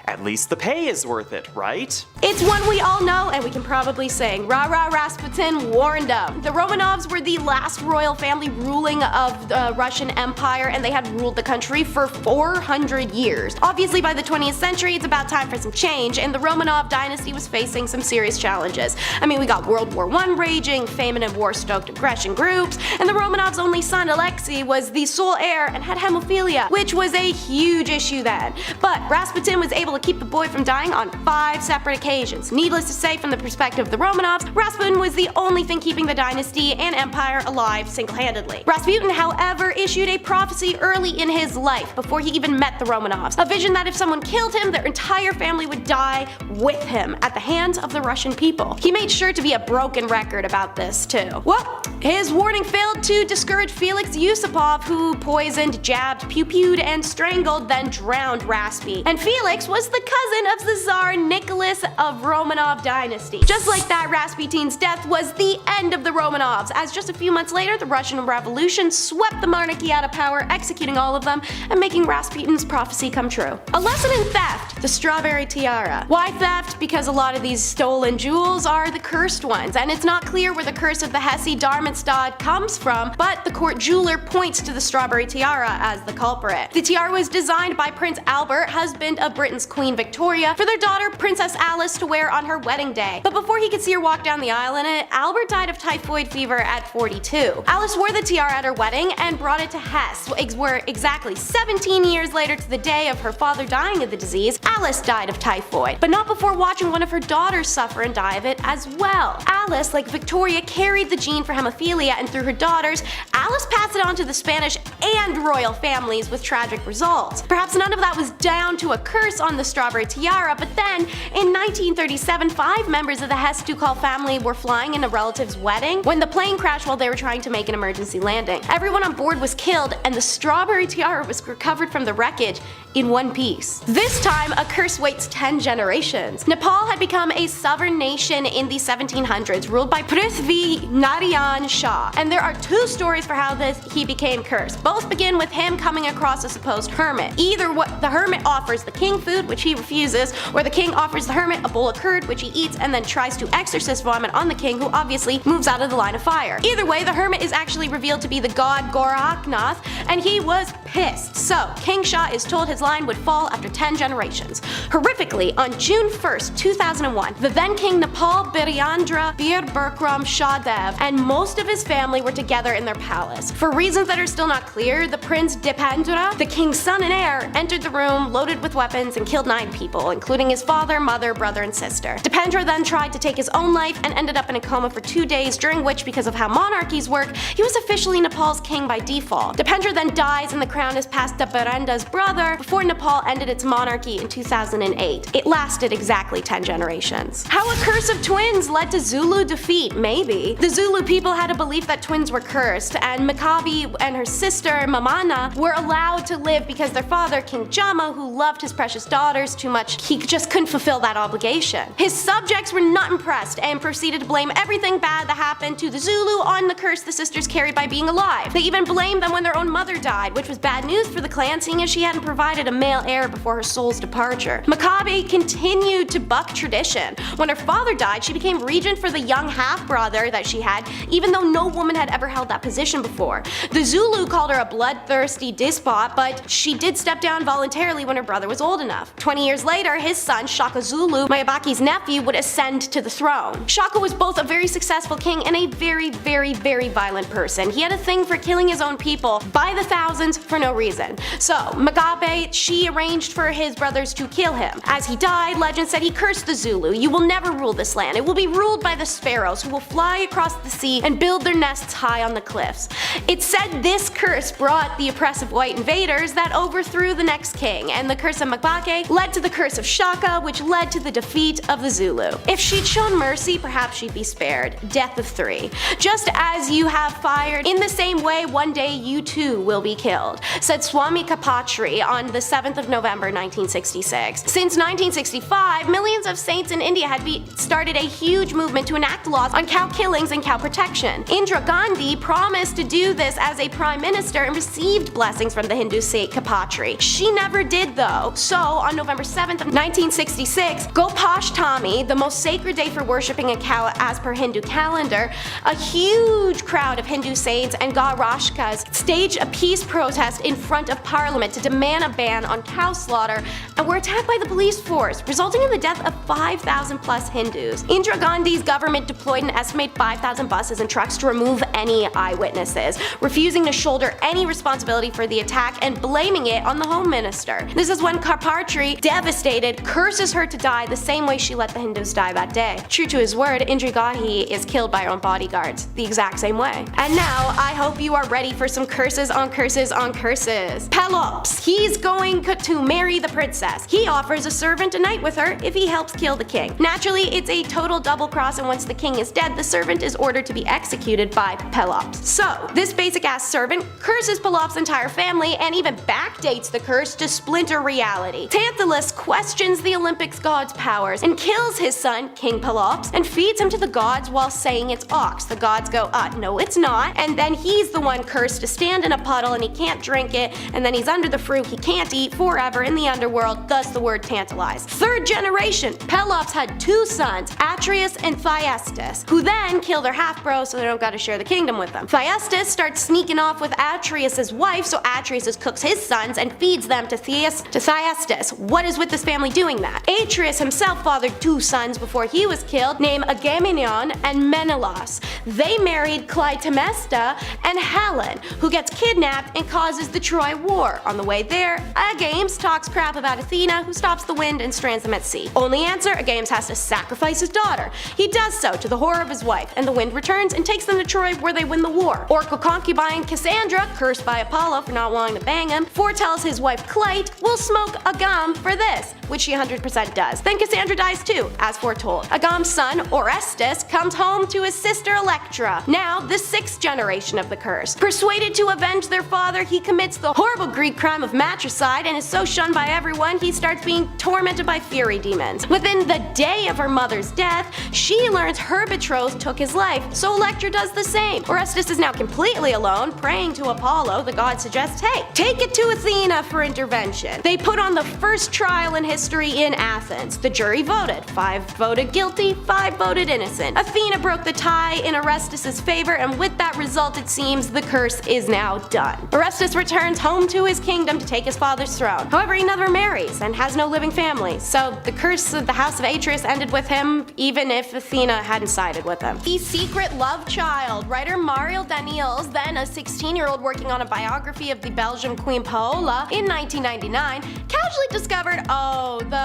Speaker 6: at least the pay is worth it, right?
Speaker 1: It's one we all know and we can probably sing. Rah rah Rasputin warned them. The Romanovs were the last royal family ruling of the Russian Empire, and they had ruled the country for 400 years. Obviously by the 20th century it's about time for some change, and the Romanov dynasty was facing some serious challenges. I mean, we got World War I raging, famine and war-stoked aggression groups, and the Romanovs' only son Alexei was the sole heir and had hemophilia, which was a huge issue then. But Rasputin was able to keep the boy from dying on 5 separate occasions. Needless to say, from the perspective of the Romanovs, Rasputin was the only thing keeping the dynasty and empire alive single-handedly. Rasputin, however, issued a prophecy early in his life, before he even met the Romanovs. A vision that if someone killed him, their entire family would die with him at the hands of the Russian people. He made sure to be a broken record about this too. Well, his warning failed to discourage Felix Yusupov, who poisoned, jabbed, pew-pewed, and strangled, then drowned Raspy. And Felix was the cousin of the Tsar Nicholas of Romanov dynasty. Just like that, Rasputin's death was the end of the Romanovs, as just a few months later the Russian Revolution swept the monarchy out of power, executing all of them and making Rasputin's prophecy come true. A lesson in theft: the strawberry tiara. Why theft? Because a lot of these stolen jewels are the cursed ones, and it's not clear where the curse of the Hesse Darmstadt comes from, but the court jeweler points to the strawberry tiara as the culprit. The tiara was designed by Prince Albert, husband of Britain's Queen Victoria, for their daughter Princess Alice to wear on her wedding day. But before he could see her walk down the aisle in it, Albert died of typhoid fever at 42. Alice wore the tiara at her wedding and brought it to Hesse, where exactly 17 years later to the day of her father dying of the disease, Alice died of typhoid. But not before watching one of her daughters suffer and die of it as well. Alice, like Victoria, carried the gene for hemophilia, and through her daughters, Alice passed it on to the Spanish and royal families with tragic results. Perhaps none of that was down to a curse on the strawberry tiara, but then in 1937, 5 members of the Hesse-Ducal family were flying in a relative's wedding when the plane crashed while they were trying to make an emergency landing. Everyone on board was killed, and the strawberry tiara was recovered from the wreckage in one piece. This time, a curse waits 10 generations. Nepal had become a sovereign nation in the 1700s, ruled by Prithvi Narayan Shah, and there are 2 stories for how he became cursed. Both begin with him coming across a supposed hermit. Either the hermit offers the king food, which he refuses, or the king offers the hermit a bowl of curd, which he eats and then tries to exorcist vomit on the king, who obviously moves out of the line of fire. Either way, the hermit is actually revealed to be the god Goraknath, and he was pissed. So, King Shah is told his line would fall after 10 generations. Horrifically, on June 1st, 2001, the then King Nepal Biryendra Bir Bikram Shah Dev and most of his family were together in their palace. For reasons that are still not clear, the Prince Dipendra, the king's son and heir, entered the room loaded with weapons and killed 9 people, including his father, mother, brother, and sister. Dipendra then tried to take his own life and ended up in a coma for 2 days, during which, because of how monarchies work, he was officially Nepal's king by default. Dipendra then dies and the crown is passed to Birendra's brother before Nepal ended its monarchy in 2008. It lasted exactly 10 generations. How a curse of twins led to Zulu defeat? Maybe. The Zulu people had a belief that twins were cursed, and Makabi and her sister Mamana were allowed to live because their father, King Jama, who loved his precious daughters too much, he just couldn't fulfill that obligation. His subjects were not impressed and proceeded to blame everything bad that happened to the Zulu on the curse the sisters carried by being alive. They even blamed them when their own mother died, which was bad news for the clan, seeing as she hadn't provided a male heir before her soul's departure. Makabe continued to buck tradition. When her father died, she became regent for the young half-brother that she had, even though no woman had ever held that position before. The Zulu called her a bloodthirsty despot, but she did step down voluntarily when her brother was old enough. 20 years later, his son, Shaka Zulu, Mayabaki's nephew, would ascend to the throne. Shaka was both a very successful king and a very violent person. He had a thing for killing his own people by the thousands for no reason. So, Mugabe, she arranged for his brothers to kill him. As he died, legend said he cursed the Zulu. "You will never rule this land. It will be ruled by the sparrows, who will fly across the sea and build their nests high on the cliffs." It's said this curse brought the oppressive white invaders that overthrew the next king, and the curse of Mugabe led to the curse of Shaka, which led to the defeat of the Zulu. If she'd shown mercy, perhaps she'd be spared. Death of 3. Just as you have fired, in the same way one day you too will be killed, said Swami Kapatri on the 7th of November 1966. Since 1965, millions of saints in India had started a huge movement to enact laws on cow killings and cow protection. Indira Gandhi promised to do this as a prime minister and received blessings from the Hindu saint Kapatri. She never did though, so on November 7th of 1966, Gopashtami, the most sacred day for worshipping a cow as per Hindu calendar, a huge crowd of Hindu saints and Gaurashkas staged a peace protest in front of Parliament to demand a ban on cow slaughter and were attacked by the police force, resulting in the death of 5,000 plus Hindus. Indira Gandhi's government deployed an estimated 5,000 buses and trucks to remove any eyewitnesses, refusing to shoulder any responsibility for the attack and blaming it on the Home Minister. This is when Karpatri, devastated, curses her to die the same way she let the Hindus die that day. True to his word, Indira Gandhi is killed by her own bodyguards, the exact same way. And now, I hope you are ready for some curses on curses on curses. Pelops, he's going to marry the princess. He offers a servant a night with her if he helps kill the king. Naturally, it's a total double cross, and once the king is dead, the servant is ordered to be executed by Pelops. So, this basic ass servant curses Pelops' entire family and even backdates the curse to splinter reality. Tantalus questions the Olympics god's powers and kills his son, King Pelops, and feeds him to the gods while saying it's ox. The gods go, no it's not, and then he's the one cursed to stand in a puddle and he can't drink it, and then he's under the fruit he can't eat forever in the underworld, thus the word tantalize. 3rd generation, Pelops had 2 sons, Atreus and Thyestes, who then kill their half-bro so they don't gotta share the kingdom with them. Thyestes starts sneaking off with Atreus' wife, so Atreus cooks his sons and feeds them to Thyestes. What is with this family doing that? Atreus himself fathered 2 sons before he was killed, named Agamemnon and Menelaus. They married Clytemnestra and Helen, who gets kidnapped and causes the Troy War. On the way there, Agames talks crap about Athena, who stops the wind and strands them at sea. Only answer, Agames has to sacrifice his daughter. He does so to the horror of his wife, and the wind returns and takes them to Troy, where they win the war. Oracle concubine Cassandra, cursed by Apollo for not wanting to bang him, foretells his wife Clyte will smoke Agam for this, which she 100% does. Then Cassandra dies too, as foretold. Agam's son, Orestes, comes home to his sister Electra, now the 6th generation of the curse. Persuaded to avenge their father, he commits the horrible Greek crime of matricide and is so shunned by everyone he starts being tormented by fury demons. Within the day of her mother's death, she learns her betrothed took his life, so Electra does the same. Orestes is now completely alone, praying to Apollo. The god suggests, hey, take it to Athena for intervention. They put on the first first trial in history in Athens. The jury voted. 5 voted guilty, 5 voted innocent. Athena broke the tie in Orestes' favor, and with that result, it seems the curse is now done. Orestes returns home to his kingdom to take his father's throne. However, he never marries and has no living family, so the curse of the House of Atreus ended with him, even if Athena hadn't sided with him. The secret love child. Writer Mariel Daniels, then a 16-year-old working on a biography of the Belgian Queen Paola in 1999, casually discovered,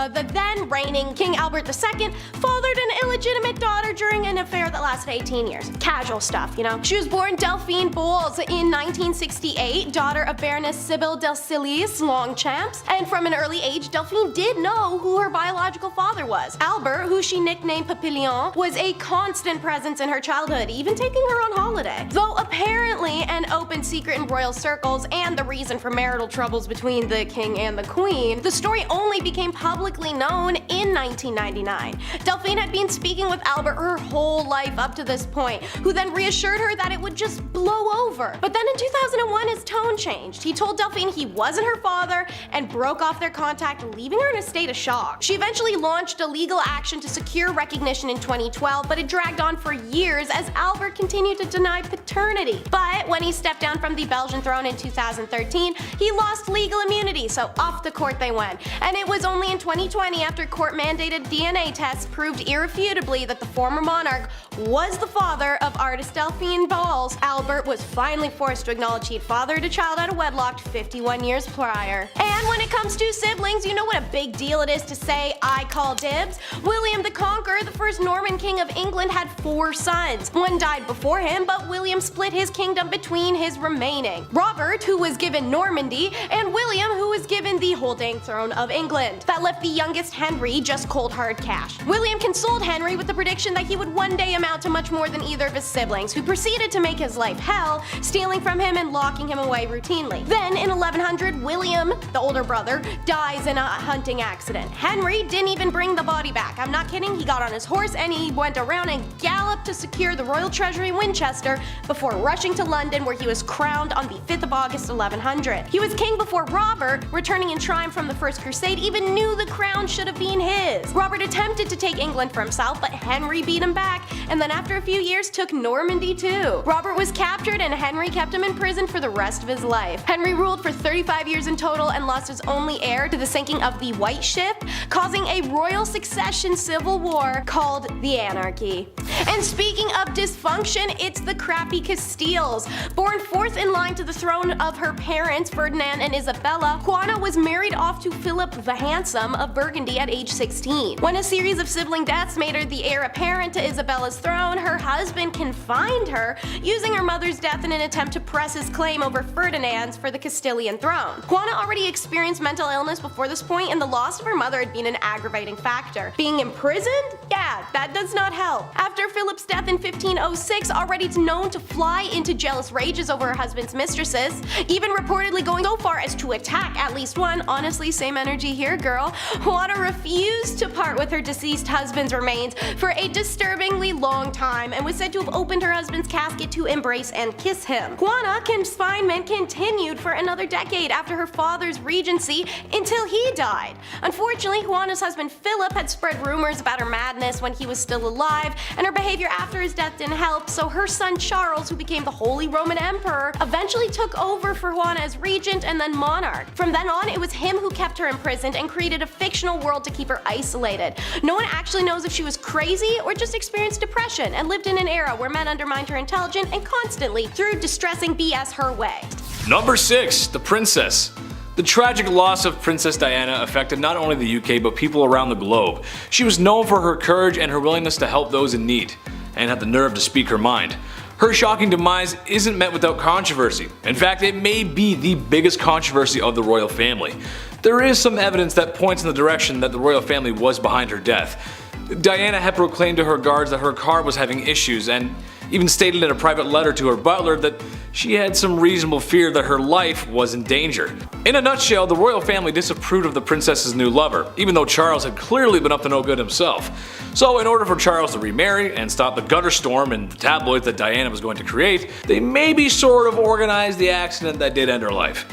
Speaker 1: the then reigning King Albert II fathered an illegitimate daughter during an affair that lasted 18 years. Casual stuff, you know. She was born Delphine Bowles in 1968, daughter of Baroness Sybil Delcilius Longchamps, and from an early age, Delphine did know who her biological father was. Albert, who she nicknamed Papillon, was a constant presence in her childhood, even taking her on holiday. Though apparently an open secret in royal circles and the reason for marital troubles between the king and the queen, the story only became publicly known in 1999. Delphine had been speaking with Albert her whole life up to this point, who then reassured her that it would just blow over. But then in 2001 his tone changed. He told Delphine he wasn't her father and broke off their contact, leaving her in a state of shock. She eventually launched a legal action to secure recognition in 2012, but it dragged on for years as Albert continued to deny paternity. But when he stepped down from the Belgian throne in 2013, he lost legal immunity, so off to court they went. And it was only in 2020, after court-mandated DNA tests proved irrefutably that the former monarch was the father of artist Delphine Bowles, Albert was finally forced to acknowledge he'd fathered a child out of wedlock 51 years prior. And when it comes to siblings, you know what a big deal it is to say, "I call dibs"? William the Conqueror, the first Norman king of England, had 4 sons. One died before him, but William split his kingdom between his remaining. Robert, who was given Normandy, and William, who was given the holding throne of England. That left the youngest Henry just cold hard cash. William consoled Henry with the prediction that he would one day amount to much more than either of his siblings, who proceeded to make his life hell, stealing from him and locking him away routinely. Then, in 1100, William, the older brother, dies in a hunting accident. Henry didn't even bring the body back. I'm not kidding, he got on his horse and he went around and galloped to secure the royal treasury Winchester before rushing to London, where he was crowned on the 5th of August 1100. He was king before Robert, returning in triumph from the First Crusade, even knew the crown should have been his. Robert attempted to take England for himself, but Henry beat him back, and then after a few years took Normandy too. Robert was captured and Henry kept him in prison for the rest of his life. Henry ruled for 35 years in total and lost his only heir to the sinking of the White Ship, causing a royal succession civil war called the Anarchy. And speaking of dysfunction, it's the crappy Castiles. Born 4th in line to the throne of her parents, Ferdinand and Isabella, Juana was married off to Philip the Handsome of Burgundy at age 16. When a series of sibling deaths made her the heir apparent to Isabella's throne, her husband confined her, using her mother's death in an attempt to press his claim over Ferdinand's for the Castilian throne. Juana already experienced mental illness before this point, and the loss of her mother had been an aggravating factor. Being imprisoned? Yeah, that does not help. After Philip's death in 1506, already known to fly into jealous rages over her husband's mistresses, even reportedly going so far as to attack at least one. Honestly, same energy here, girl. Juana refused to part with her deceased husband's remains for a disturbingly long time and was said to have opened her husband's casket to embrace and kiss him. Juana's confinement continued for another decade after her father's regency until he died. Unfortunately, Juana's husband Philip had spread rumors about her madness when he was still alive, and her behavior after his death didn't help, so her son Charles, who became the Holy Roman Emperor, eventually took over for Juana as regent and then monarch. From then on, it was him who kept her imprisoned and created a fictional world to keep her isolated. No one actually knows if she was crazy or just experienced depression and lived in an era where men undermined her intelligence and constantly threw distressing BS her way.
Speaker 2: Number 6. The Princess. The tragic loss of Princess Diana affected not only the UK but people around the globe. She was known for her courage and her willingness to help those in need, and had the nerve to speak her mind. Her shocking demise isn't met without controversy. In fact, it may be the biggest controversy of the royal family. There is some evidence that points in the direction that the royal family was behind her death. Diana had proclaimed to her guards that her car was having issues, and even stated in a private letter to her butler that she had some reasonable fear that her life was in danger. In a nutshell, the royal family disapproved of the princess's new lover, even though Charles had clearly been up to no good himself. So in order for Charles to remarry and stop the gutter storm in the tabloids that Diana was going to create, they maybe sort of organized the accident that did end her life.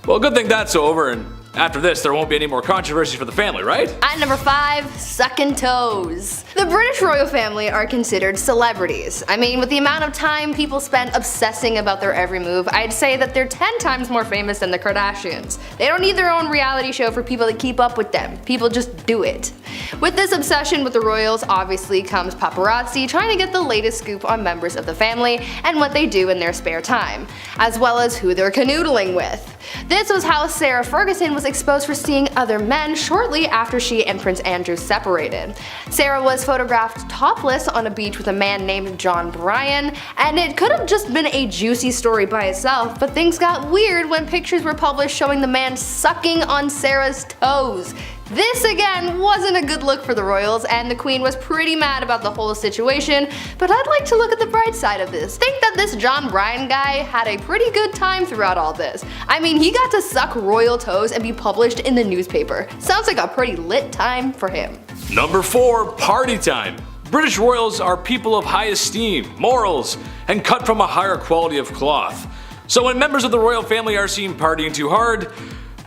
Speaker 2: Well, good thing that's over, and After this, there won't be any more controversy for the family, right?
Speaker 3: At number 5, sucking toes. The British royal family are considered celebrities. I mean, with the amount of time people spend obsessing about their every move, I'd say that they're 10 times more famous than the Kardashians. They don't need their own reality show for people to keep up with them. People just do it. With this obsession with the royals, obviously comes paparazzi trying to get the latest scoop on members of the family and what they do in their spare time, as well as who they're canoodling with. This was how Sarah Ferguson was exposed for seeing other men shortly after she and Prince Andrew separated. Sarah was photographed topless on a beach with a man named John Bryan, and it could have just been a juicy story by itself, but things got weird when pictures were published showing the man sucking on Sarah's toes. This again wasn't a good look for the royals, and the queen was pretty mad about the whole situation, but I'd like to look at the bright side of this. Think that this John Bryan guy had a pretty good time throughout all this. I mean, he got to suck royal toes and be published in the newspaper. Sounds like a pretty lit time for him.
Speaker 2: Number 4, party time. British royals are people of high esteem, morals, and cut from a higher quality of cloth. So when members of the royal family are seen partying too hard,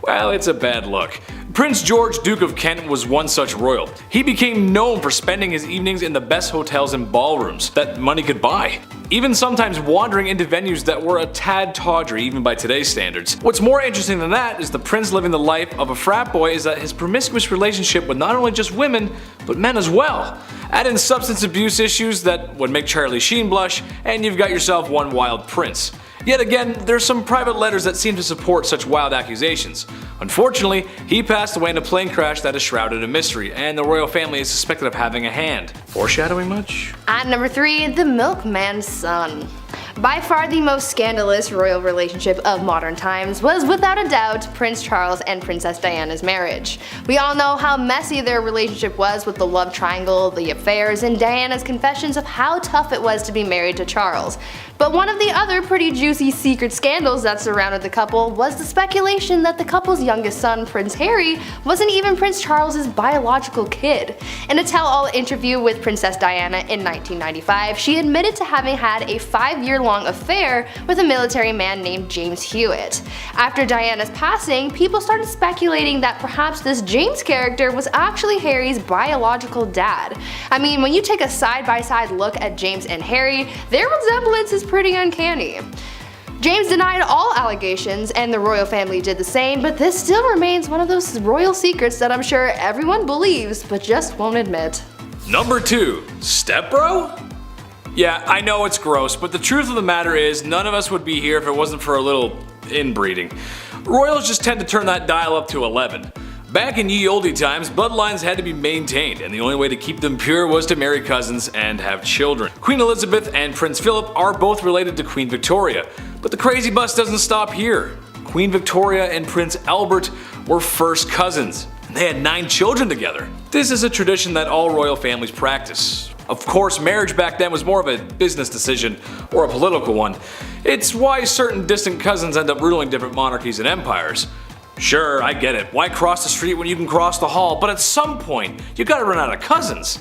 Speaker 2: well, it's a bad look. Prince George, Duke of Kent, was one such royal. He became known for spending his evenings in the best hotels and ballrooms that money could buy, even sometimes wandering into venues that were a tad tawdry even by today's standards. What's more interesting than that is the prince living the life of a frat boy is that his promiscuous relationship with not only just women, but men as well. Add in substance abuse issues that would make Charlie Sheen blush, and you've got yourself one wild prince. Yet again, there's some private letters that seem to support such wild accusations. Unfortunately, he passed away in a plane crash that is shrouded in mystery, and the royal family is suspected of having a hand. Foreshadowing much?
Speaker 3: At number 3, the milkman's son. By far the most scandalous royal relationship of modern times was without a doubt Prince Charles and Princess Diana's marriage. We all know how messy their relationship was with the love triangle, the affairs, and Diana's confessions of how tough it was to be married to Charles. But one of the other pretty juicy secret scandals that surrounded the couple was the speculation that the couple's youngest son, Prince Harry, wasn't even Prince Charles's biological kid. In a tell-all interview with Princess Diana in 1995, she admitted to having had a 5-year-long affair with a military man named James Hewitt. After Diana's passing, people started speculating that perhaps this James character was actually Harry's biological dad. I mean, when you take a side-by-side look at James and Harry, their resemblance is pretty uncanny. James denied all allegations, and the royal family did the same, but this still remains one of those royal secrets that I'm sure everyone believes, but just won't admit.
Speaker 2: Number 2, stepbro? Yeah, I know it's gross, but the truth of the matter is none of us would be here if it wasn't for a little inbreeding. Royals just tend to turn that dial up to 11. Back in ye olde times, bloodlines had to be maintained, and the only way to keep them pure was to marry cousins and have children. Queen Elizabeth and Prince Philip are both related to Queen Victoria, but the crazy bus doesn't stop here. Queen Victoria and Prince Albert were first cousins, and they had 9 children together. This is a tradition that all royal families practice. Of course, marriage back then was more of a business decision or a political one. It's why certain distant cousins end up ruling different monarchies and empires. Sure, I get it. Why cross the street when you can cross the hall? But at some point, you gotta run out of cousins.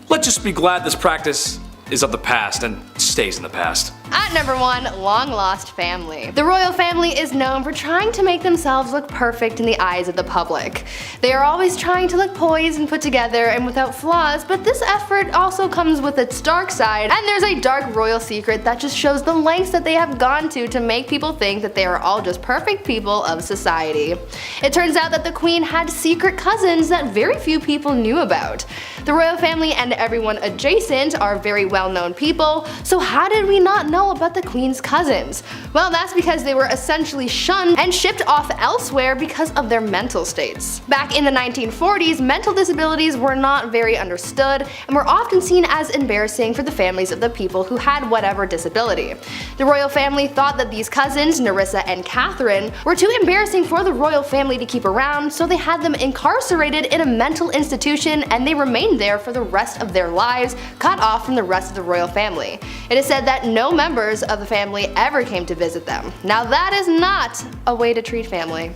Speaker 2: Let's just be glad this practice is of the past and stays in the past.
Speaker 3: At number 1, long lost family. The royal family is known for trying to make themselves look perfect in the eyes of the public. They are always trying to look poised and put together and without flaws, but this effort also comes with its dark side, and there's a dark royal secret that just shows the lengths that they have gone to make people think that they are all just perfect people of society. It turns out that the queen had secret cousins that very few people knew about. The royal family and everyone adjacent are very well-known people, so how did we not know about the queen's cousins? Well, that's because they were essentially shunned and shipped off elsewhere because of their mental states. Back in the 1940s, mental disabilities were not very understood and were often seen as embarrassing for the families of the people who had whatever disability. The royal family thought that these cousins, Nerissa and Catherine, were too embarrassing for the royal family to keep around, so they had them incarcerated in a mental institution, and they remained there for the rest of their lives, cut off from the rest of the royal family. It is said that no members of the family ever came to visit them. Now that is not a way to treat family.